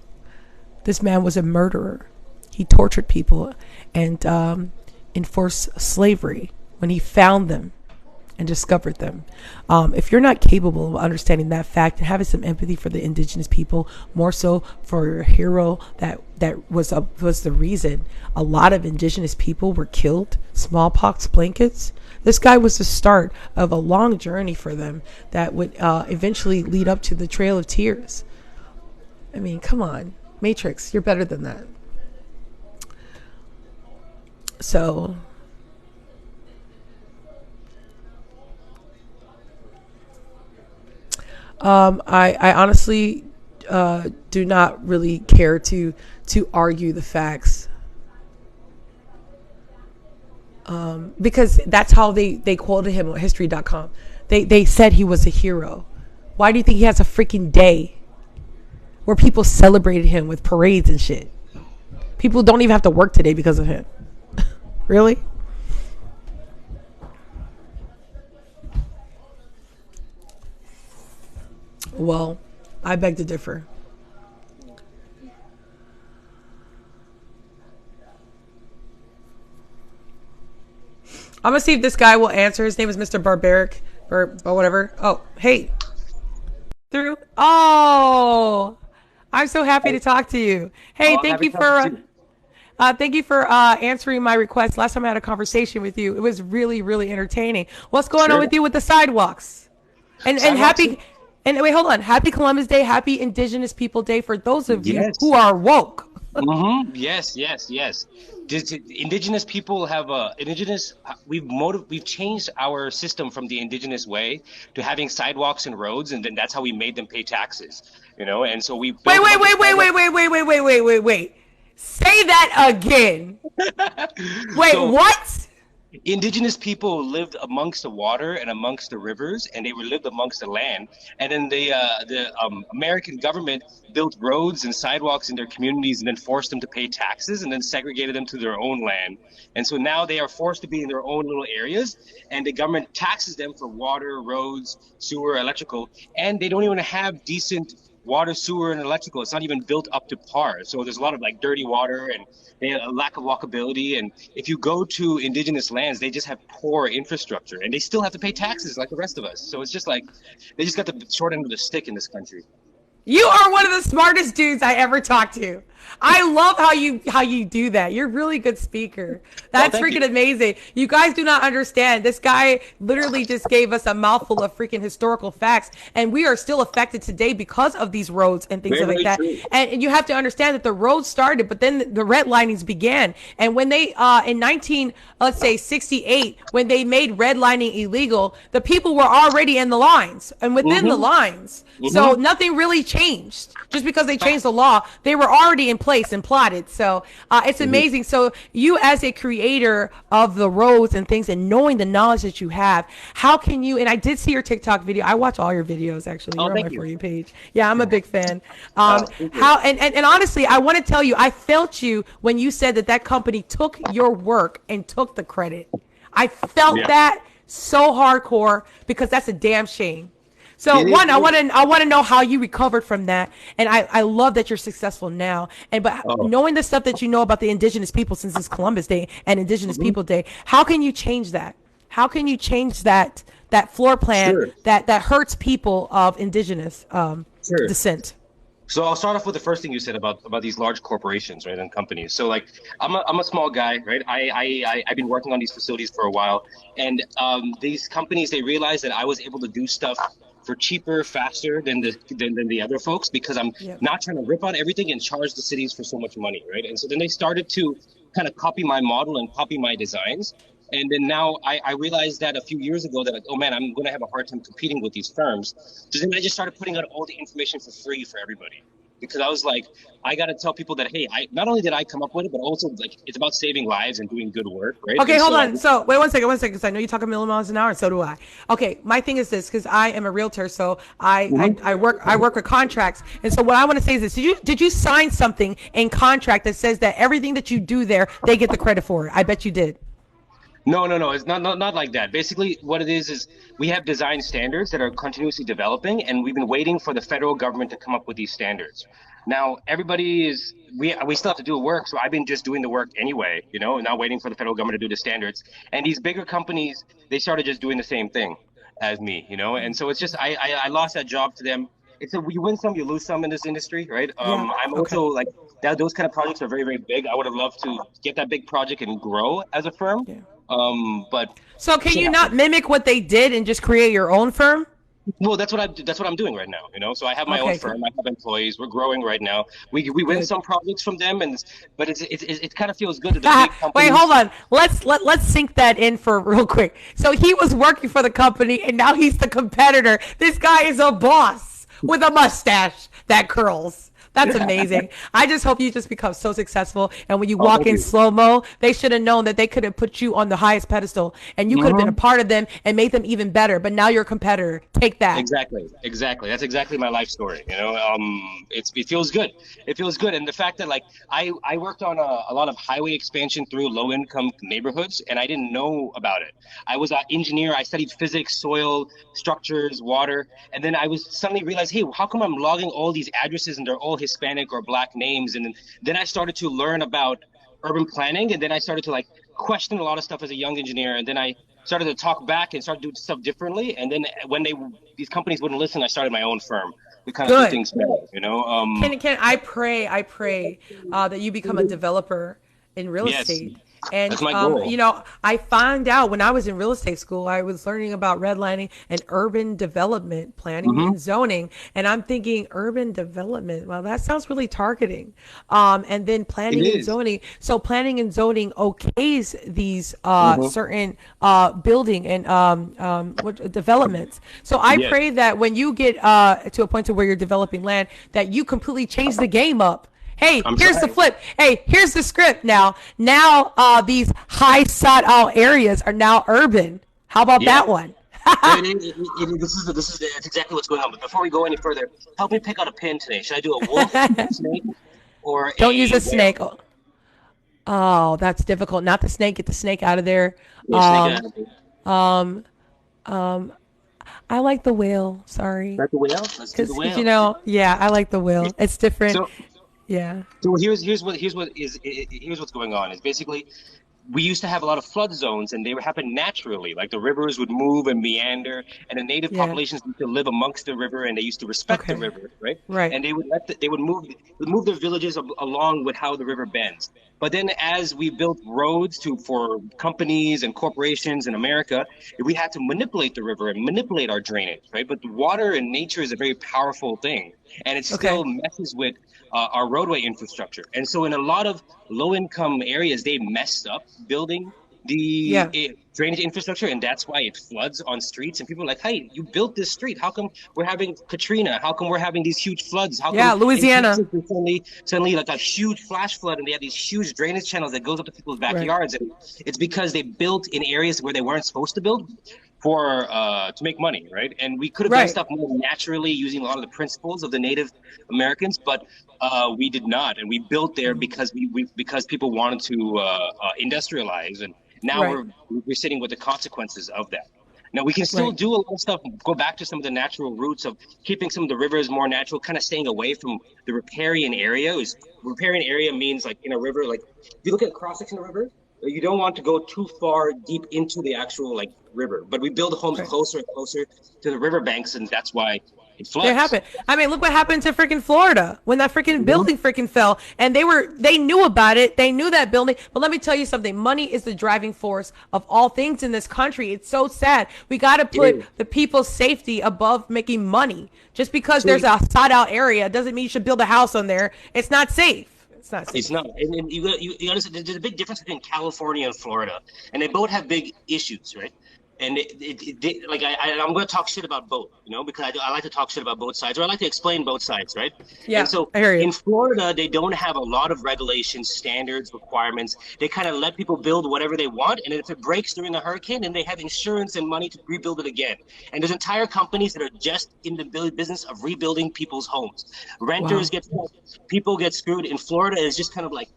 this man was a murderer. He tortured people and enforced slavery when he found them and discovered them. If you're not capable of understanding that fact and having some empathy for the indigenous people, more so for your hero that was the reason a lot of indigenous people were killed, smallpox blankets. This guy was the start of a long journey for them that would eventually lead up to the Trail of Tears. I mean, come on. Matrix, you're better than that. So, I honestly do not really care to argue the facts. Because that's how they quoted him on history.com. They said he was a hero. Why do you think he has a freaking day where people celebrated him with parades and shit? People don't even have to work today because of him. Really? Well, I beg to differ. I'm gonna see if this guy will answer. His name is Mr. Barbaric or whatever. Oh, hey. Through. Oh, I'm so happy to talk to you. Hey, thank you for answering my request. Last time I had a conversation with you, it was really, really entertaining. What's going on with you with the sidewalks? And happy. And wait, hold on. Happy Columbus Day. Happy Indigenous People Day for those of you who are woke. Yes, yes, yes. Indigenous people have we've changed our system from the indigenous way to having sidewalks and roads, and then that's how we made them pay taxes, and so we Wait, built a wait, bunch of wait, wait, wait, sidewalks. wait, wait, wait, wait, wait, wait, wait. Say that again. Wait, So what? indigenous people lived amongst the water and amongst the rivers, and they were lived amongst the land. And then the American government built roads and sidewalks in their communities, and then forced them to pay taxes, and then segregated them to their own land. And so now they are forced to be in their own little areas, and the government taxes them for water, roads, sewer, electrical, and they don't even have decent water, sewer, and electrical. It's not even built up to par. So there's a lot of like dirty water and a lack of walkability. And if you go to indigenous lands, they just have poor infrastructure, and they still have to pay taxes like the rest of us. So it's just like they just got the short end of the stick in this country. You are one of the smartest dudes I ever talked to. I love how you do that. You're a really good speaker. That's freaking amazing. You guys do not understand. This guy literally just gave us a mouthful of freaking historical facts, and we are still affected today because of these roads and things like that. And you have to understand that the roads started, but then the redlinings began. And when they in 68, when they made redlining illegal, the people were already in the lines and within the lines. So nothing really changed. Just because they changed the law, they were already in place and plotted. So it's amazing. So you, as a creator of the roads and things, and knowing the knowledge that you have, how can you? And I did see your TikTok video. I watch all your videos actually. You're on my For You page. Yeah, I'm a big fan. How and honestly, I want to tell you, I felt you when you said that company took your work and took the credit. I felt that so hardcore, because that's a damn shame. So I want to know how you recovered from that, and I love that you're successful now. And knowing the stuff that you know about the indigenous people, since it's Columbus Day and Indigenous People Day, how can you change that? How can you change that floor plan that hurts people of indigenous descent? So I'll start off with the first thing you said about these large corporations, right, and companies. So like I'm a small guy, right? I've been working on these facilities for a while, and these companies, they realized that I was able to do stuff for cheaper, faster than the other folks, because I'm not trying to rip on everything and charge the cities for so much money, right? And so then they started to kind of copy my model and copy my designs. And then now I realized that a few years ago that, like, oh man, I'm going to have a hard time competing with these firms. So then I just started putting out all the information for free for everybody. Because I was like, I got to tell people that, hey, not only did I come up with it, but also like it's about saving lives and doing good work, right? Okay, hold on. So wait one second, because I know you talk a million miles an hour, and so do I. Okay, my thing is this, because I am a realtor, so I work with contracts, and so what I want to say is this: did you sign something in contract that says that everything that you do there, they get the credit for it? I bet you did. No. It's not like that. Basically, what it is we have design standards that are continuously developing, and we've been waiting for the federal government to come up with these standards. Now, we still have to do work, so I've been just doing the work anyway, not waiting for the federal government to do the standards. And these bigger companies, they started just doing the same thing as me, and so it's just I lost that job to them. It's you win some, you lose some in this industry, right? I'm also like that. Those kind of projects are very, very big. I would have loved to get that big project and grow as a firm. Yeah. But so can you not mimic what they did and just create your own firm? Well, that's what I'm doing right now. So I have my own firm. I have employees. We're growing right now. We win some projects from them, but it kind of feels good that the big companies. Wait, hold on. Let's sink that in for real quick. So he was working for the company, and now he's the competitor. This guy is a boss with a mustache that curls. That's amazing. I just hope you just become so successful. And when you walk in slow-mo, they should have known that they could have put you on the highest pedestal, and you could have been a part of them and made them even better. But now you're a competitor. Take that. Exactly. That's exactly my life story. It feels good. It feels good. And the fact that, like, I worked on a lot of highway expansion through low-income neighborhoods, and I didn't know about it. I was an engineer. I studied physics, soil, structures, water. And then I was suddenly realized, hey, how come I'm logging all these addresses and they're all Hispanic or Black names? And then I started to learn about urban planning, and then I started to like question a lot of stuff as a young engineer, and then I started to talk back and start doing stuff differently. And then when these companies wouldn't listen, I started my own firm to kind of do things better. Can I pray that you become a developer in real estate, And, That's my goal. I found out when I was in real estate school, I was learning about redlining and urban development planning Mm-hmm. and zoning. And I'm thinking urban development. Well, that sounds really targeting. And then It planning and is. zoning. So planning and zoning okays these Mm-hmm. certain building and what developments. So I Yes. pray that when you get to a point to where you're developing land, that you completely change the game up. Hey, I'm here's the trying. flip. Hey, here's the script now. Now, these high sought out areas are now urban. How about Yeah. that one? That's exactly what's going on. But before we go any further, help me pick out a pin today. Should I do a wolf, a snake, or Don't use a a whale? snake. Oh, that's difficult. Not the snake. Get the snake out of there. Yeah, snake it Um, out of me. um, I like the whale. Sorry. Like the whale? Let's do the Because, whale. yeah, I like the whale. It's different. So Yeah. so here's what's going on. Is basically we used to have a lot of flood zones, and they would happen naturally. Like the rivers would move and meander, and the native Yeah. populations used to live amongst the river, and they used to respect the Okay. river, right? Right. And they would move their villages along with how the river bends. But then, as we built roads for companies and corporations in America, we had to manipulate the river and manipulate our drainage, right? But the water in nature is a very powerful thing, and it Okay. still messes with our roadway infrastructure. And so, in a lot of low-income areas, they messed up building the Yeah. drainage infrastructure, and that's why it floods on streets. And people are like, "Hey, you built this street. How come we're having Katrina? How come we're having these huge floods? How Yeah. come in Louisiana. Texas there's suddenly like a huge flash flood, and they have these huge drainage channels that goes up to people's Right. backyards?" And it's because they built in areas where they weren't supposed to build for to make money, right? And we could have done Right. stuff more naturally using a lot of the principles of the Native Americans, but we did not, and we built there because because people wanted to industrialize, and now Right. we're sitting with the consequences of that. Now we can still Right. do a lot of stuff. Go back to some of the natural roots of keeping some of the rivers more natural, kind of staying away from the riparian area. Riparian area means like in a river, like if you look at cross section of a river, you don't want to go too far deep into the actual like river. But we build homes Right. closer and closer to the riverbanks, and that's why it It floods. happened. I mean, look what happened to freaking Florida when that freaking building freaking fell, and they knew about it. They knew that building. But let me tell you something. Money is the driving force of all things in this country. It's so sad. We got to put is. the people's safety above making money. Just because So there's a sought out area doesn't mean you should build a house on there. It's not safe. It's not it's safe. not, and you understand. There's a big difference between California and Florida, and they both have big issues, right? And like I'm going to talk shit about both, because I like to talk shit about both sides, or I like to explain both sides, right? Yeah, And so I hear you. in Florida, they don't have a lot of regulations, standards, requirements. They kind of let people build whatever they want, and if it breaks during a hurricane, then they have insurance and money to rebuild it again. And there's entire companies that are just in the business of rebuilding people's homes. Renters Wow. get people get screwed. In Florida, it's just kind of like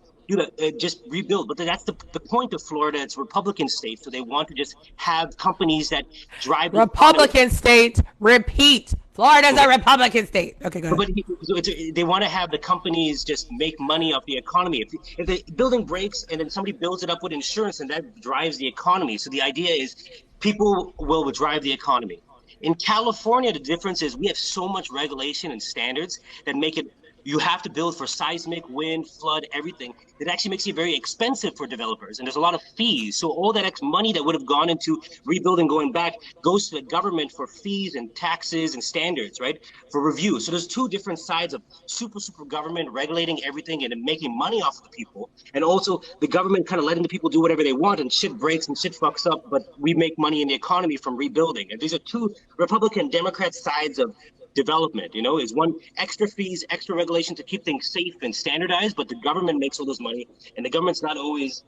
just rebuild. But that's the point of Florida. It's a Republican state, so they want to just have companies that drive the economy. Republican state. Repeat. Florida's a Republican state. Okay, go But ahead. they want to have the companies just make money off the economy. If the building breaks and then somebody builds it up with insurance, and that drives the economy. So the idea is people will drive the economy. In California, the difference is we have so much regulation and standards that make it you have to build for seismic, wind, flood, everything. It actually makes it very expensive for developers, and there's a lot of fees. So all that money that would have gone into rebuilding, going back, goes to the government for fees and taxes and standards, right? For review. So there's two different sides of super government regulating everything and making money off of the people, and also the government kind of letting the people do whatever they want, and shit breaks and shit fucks up, but we make money in the economy from rebuilding. And these are two Republican, Democrat sides of development. Is one extra fees, extra regulation to keep things safe and standardized, but the government makes all this money, and the government's not always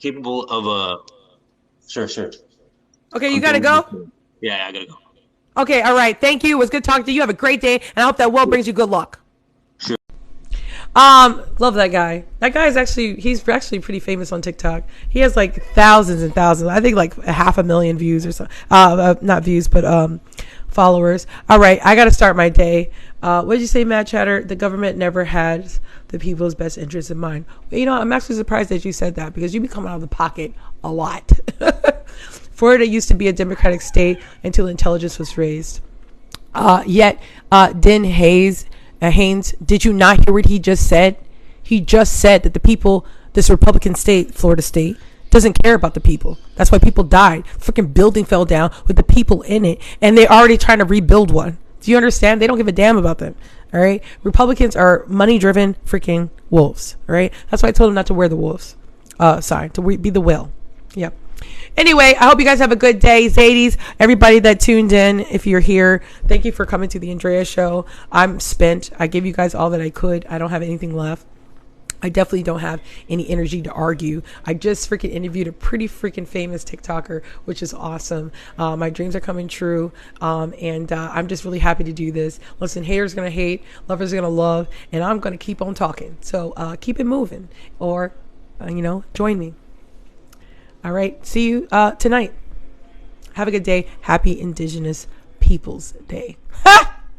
capable of sure Okay, you got to go? yeah, I gotta go. Okay, all right. Thank you. It was good talking to you. Have a great day, and I hope that world brings you good luck. Sure. Love that guy. That guy he's actually pretty famous on TikTok. He has like thousands and thousands. I think like 500,000 views or so. Not views, but followers. All right, I got to start my day. What did you say, Mad Chatter? The government never has the people's best interests in mind. I'm actually surprised that you said that, because you be coming out of the pocket a lot. Florida used to be a Democratic state until intelligence was raised. Yet, Haynes, did you not hear what he just said? He just said that the people this Republican state, Florida state, doesn't care about the people. That's why people died. Freaking building fell down with the people in it, and they're already trying to rebuild one. Do you understand? They don't give a damn about them. All right. Republicans are money-driven freaking wolves. All right. That's why I told them not to wear the wolves sign, to be the whale. Yep. Anyway, I hope you guys have a good day. Zadies, everybody that tuned in, if you're here, thank you for coming to the Andrea show. I'm spent. I gave you guys all that I could. I don't have anything left. I definitely don't have any energy to argue. I just freaking interviewed a pretty freaking famous TikToker, which is awesome. My dreams are coming true. And I'm just really happy to do this. Listen, haters going to hate, lovers going to love, and I'm going to keep on talking. So keep it moving, or, join me. All right. See you tonight. Have a good day. Happy Indigenous Peoples Day. Ha!